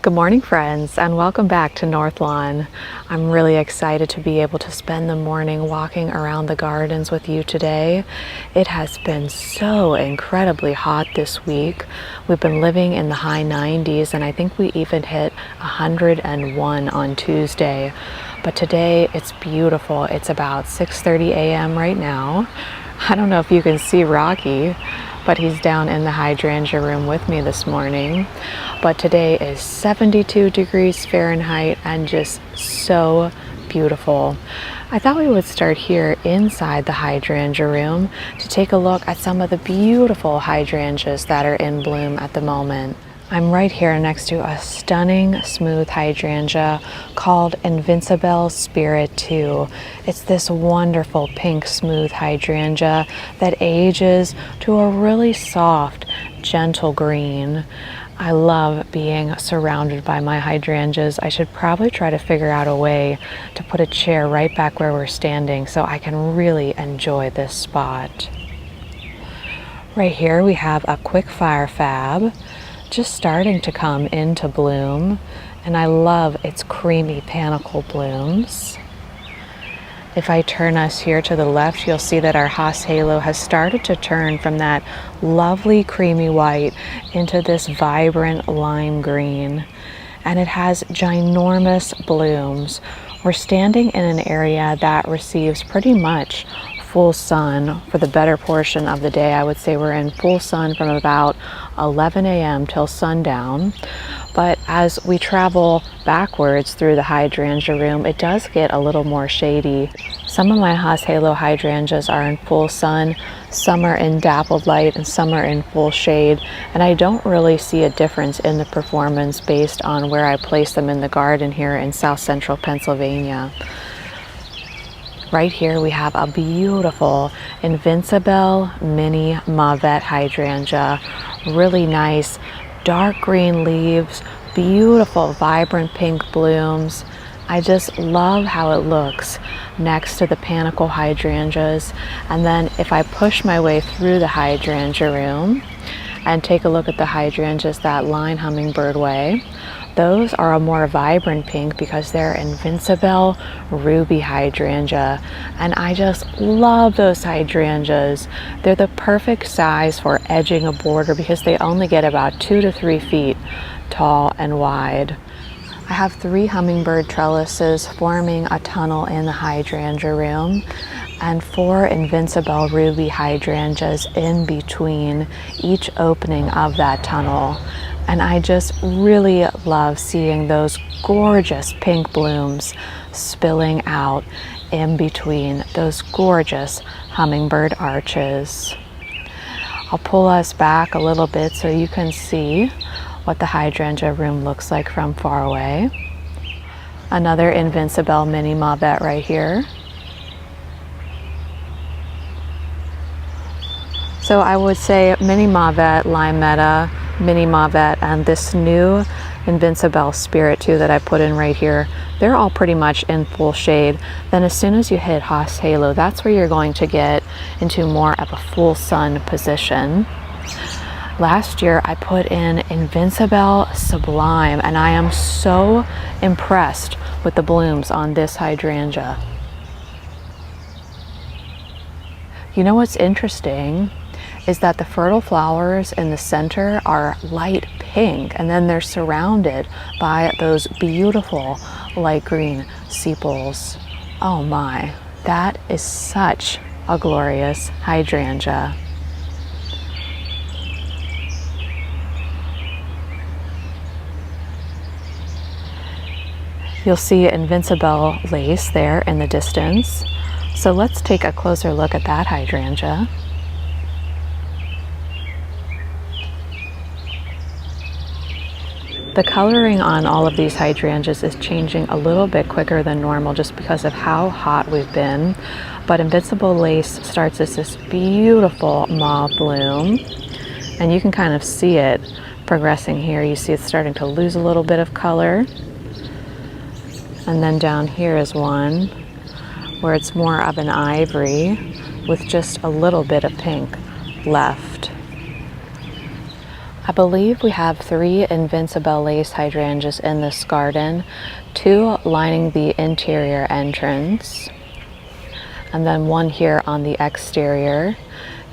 Good morning, friends, and welcome back to Northlawn. I'm really excited to be able to spend the morning walking around the gardens with you today. It has been so incredibly hot this week. We've been living in the high 90s, and I think we even hit 101 on Tuesday. But today it's beautiful. It's about 6:30 a.m. right now. I don't know if you can see Rocky, but he's down in the hydrangea room with me this morning. But today is 72 degrees Fahrenheit and just so beautiful. I thought we would start here inside the hydrangea room to take a look at some of the beautiful hydrangeas that are in bloom at the moment. I'm right here next to a stunning smooth hydrangea called Invincible Spirit 2. It's this wonderful pink smooth hydrangea that ages to a really soft, gentle green. I love being surrounded by my hydrangeas. I should probably try to figure out a way to put a chair right back where we're standing so I can really enjoy this spot. Right here we have a quick fire fab, just starting to come into bloom, and I love its creamy panicle blooms. If I turn us here to the left, you'll see that our Haas Halo has started to turn from that lovely creamy white into this vibrant lime green, and it has ginormous blooms. We're standing in an area that receives pretty much full sun for the better portion of the day. I would say we're in full sun from about 11 a.m. till sundown. But as we travel backwards through the hydrangea room, it does get a little more shady. Some of my Haas Halo hydrangeas are in full sun, some are in dappled light, and some are in full shade. And I don't really see a difference in the performance based on where I place them in the garden here in South Central Pennsylvania. Right here we have a beautiful Invincible Mini Mauvet hydrangea. Really nice dark green leaves, beautiful vibrant pink blooms. I just love how it looks next to the panicle hydrangeas. And then if I push my way through the hydrangea room and take a look at the hydrangeas that line Hummingbird Way, Those are a more vibrant pink because they're Invincible Ruby Hydrangea, and I just love those hydrangeas. They're the perfect size for edging a border because they only get about 2 to 3 feet tall and wide. I have 3 hummingbird trellises forming a tunnel in the hydrangea room, and 4 Invincible Ruby hydrangeas in between each opening of that tunnel. And I just really love seeing those gorgeous pink blooms spilling out in between those gorgeous hummingbird arches. I'll pull us back a little bit so you can see what the hydrangea room looks like from far away. Another Invincible mini mauvette right here. So I would say mini mauvette, limetta, mini mauvette, and this new Invincible Spirit 2 that I put in right here, they're all pretty much in full shade. Then as soon as you hit Haas Halo, that's where you're going to get into more of a full sun position. Last year I put in Invincible Sublime, and I am so impressed with the blooms on this hydrangea. You know what's interesting is that the fertile flowers in the center are light pink, and then they're surrounded by those beautiful light green sepals. Oh my, that is such a glorious hydrangea. You'll see Invincible lace there in the distance. So let's take a closer look at that hydrangea. The coloring on all of these hydrangeas is changing a little bit quicker than normal just because of how hot we've been. But Invincible Lace starts as this beautiful mauve bloom, and you can kind of see it progressing here. You see it's starting to lose a little bit of color. And then down here is one where it's more of an ivory with just a little bit of pink left. I believe we have 3 Invincible Lace hydrangeas in this garden, 2 lining the interior entrance, and then 1 here on the exterior.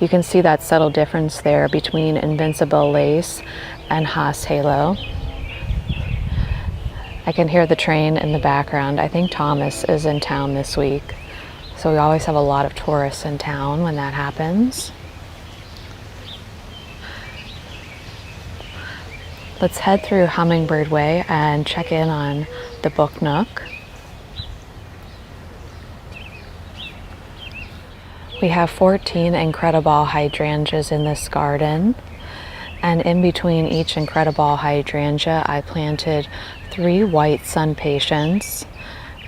You can see that subtle difference there between Invincible Lace and Haas Halo. I can hear the train in the background. I think Thomas is in town this week. So we always have a lot of tourists in town when that happens. Let's head through Hummingbird Way and check in on the book nook. We have 14 Incredible hydrangeas in this garden. And in between each Incredible hydrangea, I planted 3 white sun patients,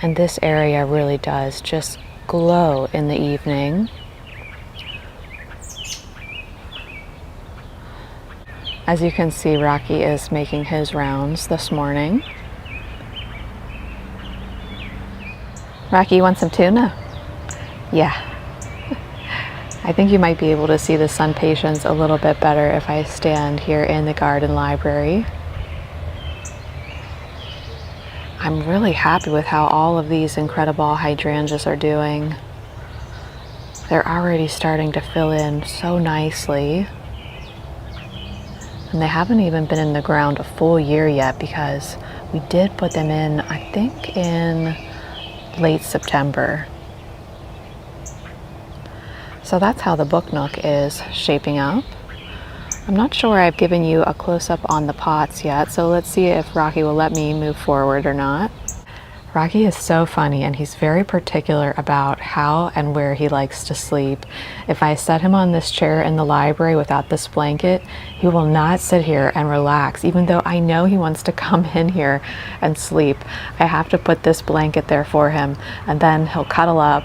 and this area really does just glow in the evening. As you can see, Rocky is making his rounds this morning. Rocky, you want some tuna? Yeah. I think you might be able to see the sun patients a little bit better if I stand here in the garden library. I'm really happy with how all of these Incredible hydrangeas are doing. They're already starting to fill in so nicely. And they haven't even been in the ground a full year yet because we did put them in, I think, in late September. So that's how the book nook is shaping up. I'm not sure I've given you a close-up on the pots yet, so let's see if Rocky will let me move forward or not. Rocky is so funny, and he's very particular about how and where he likes to sleep. If I set him on this chair in the library without this blanket, he will not sit here and relax, even though I know he wants to come in here and sleep. I have to put this blanket there for him, and then he'll cuddle up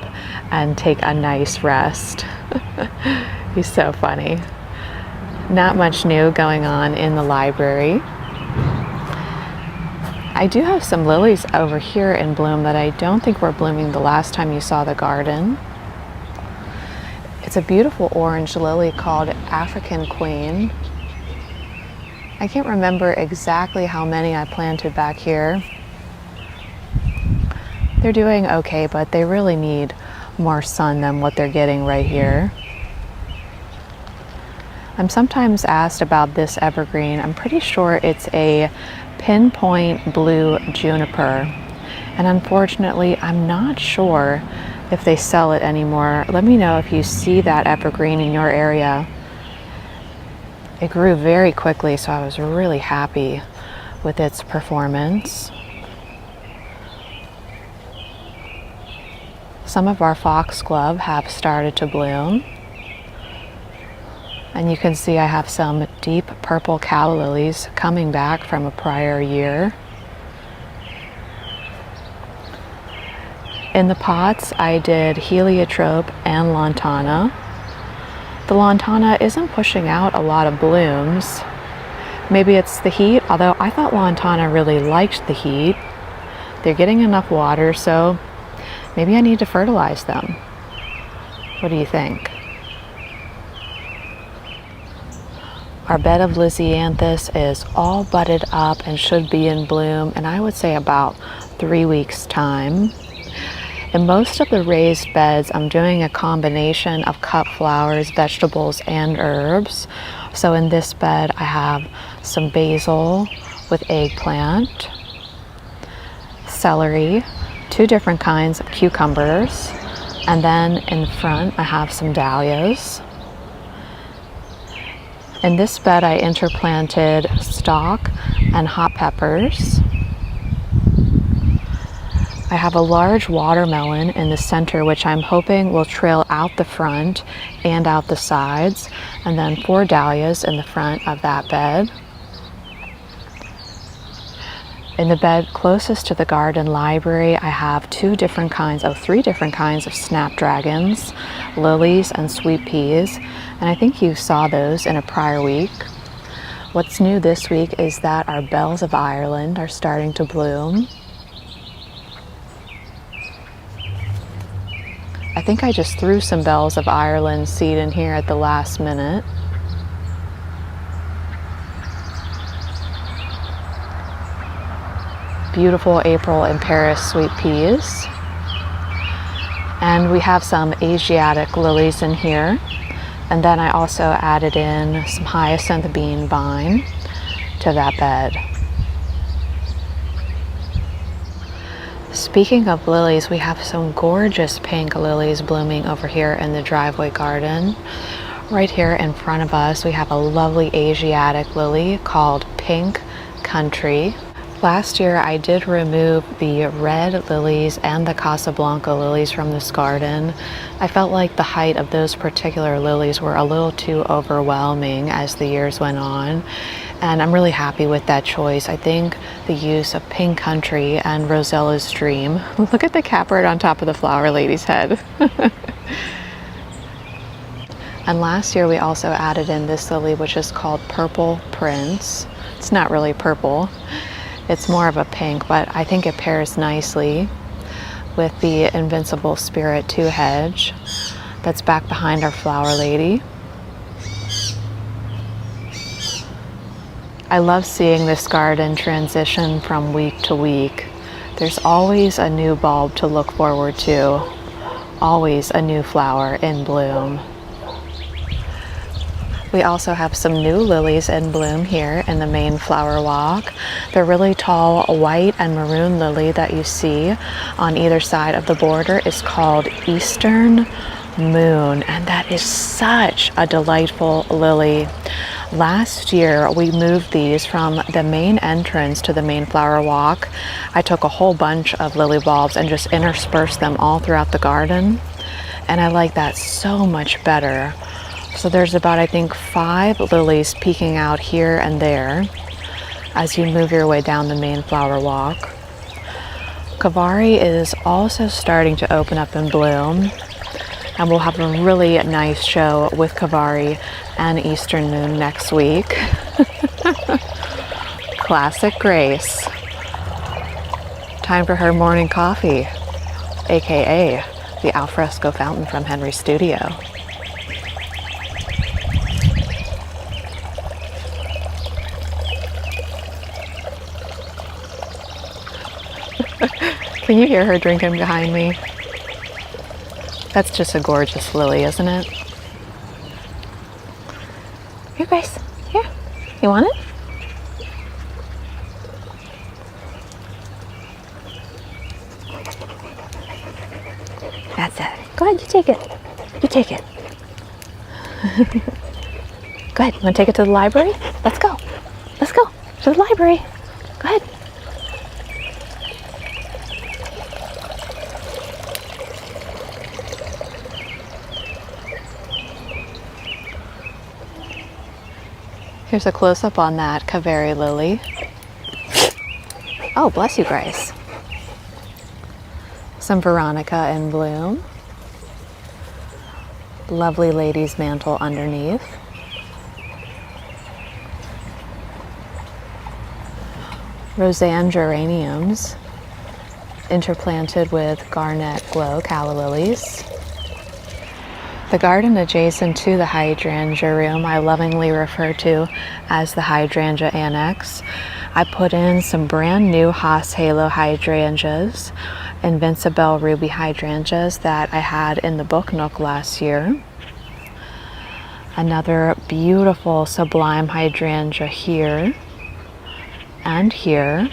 and take a nice rest. He's so funny. Not much new going on in the library. I do have some lilies over here in bloom that I don't think were blooming the last time you saw the garden. It's a beautiful orange lily called African Queen. I can't remember exactly how many I planted back here. They're doing okay, but they really need more sun than what they're getting right here. I'm sometimes asked about this evergreen. I'm pretty sure it's a pinpoint blue juniper. And unfortunately, I'm not sure if they sell it anymore. Let me know if you see that evergreen in your area. It grew very quickly, so I was really happy with its performance. Some of our foxglove have started to bloom. And you can see I have some deep purple calla lilies coming back from a prior year. In the pots, I did heliotrope and lantana. The lantana isn't pushing out a lot of blooms. Maybe it's the heat, although I thought lantana really liked the heat. They're getting enough water, so maybe I need to fertilize them. What do you think? Our bed of Lisianthus is all budded up and should be in bloom in, I would say, about 3 weeks' time. In most of the raised beds, I'm doing a combination of cut flowers, vegetables, and herbs. So in this bed, I have some basil with eggplant, celery, 2 different kinds of cucumbers, and then in front, I have some dahlias. In this bed, I interplanted stock and hot peppers. I have a large watermelon in the center, which I'm hoping will trail out the front and out the sides, and then 4 dahlias in the front of that bed. In the bed closest to the garden library, I have 3 different kinds of snapdragons, lilies, and sweet peas, and I think you saw those in a prior week. What's new this week is that our bells of Ireland are starting to bloom. I think I just threw some bells of Ireland seed in here at the last minute. Beautiful April in Paris sweet peas. And we have some Asiatic lilies in here. And then I also added in some hyacinth bean vine to that bed. Speaking of lilies, we have some gorgeous pink lilies blooming over here in the driveway garden. Right here in front of us, we have a lovely Asiatic lily called Pink Country. Last year, I did remove the red lilies and the Casablanca lilies from this garden. I felt like the height of those particular lilies were a little too overwhelming as the years went on. And I'm really happy with that choice. I think the use of Pink Country and Rosella's Dream. Look at the catbird on top of the flower lady's head. And last year we also added in this lily, which is called Purple Prince. It's not really purple. It's more of a pink, but I think it pairs nicely with the Invincible Spirit 2 hedge that's back behind our flower lady. I love seeing this garden transition from week to week. There's always a new bulb to look forward to, always a new flower in bloom. We also have some new lilies in bloom here in the main flower walk. The really tall white and maroon lily that you see on either side of the border is called Eastern Moon, and that is such a delightful lily. Last year, we moved these from the main entrance to the main flower walk. I took a whole bunch of lily bulbs and just interspersed them all throughout the garden, and I like that so much better. So there's about, I think, 5 lilies peeking out here and there as you move your way down the main flower walk. Kavari is also starting to open up and bloom, and we'll have a really nice show with Kavari and Eastern Moon next week. Classic Grace. Time for her morning coffee, aka the alfresco fountain from Henry's studio. Can you hear her drinking behind me? That's just a gorgeous lily, isn't it? Here, Grace. Here. You want it? That's it. Go ahead, you take it. You take it. Go ahead. You want to take it to the library? Let's go. Let's go to the library. Go ahead. Here's a close-up on that Kaveri lily. Oh, bless you, Grace. Some Veronica in bloom. Lovely lady's mantle underneath. Roseanne geraniums interplanted with garnet glow calla lilies. The garden adjacent to the hydrangea room I lovingly refer to as the Hydrangea Annex. I put in some brand new Haas Halo hydrangeas, Invincibelle ruby hydrangeas that I had in the book nook last year. Another beautiful sublime hydrangea here and here.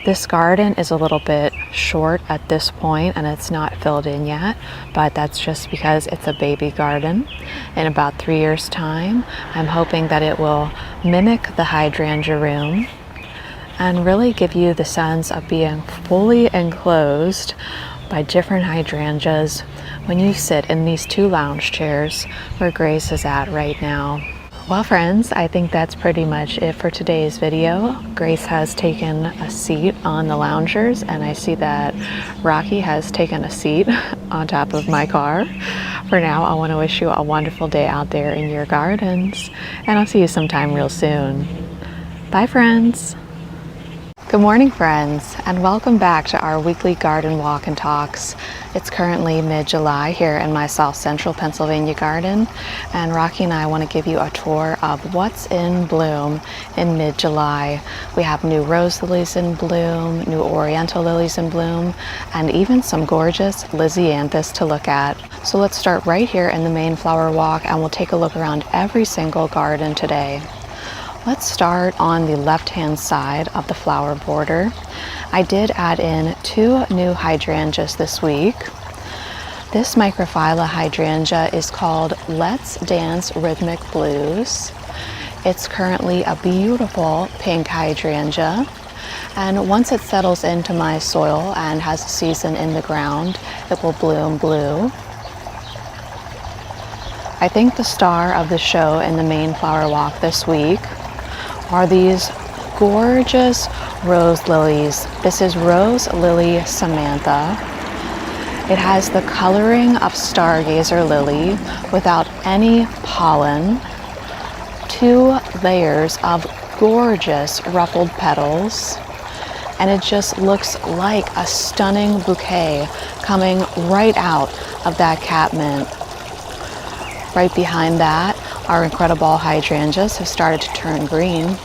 This garden is a little bit short at this point and it's not filled in yet, but that's just because it's a baby garden. In about 3 years' time, I'm hoping that it will mimic the hydrangea room and really give you the sense of being fully enclosed by different hydrangeas when you sit in these two lounge chairs where Grace is at right now. Well, friends, I think that's pretty much it for today's video. Grace has taken a seat on the loungers, and I see that Rocky has taken a seat on top of my car. For now, I want to wish you a wonderful day out there in your gardens, and I'll see you sometime real soon. Bye, friends. Good morning, friends, and welcome back to our weekly garden walk and talks. It's currently mid-July here in my South Central Pennsylvania garden, and Rocky and I want to give you a tour of what's in bloom in mid-July. We have new rose lilies in bloom, new oriental lilies in bloom, and even some gorgeous lisianthus to look at. So let's start right here in the main flower walk, and we'll take a look around every single garden today. Let's start on the left-hand side of the flower border. I did add in 2 new hydrangeas this week. This microphylla hydrangea is called Let's Dance Rhythmic Blues. It's currently a beautiful pink hydrangea, and once it settles into my soil and has a season in the ground, it will bloom blue. I think the star of the show in the main flower walk this week are these gorgeous rose lilies. This is Rose Lily Samantha. It has the coloring of stargazer lily without any pollen, 2 layers of gorgeous ruffled petals, and it just looks like a stunning bouquet coming right out of that catmint. Right behind that, our incredible hydrangeas have started to turn green.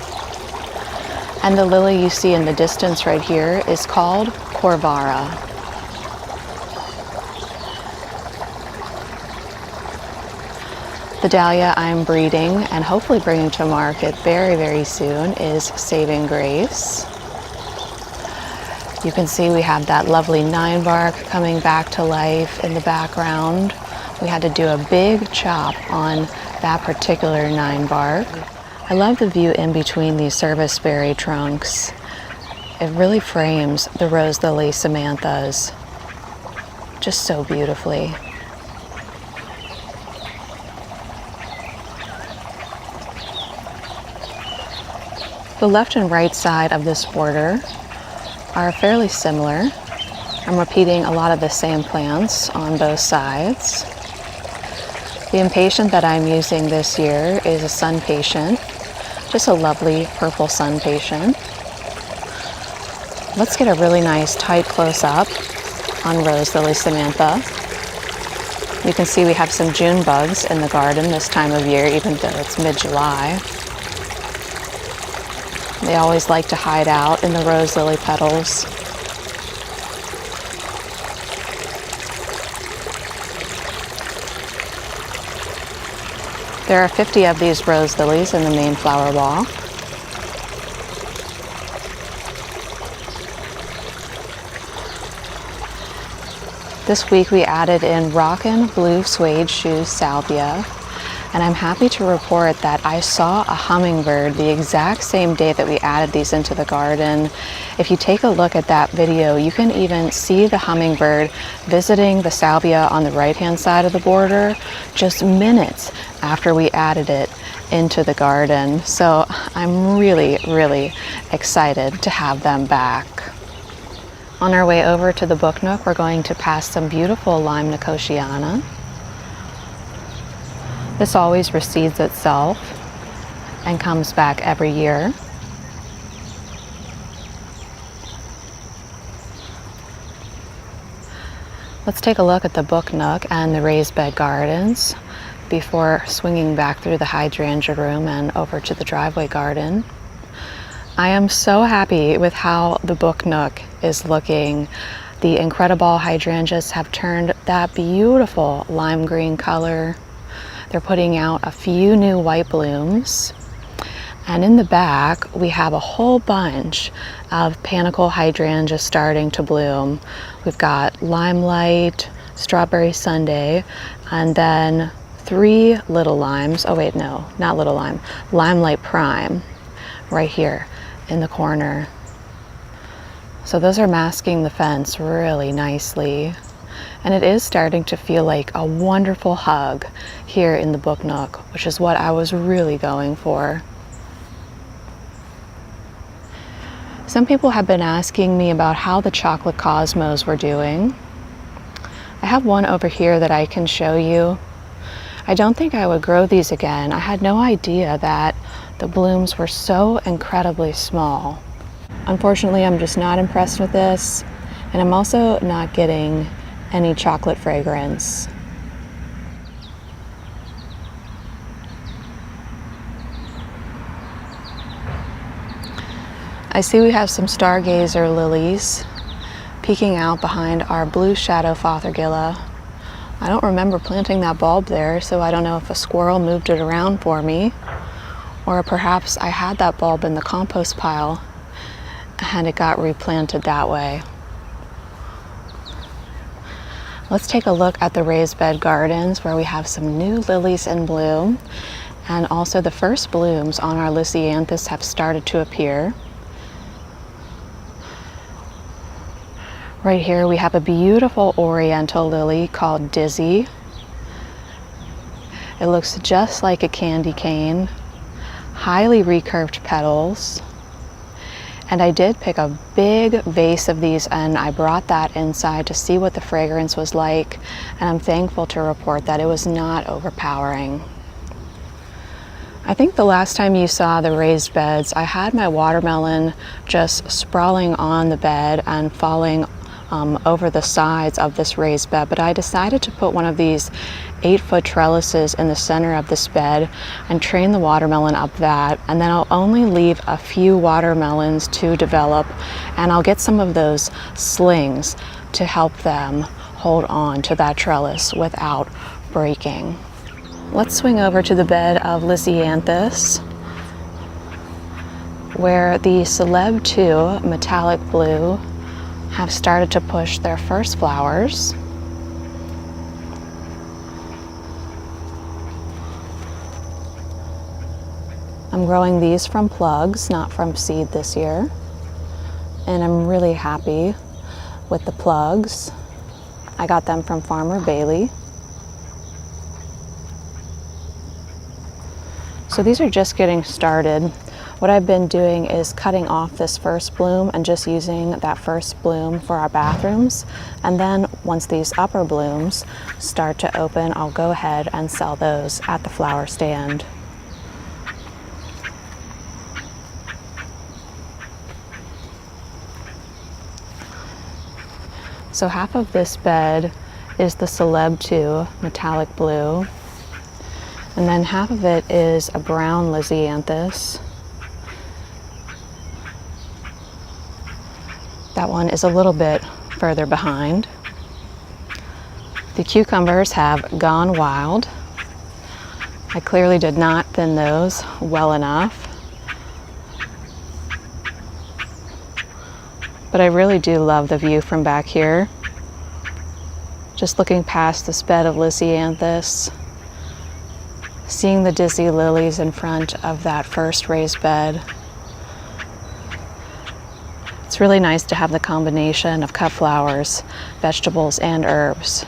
And the lily you see in the distance right here is called Corvara. The dahlia I'm breeding and hopefully bringing to market very, very soon is Saving Grace. You can see we have that lovely 9-bark coming back to life in the background. We had to do a big chop on that particular 9-bark. I love the view in between these serviceberry trunks. It really frames the Rose Lily Samanthas just so beautifully. The left and right side of this border are fairly similar. I'm repeating a lot of the same plants on both sides. The impatient that I'm using this year is a sun patient, just a lovely purple sun patient. Let's get a really nice tight close-up on Rose Lily Samantha. You can see we have some June bugs in the garden this time of year, even though it's mid-July. They always like to hide out in the rose lily petals. There are 50 of these rose lilies in the main flower walk. This week we added in Rockin' Blue Suede Shoes Salvia, and I'm happy to report that I saw a hummingbird the exact same day that we added these into the garden. If you take a look at that video, you can even see the hummingbird visiting the salvia on the right-hand side of the border just minutes after we added it into the garden. So I'm really, really excited to have them back. On our way over to the book nook, we're going to pass some beautiful lime nicotiana. This always reseeds itself and comes back every year. Let's take a look at the book nook and the raised bed gardens before swinging back through the hydrangea room and over to the driveway garden. I am so happy with how the book nook is looking. The incredible hydrangeas have turned that beautiful lime green color. They're putting out a few new white blooms. And in the back, we have a whole bunch of panicle hydrangeas starting to bloom. We've got Limelight, Strawberry Sundae, and then 3 little limes. Oh wait, no, not little lime. Limelight Prime, right here in the corner. So those are masking the fence really nicely. And it is starting to feel like a wonderful hug here in the book nook, which is what I was really going for. Some people have been asking me about how the chocolate cosmos were doing. I have one over here that I can show you. I don't think I would grow these again. I had no idea that the blooms were so incredibly small. Unfortunately, I'm just not impressed with this, and I'm also not getting any chocolate fragrance. I see we have some stargazer lilies peeking out behind our blue shadow fothergilla. I don't remember planting that bulb there, so I don't know if a squirrel moved it around for me, or perhaps I had that bulb in the compost pile and it got replanted that way. Let's take a look at the raised bed gardens where we have some new lilies in bloom, and also the first blooms on our lisianthus have started to appear. Right here we have a beautiful oriental lily called Dizzy. It looks just like a candy cane, highly recurved petals. And I did pick a big vase of these and I brought that inside to see what the fragrance was like, and I'm thankful to report that it was not overpowering. I think the last time you saw the raised beds, I had my watermelon just sprawling on the bed and falling over the sides of this raised bed, but I decided to put one of these 8-foot trellises in the center of this bed and train the watermelon up that, and then I'll only leave a few watermelons to develop, and I'll get some of those slings to help them hold on to that trellis without breaking. Let's swing over to the bed of lisianthus, where the Celeb 2 metallic blue have started to push their first flowers. I'm growing these from plugs, not from seed this year, and I'm really happy with the plugs. I got them from Farmer Bailey. So these are just getting started. What I've been doing is cutting off this first bloom and just using that first bloom for our bathrooms. And then once these upper blooms start to open, I'll go ahead and sell those at the flower stand. So half of this bed is the Celeb 2 metallic blue, and then half of it is a brown lisianthus. That one is a little bit further behind. The cucumbers have gone wild. I clearly did not thin those well enough. But I really do love the view from back here. Just looking past this bed of lisianthus, seeing the dizzy lilies in front of that first raised bed. It's really nice to have the combination of cut flowers, vegetables, and herbs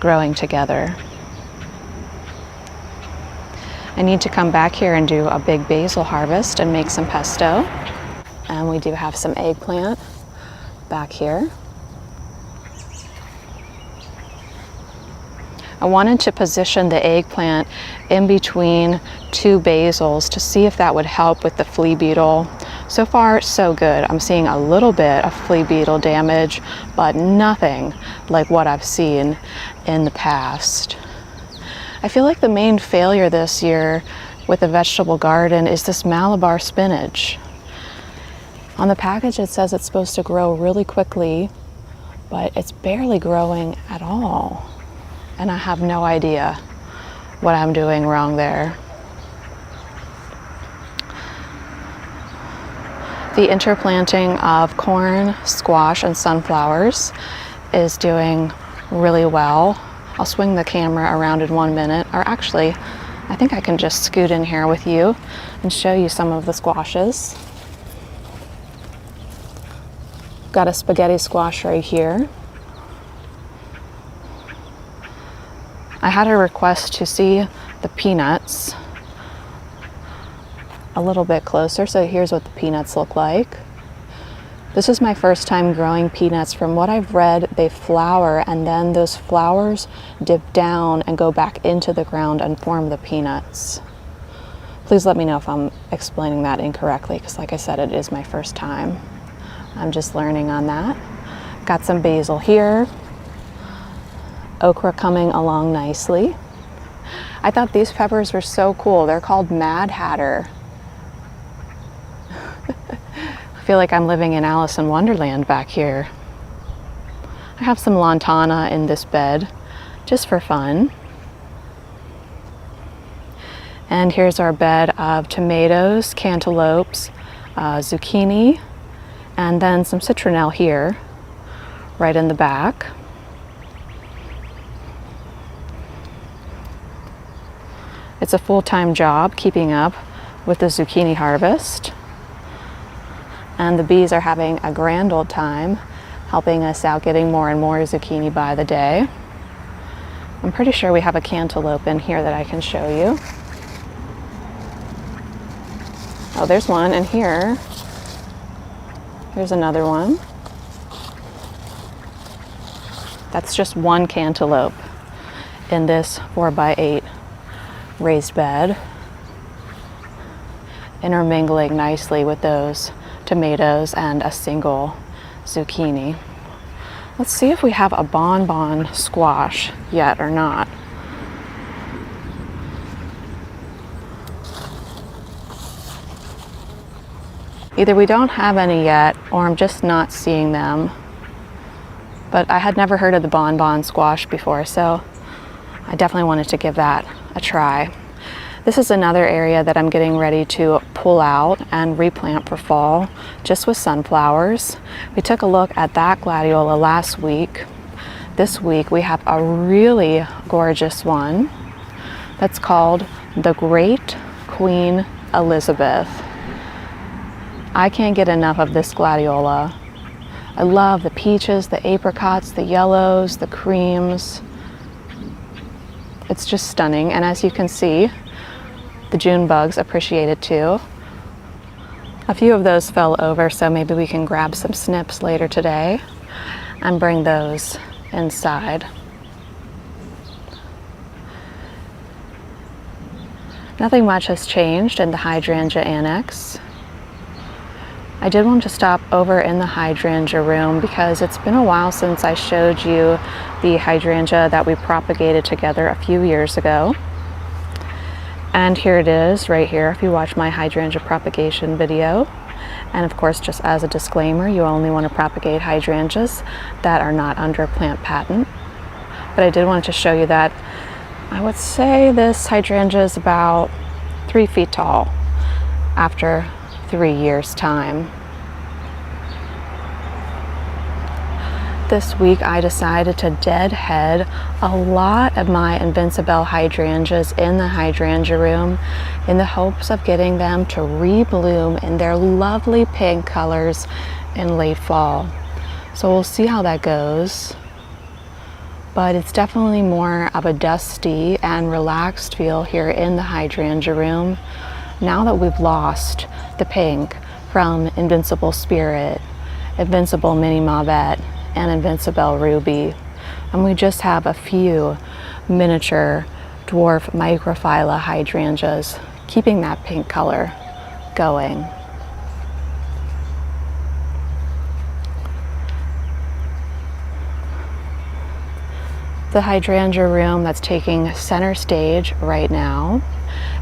growing together. I need to come back here and do a big basil harvest and make some pesto. And we do have some eggplant back here. I wanted to position the eggplant in between two basils to see if that would help with the flea beetle. So far, so good. I'm seeing a little bit of flea beetle damage, but nothing like what I've seen in the past. I feel like the main failure this year with the vegetable garden is this Malabar spinach. On the package it says it's supposed to grow really quickly, but it's barely growing at all. And I have no idea what I'm doing wrong there. The interplanting of corn, squash, and sunflowers is doing really well. I'll swing the camera around in 1 minute, or actually, I think I can just scoot in here with you and show you some of the squashes. Got a spaghetti squash right here. I had a request to see the peanuts a little bit closer, so here's what the peanuts look like. This is my first time growing peanuts. From what I've read, they flower and then those flowers dip down and go back into the ground and form the peanuts. Please let me know if I'm explaining that incorrectly, because like I said, it is my first time. I'm just learning on that. Got some basil here. Okra coming along nicely. I thought these peppers were so cool. They're called Mad Hatter. I feel like I'm living in Alice in Wonderland back here. I have some lantana in this bed just for fun. And here's our bed of tomatoes, cantaloupes, zucchini, and then some citronelle here, right in the back. It's a full-time job keeping up with the zucchini harvest. And the bees are having a grand old time helping us out, getting more and more zucchini by the day. I'm pretty sure we have a cantaloupe in here that I can show you. Oh, there's one in here. Here's another one. That's just one cantaloupe in this 4x8 raised bed, intermingling nicely with those tomatoes and a single zucchini. Let's see if we have a bonbon squash yet or not. Either we don't have any yet, or I'm just not seeing them. But I had never heard of the bonbon squash before, so I definitely wanted to give that a try. This is another area that I'm getting ready to pull out and replant for fall, just with sunflowers. We took a look at that gladiola last week. This week we have a really gorgeous one that's called the Great Queen Elizabeth. I can't get enough of this gladiola. I love the peaches, the apricots, the yellows, the creams. It's just stunning, and as you can see, the June bugs appreciate it too. A few of those fell over, so maybe we can grab some snips later today and bring those inside. Nothing much has changed in the hydrangea annex. I did want to stop over in the hydrangea room because it's been a while since I showed you the hydrangea that we propagated together a few years ago. And here it is right here if you watch my hydrangea propagation video. And of course, just as a disclaimer, you only want to propagate hydrangeas that are not under plant patent. But I did want to show you that I would say this hydrangea is about 3 feet tall after 3 years' time. This week I decided to deadhead a lot of my Invincible hydrangeas in the hydrangea room in the hopes of getting them to rebloom in their lovely pink colors in late fall. So we'll see how that goes. But it's definitely more of a dusty and relaxed feel here in the hydrangea room now that we've lost the pink from Invincible Spirit, Invincible Mini Mauvette, and Invincible Ruby. And we just have a few miniature dwarf microphylla hydrangeas keeping that pink color going. The hydrangea room that's taking center stage right now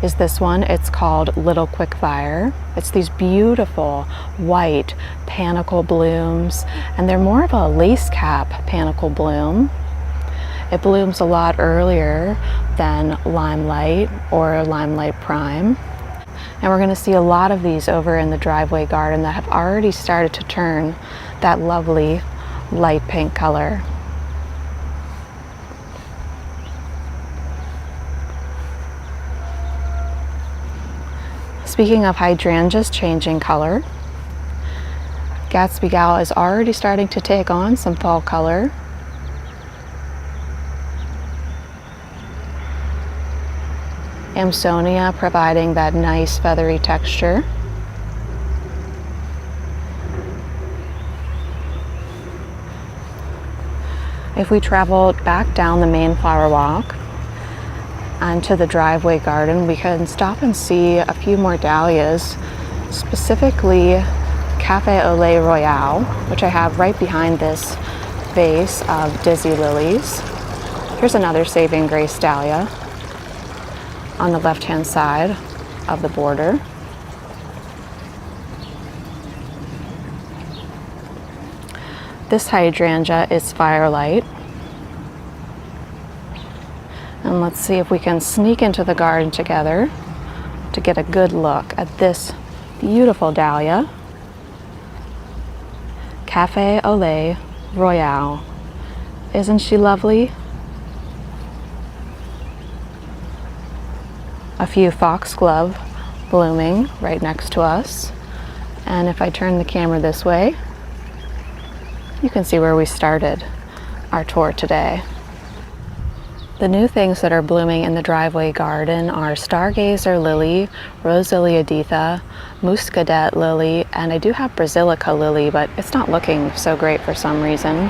is this one. It's called Little Quickfire. It's these beautiful white panicle blooms, and they're more of a lace cap panicle bloom. It blooms a lot earlier than Limelight or Limelight Prime. And we're going to see a lot of these over in the driveway garden that have already started to turn that lovely light pink color. Speaking of hydrangeas changing color, Gatsby Gal is already starting to take on some fall color. Amsonia providing that nice feathery texture. If we traveled back down the main flower walk and to the driveway garden, we can stop and see a few more dahlias, specifically Cafe au lait Royale, which I have right behind this vase of Dizzy Lilies. Here's another Saving Grace dahlia on the left-hand side of the border. This hydrangea is Firelight. And let's see if we can sneak into the garden together to get a good look at this beautiful dahlia, Cafe au lait Royale. Isn't she lovely? A few foxglove blooming right next to us. And if I turn the camera this way, you can see where we started our tour today. The new things that are blooming in the driveway garden are Stargazer Lily, Rose Lily Editha, Muscadet Lily, and I do have Basilica Lily, but it's not looking so great for some reason.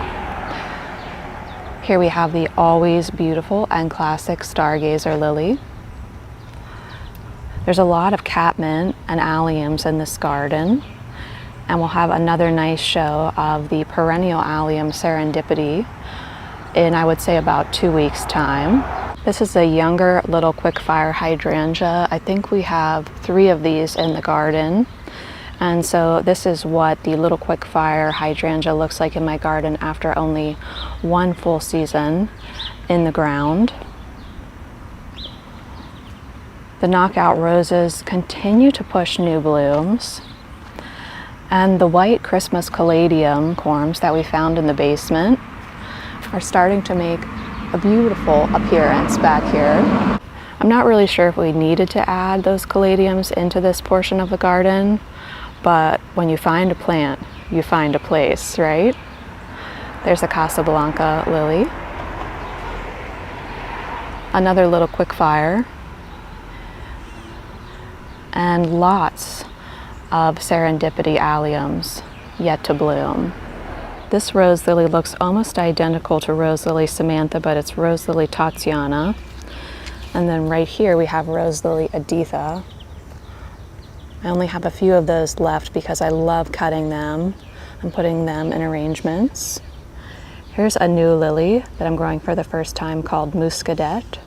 Here we have the always beautiful and classic Stargazer Lily. There's a lot of catmint and alliums in this garden, and we'll have another nice show of the perennial allium Serendipity in, I would say, about 2 weeks' time. This is a younger Little Quickfire hydrangea. I think we have 3 of these in the garden. And so this is what the Little Quickfire hydrangea looks like in my garden after only 1 full season in the ground. The knockout roses continue to push new blooms. And the white Christmas caladium corms that we found in the basement are starting to make a beautiful appearance back here. I'm not really sure if we needed to add those caladiums into this portion of the garden, but when you find a plant, you find a place, right? There's a Casablanca lily. Another Little Quickfire. And lots of Serendipity alliums yet to bloom. This rose lily looks almost identical to Rose Lily Samantha, but it's Rose Lily Tatiana. And then right here we have Rose Lily Editha. I only have a few of those left because I love cutting them and putting them in arrangements. Here's a new lily that I'm growing for the first time called Muscadet.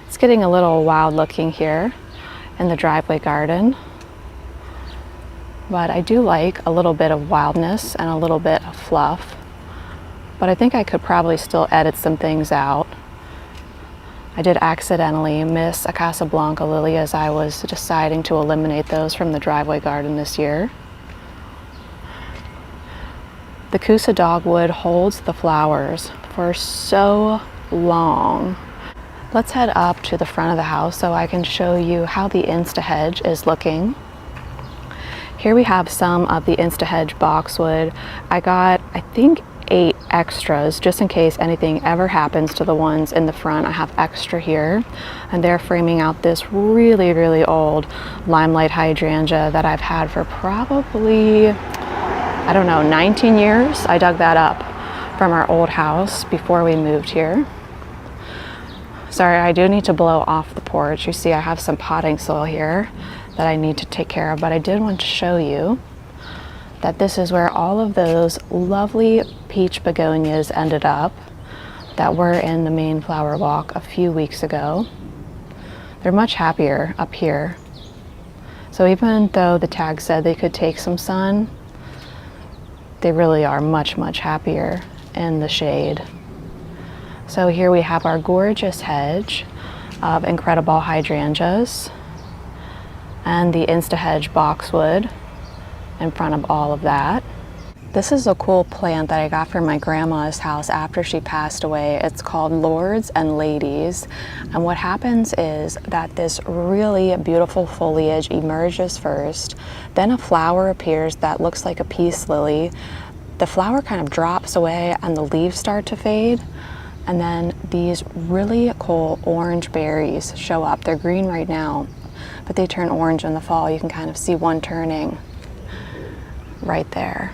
It's getting a little wild looking here in the driveway garden. But I do like a little bit of wildness and a little bit of fluff. But I think I could probably still edit some things out. I did accidentally miss a Casablanca lily as I was deciding to eliminate those from the driveway garden this year. The Kousa dogwood holds the flowers for so long. Let's head up to the front of the house so I can show you how the Insta hedge is looking. Here we have some of the Insta hedge boxwood. I got, I think, 8 extras just in case anything ever happens to the ones in the front. I have extra here, and they're framing out this really, really old limelight hydrangea that I've had for probably, I don't know, 19 years. I dug that up from our old house before we moved here. Sorry, I do need to blow off the porch. You see I have some potting soil here that I need to take care of, but I did want to show you that this is where all of those lovely peach begonias ended up that were in the main flower walk a few weeks ago. They're much happier up here. So even though the tag said they could take some sun, they really are much, much happier in the shade. So here we have our gorgeous hedge of incredible hydrangeas and the Insta hedge boxwood in front of all of that. This is a cool plant that I got from my grandma's house after she passed away. It's called Lords and Ladies. And what happens is that this really beautiful foliage emerges first, then a flower appears that looks like a peace lily. The flower kind of drops away and the leaves start to fade. And then these really cool orange berries show up. They're green right now, but they turn orange in the fall. You can kind of see one turning right there.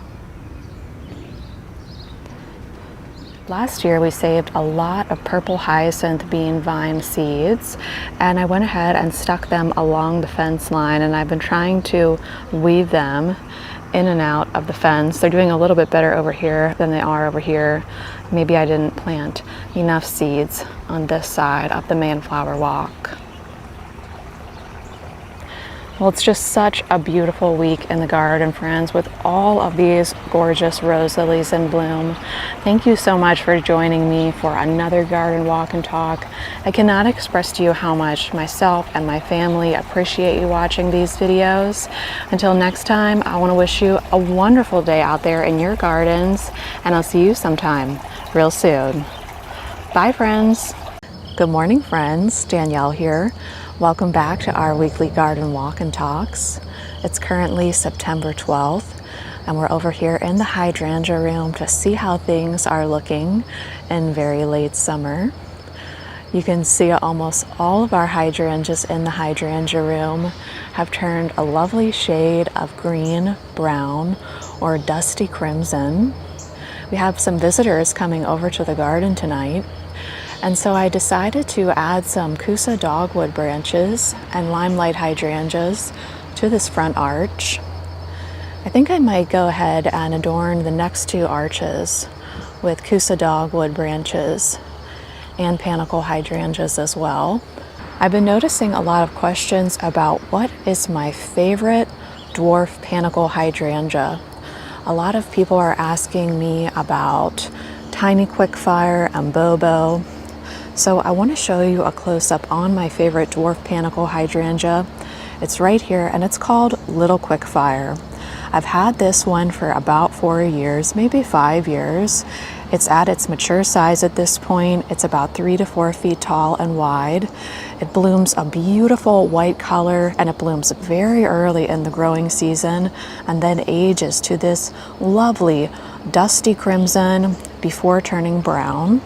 Last year we saved a lot of purple hyacinth bean vine seeds, and I went ahead and stuck them along the fence line, and I've been trying to weave them in and out of the fence. They're doing a little bit better over here than they are over here. Maybe I didn't plant enough seeds on this side of the main flower walk. Well, it's just such a beautiful week in the garden, friends, with all of these gorgeous rose lilies in bloom. Thank you so much for joining me for another garden walk and talk. I cannot express to you how much myself and my family appreciate you watching these videos. Until next time, I want to wish you a wonderful day out there in your gardens, and I'll see you sometime real soon. Bye, friends. Good morning, friends. Danielle here. Welcome back to our weekly garden walk and talks. It's currently September 12th, and we're over here in the hydrangea room to see how things are looking in very late summer. You can see almost all of our hydrangeas in the hydrangea room have turned a lovely shade of green, brown, or dusty crimson. We have some visitors coming over to the garden tonight, and so I decided to add some Kousa dogwood branches and limelight hydrangeas to this front arch. I think I might go ahead and adorn the next 2 arches with Kousa dogwood branches and panicle hydrangeas as well. I've been noticing a lot of questions about what is my favorite dwarf panicle hydrangea. A lot of people are asking me about Tiny Quickfire and Bobo. So I want to show you a close-up on my favorite dwarf panicle hydrangea. It's right here, and it's called Little Quickfire. I've had this one for about 4 years, maybe 5 years. It's at its mature size at this point. It's about 3 to 4 feet tall and wide. It blooms a beautiful white color, and it blooms very early in the growing season and then ages to this lovely dusty crimson before turning brown.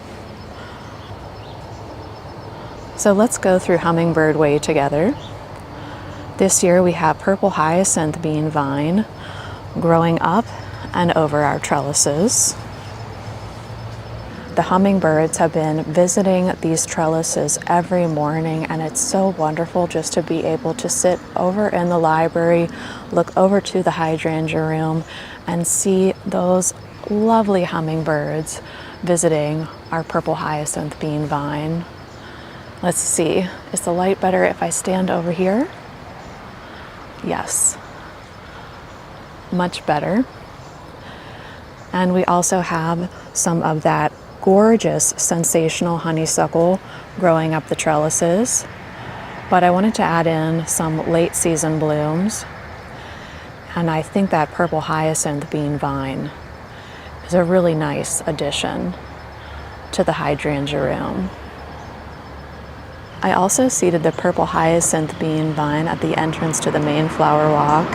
So let's go through Hummingbird Way together. This year we have purple hyacinth bean vine growing up and over our trellises. The hummingbirds have been visiting these trellises every morning, and it's so wonderful just to be able to sit over in the library, look over to the hydrangea room, and see those lovely hummingbirds visiting our purple hyacinth bean vine. Let's see, is the light better if I stand over here? Yes, much better. And we also have some of that gorgeous, sensational honeysuckle growing up the trellises. But I wanted to add in some late season blooms. And I think that purple hyacinth bean vine is a really nice addition to the hydrangea room. I also seeded the purple hyacinth bean vine at the entrance to the main flower walk,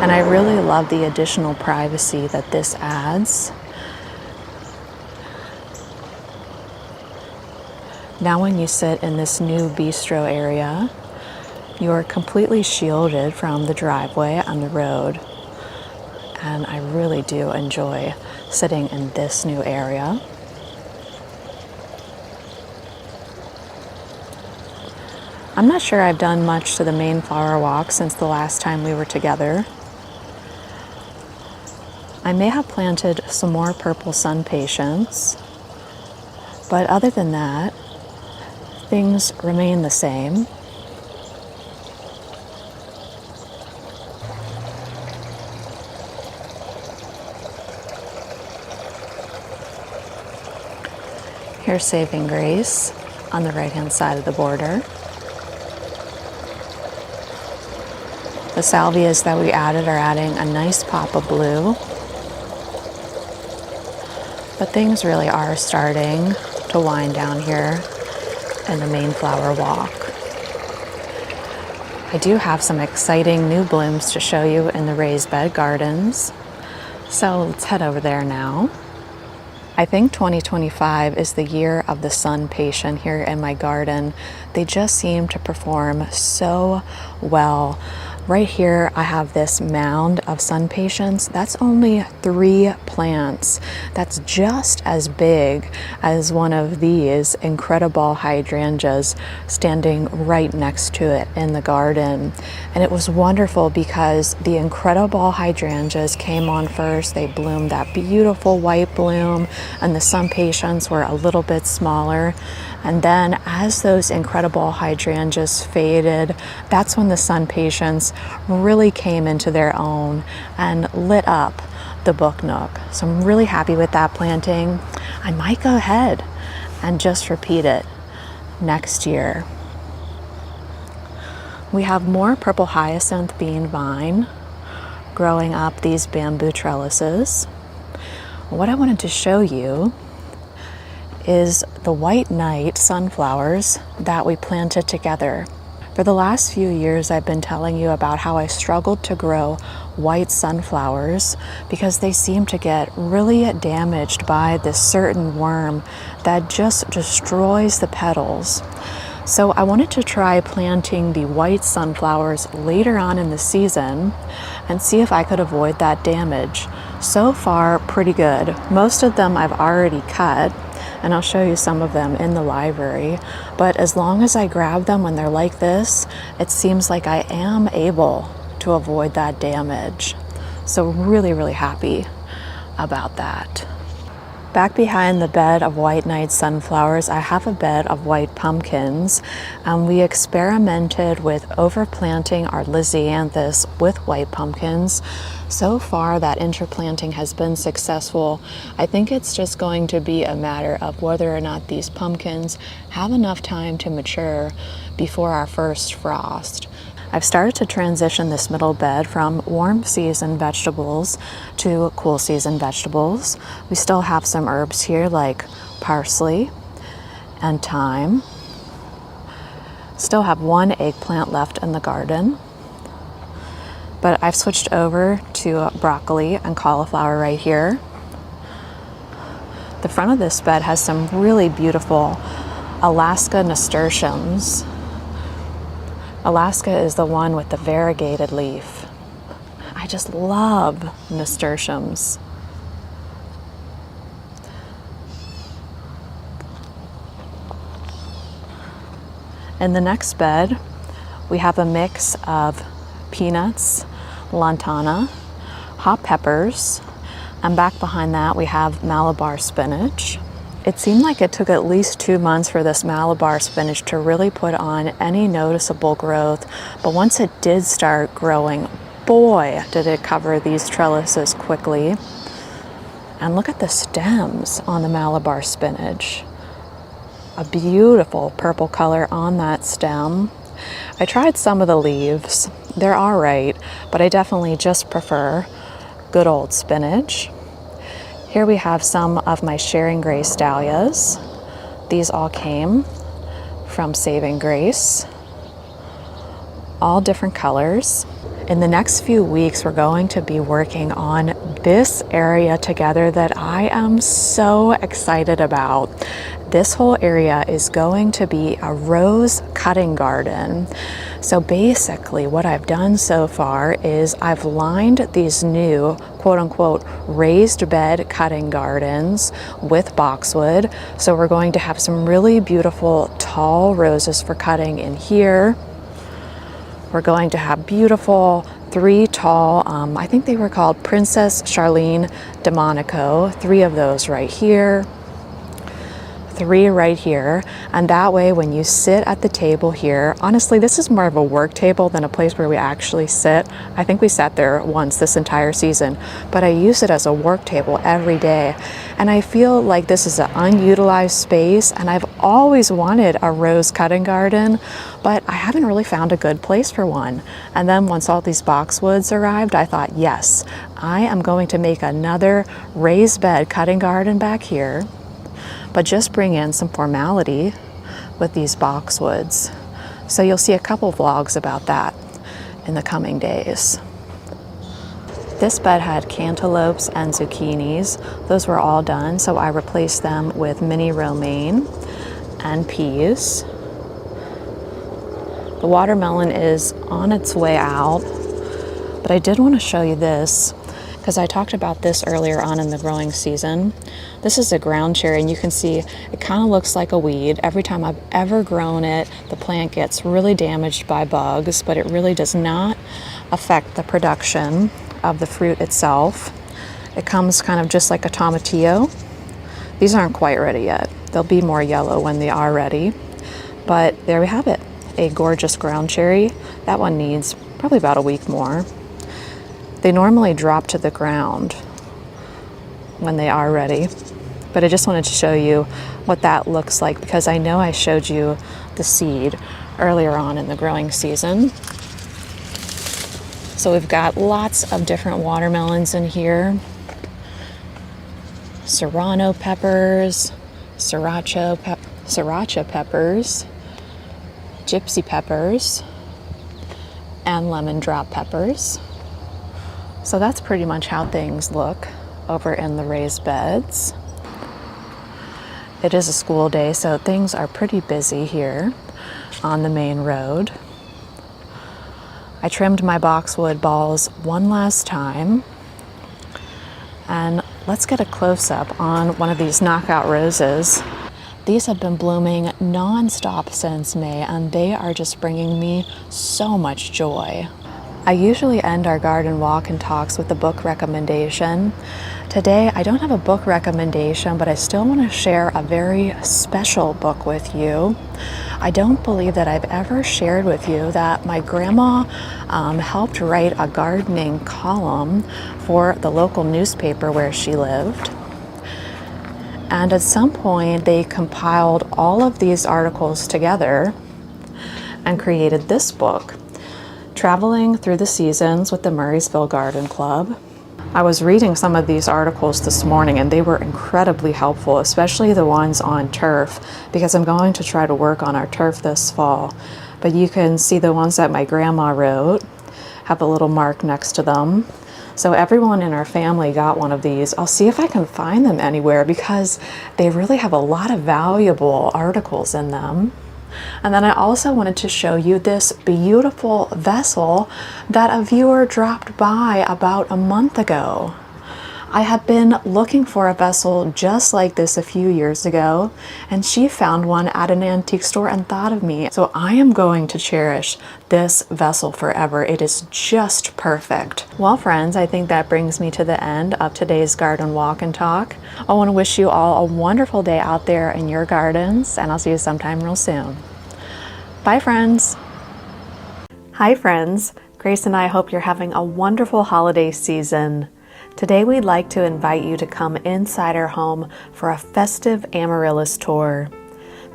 and I really love the additional privacy that this adds. Now when you sit in this new bistro area, you're completely shielded from the driveway and the road, and I really do enjoy sitting in this new area. I'm not sure I've done much to the main flower walk since the last time we were together. I may have planted some more purple sun patience, but other than that, things remain the same. Here's Saving Grace on the right-hand side of the border. The salvias that we added are adding a nice pop of blue. But things really are starting to wind down here in the main flower walk. I do have some exciting new blooms to show you in the raised bed gardens. So let's head over there now. I think 2025 is the year of the sun patient here in my garden. They just seem to perform so well. Right here, I have this mound of sun patients. That's only 3 plants. That's just as big as one of these incredible hydrangeas standing right next to it in the garden. And it was wonderful because the incredible hydrangeas came on first. They bloomed that beautiful white bloom, and the sun patients were a little bit smaller. And then as those incredible hydrangeas faded, that's when the sun patients really came into their own and lit up the book nook. So I'm really happy with that planting. I might go ahead and just repeat it next year. We have more purple hyacinth bean vine growing up these bamboo trellises. What I wanted to show you is the white knight sunflowers that we planted together. For the last few years, I've been telling you about how I struggled to grow white sunflowers because they seem to get really damaged by this certain worm that just destroys the petals. So I wanted to try planting the white sunflowers later on in the season and see if I could avoid that damage. So far, pretty good. Most of them I've already cut, and I'll show you some of them in the library. But as long as I grab them when they're like this, it seems like I am able to avoid that damage. So really, really happy about that. Back behind the bed of white knight sunflowers, I have a bed of white pumpkins. We experimented with overplanting our lisianthus with white pumpkins. So far, that interplanting has been successful. I think it's just going to be a matter of whether or not these pumpkins have enough time to mature before our first frost. I've started to transition this middle bed from warm season vegetables to cool season vegetables. We still have some herbs here like parsley and thyme. Still have 1 eggplant left in the garden. But I've switched over to broccoli and cauliflower right here. The front of this bed has some really beautiful Alaska nasturtiums. Alaska is the one with the variegated leaf. I just love nasturtiums. In the next bed, we have a mix of peanuts, lantana, hot peppers, and back behind that we have Malabar spinach. It seemed like it took at least 2 months for this Malabar spinach to really put on any noticeable growth, but once it did start growing, boy, did it cover these trellises quickly. And look at the stems on the Malabar spinach. A beautiful purple color on that stem. I tried some of the leaves. They're all right, but I definitely just prefer good old spinach. Here we have some of my Sharing Grace dahlias. These all came from Saving Grace. All different colors. In the next few weeks, we're going to be working on this area together that I am so excited about. This whole area is going to be a rose cutting garden. So basically what I've done so far is I've lined these new quote unquote raised bed cutting gardens with boxwood. So we're going to have some really beautiful tall roses for cutting in here. We're going to have beautiful 3 tall, I think they were called Princess Charlene de Monaco, 3 of those right here, 3 right here, and that way when you sit at the table here, honestly this is more of a work table than a place where we actually sit. I think we sat there once this entire season, but I use it as a work table every day, and I feel like this is an unutilized space, and I've always wanted a rose cutting garden, but I haven't really found a good place for one. And then once all these boxwoods arrived, I thought, yes, I am going to make another raised bed cutting garden back here, but just bring in some formality with these boxwoods. So you'll see a couple vlogs about that in the coming days. This bed had cantaloupes and zucchinis. Those were all done, so I replaced them with mini romaine and peas. The watermelon is on its way out, but I did want to show you this because I talked about this earlier on in the growing season. This is a ground cherry, and you can see it kind of looks like a weed. Every time I've ever grown it, the plant gets really damaged by bugs, but it really does not affect the production of the fruit itself. It comes kind of just like a tomatillo. These aren't quite ready yet. They'll be more yellow when they are ready. But there we have it, a gorgeous ground cherry. That one needs probably about a week more. They normally drop to the ground when they are ready, but I just wanted to show you what that looks like because I know I showed you the seed earlier on in the growing season. So we've got lots of different watermelons in here. Serrano peppers, sriracha peppers, gypsy peppers, and lemon drop peppers. So that's pretty much how things look over in the raised beds. It is a school day, so things are pretty busy here on the main road. I trimmed my boxwood balls one last time, and let's get a close-up on one of these knockout roses. These have been blooming non-stop since May, and they are just bringing me so much joy. I usually end our garden walk and talks with a book recommendation. Today, I don't have a book recommendation, but I still want to share a very special book with you. I don't believe that I've ever shared with you that my grandma helped write a gardening column for the local newspaper where she lived. And at some point, they compiled all of these articles together and created this book, Traveling Through the Seasons with the Murraysville Garden Club. I was reading some of these articles this morning and they were incredibly helpful, especially the ones on turf, because I'm going to try to work on our turf this fall. But you can see the ones that my grandma wrote have a little mark next to them. So everyone in our family got one of these. I'll see if I can find them anywhere because they really have a lot of valuable articles in them. And then I also wanted to show you this beautiful vessel that a viewer dropped by about a month ago. I had been looking for a vessel just like this a few years ago, and she found one at an antique store and thought of me. So I am going to cherish this vessel forever. It is just perfect. Well, friends, I think that brings me to the end of today's garden walk and talk. I want to wish you all a wonderful day out there in your gardens, and I'll see you sometime real soon. Bye, friends. Hi, friends. Grace and I hope you're having a wonderful holiday season. Today we'd like to invite you to come inside our home for a festive amaryllis tour.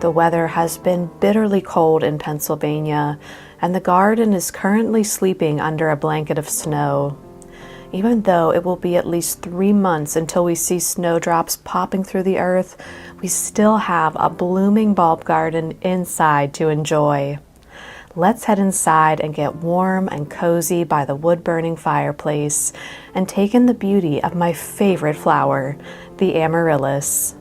The weather has been bitterly cold in Pennsylvania, and the garden is currently sleeping under a blanket of snow. Even though it will be at least 3 months until we see snowdrops popping through the earth, we still have a blooming bulb garden inside to enjoy. Let's head inside and get warm and cozy by the wood-burning fireplace and take in the beauty of my favorite flower, the amaryllis.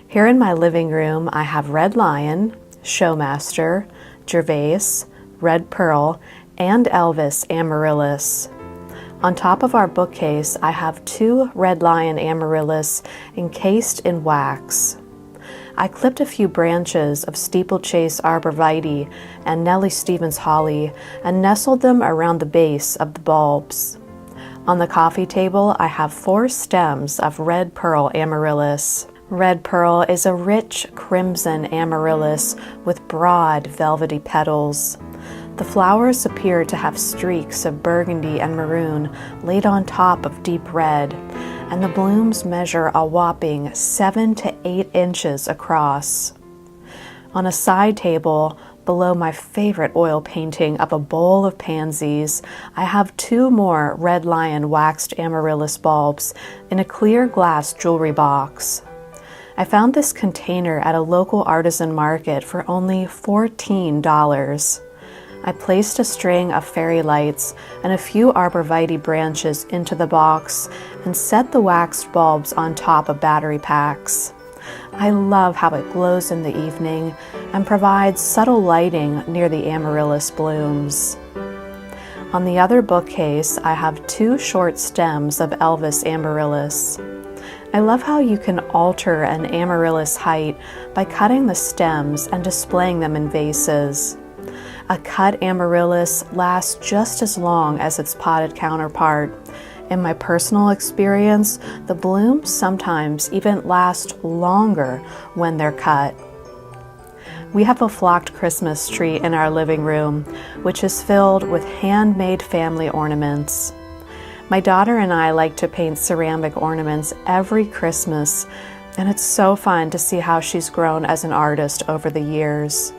Here in my living room, I have red lion, showmaster, gervase, red pearl, and Elvis amaryllis. On top of our bookcase, I have 2 red lion amaryllis encased in wax. I clipped a few branches of steeplechase arborvitae and Nellie Stevens holly and nestled them around the base of the bulbs. On the coffee table, I have 4 stems of red pearl amaryllis. Red pearl is a rich crimson amaryllis with broad velvety petals. The flowers appear to have streaks of burgundy and maroon laid on top of deep red, and the blooms measure a whopping 7 to 8 inches across. On a side table, below my favorite oil painting of a bowl of pansies, I have 2 more red lion waxed amaryllis bulbs in a clear glass jewelry box. I found this container at a local artisan market for only $14. I placed a string of fairy lights and a few arborvitae branches into the box and set the waxed bulbs on top of battery packs. I love how it glows in the evening and provides subtle lighting near the amaryllis blooms. On the other bookcase, I have 2 short stems of Elvis amaryllis. I love how you can alter an amaryllis height by cutting the stems and displaying them in vases. A cut amaryllis lasts just as long as its potted counterpart. In my personal experience, the blooms sometimes even last longer when they're cut. We have a flocked Christmas tree in our living room, which is filled with handmade family ornaments. My daughter and I like to paint ceramic ornaments every Christmas, and it's so fun to see how she's grown as an artist over the years.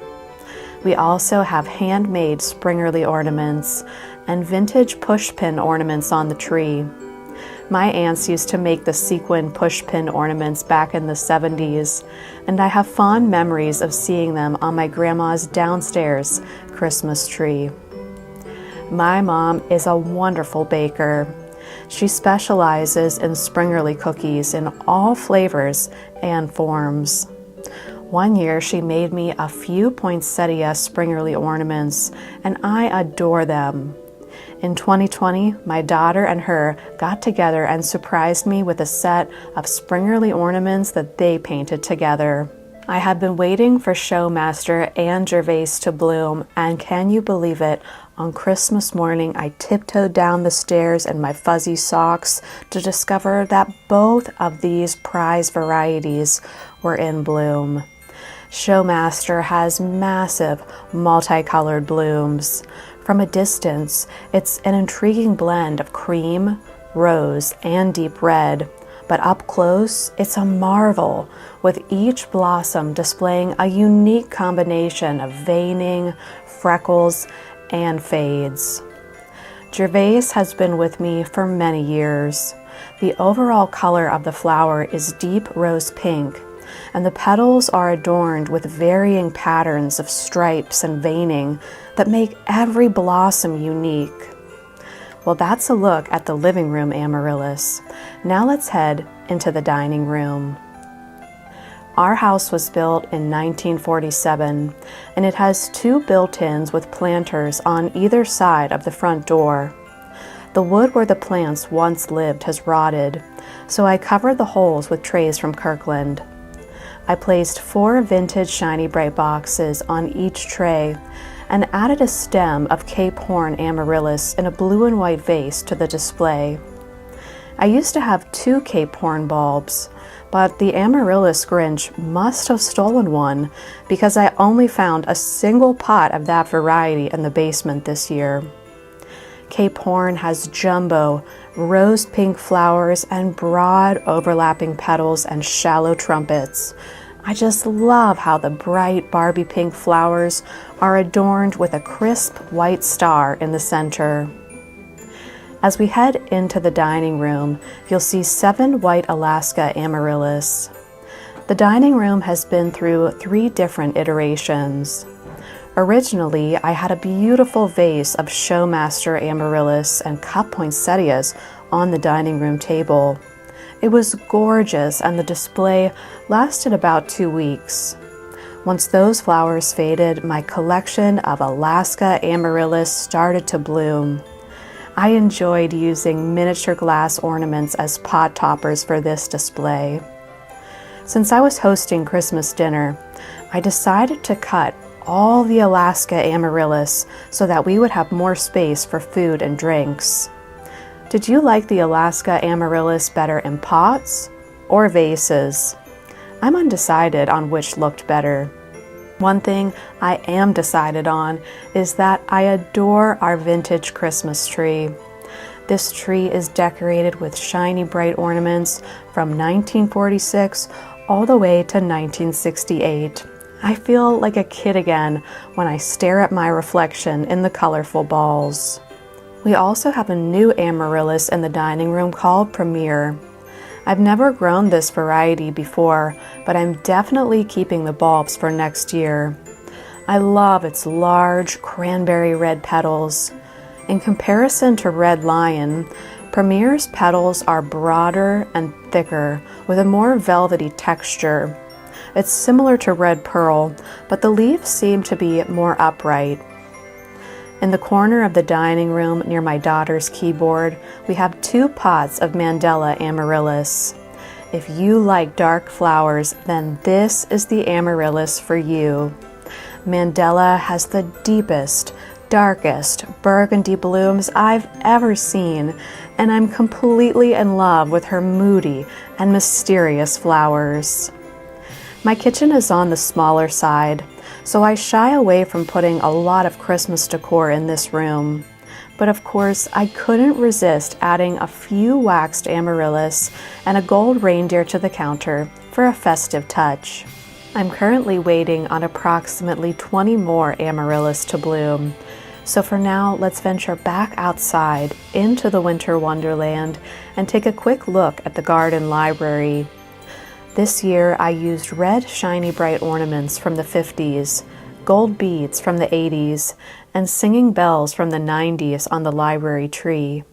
We also have handmade springerly ornaments and vintage pushpin ornaments on the tree. My aunts used to make the sequin pushpin ornaments back in the 70s, and I have fond memories of seeing them on my grandma's downstairs Christmas tree. My mom is a wonderful baker. She specializes in springerly cookies in all flavors and forms. One year she made me a few poinsettia springerly ornaments, and I adore them. In 2020, my daughter and her got together and surprised me with a set of springerly ornaments that they painted together. I had been waiting for showmaster and gervase to bloom, and can you believe it? On Christmas morning, I tiptoed down the stairs in my fuzzy socks to discover that both of these prize varieties were in bloom. Showmaster has massive, multicolored blooms. From a distance, it's an intriguing blend of cream, rose, and deep red. But up close, it's a marvel, with each blossom displaying a unique combination of veining, freckles, and fades. Gervase has been with me for many years. The overall color of the flower is deep rose pink, and the petals are adorned with varying patterns of stripes and veining that make every blossom unique. Well, that's a look at the living room amaryllis. Now let's head into the dining room. Our house was built in 1947, and it has 2 built-ins with planters on either side of the front door. The wood where the plants once lived has rotted, so I covered the holes with trays from Kirkland. I placed 4 vintage shiny bright boxes on each tray and added a stem of Cape Horn amaryllis in a blue and white vase to the display. I used to have 2 Cape Horn bulbs, but the amaryllis Grinch must have stolen one because I only found a single pot of that variety in the basement this year. Cape Horn has jumbo, rose pink flowers and broad overlapping petals and shallow trumpets. I just love how the bright Barbie pink flowers are adorned with a crisp white star in the center. As we head into the dining room, you'll see 7 white Alaska amaryllis. The dining room has been through 3 different iterations. Originally, I had a beautiful vase of Showmaster amaryllis and cup poinsettias on the dining room table. It was gorgeous and the display lasted about 2 weeks. Once those flowers faded, my collection of Alaska amaryllis started to bloom. I enjoyed using miniature glass ornaments as pot toppers for this display. Since I was hosting Christmas dinner, I decided to cut all the Alaska amaryllis so that we would have more space for food and drinks. Did you like the Alaska amaryllis better in pots or vases? I'm undecided on which looked better. One thing I am decided on is that I adore our vintage Christmas tree. This tree is decorated with shiny bright ornaments from 1946 all the way to 1968. I feel like a kid again when I stare at my reflection in the colorful balls. We also have a new amaryllis in the dining room called Premier. I've never grown this variety before, but I'm definitely keeping the bulbs for next year. I love its large cranberry red petals. In comparison to Red Lion, Premier's petals are broader and thicker with a more velvety texture. It's similar to Red Pearl, but the leaves seem to be more upright. In the corner of the dining room near my daughter's keyboard, we have 2 pots of Mandela amaryllis. If you like dark flowers, then this is the amaryllis for you. Mandela has the deepest, darkest burgundy blooms I've ever seen, and I'm completely in love with her moody and mysterious flowers. My kitchen is on the smaller side, so I shy away from putting a lot of Christmas decor in this room. But of course, I couldn't resist adding a few waxed amaryllis and a gold reindeer to the counter for a festive touch. I'm currently waiting on approximately 20 more amaryllis to bloom. So for now, let's venture back outside into the winter wonderland and take a quick look at the garden library. This year, I used red shiny bright ornaments from the 50s, gold beads from the 80s, and singing bells from the 90s on the library tree.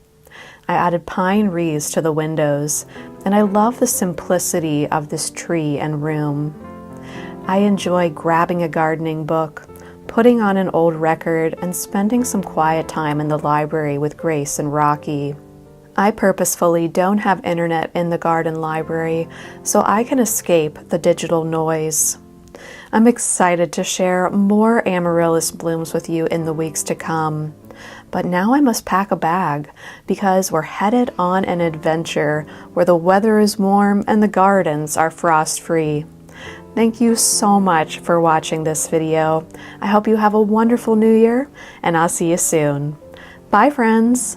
I added pine wreaths to the windows, and I love the simplicity of this tree and room. I enjoy grabbing a gardening book, putting on an old record, and spending some quiet time in the library with Grace and Rocky. I purposefully don't have internet in the garden library so I can escape the digital noise. I'm excited to share more amaryllis blooms with you in the weeks to come. But now I must pack a bag because we're headed on an adventure where the weather is warm and the gardens are frost-free. Thank you so much for watching this video. I hope you have a wonderful new year and I'll see you soon. Bye friends!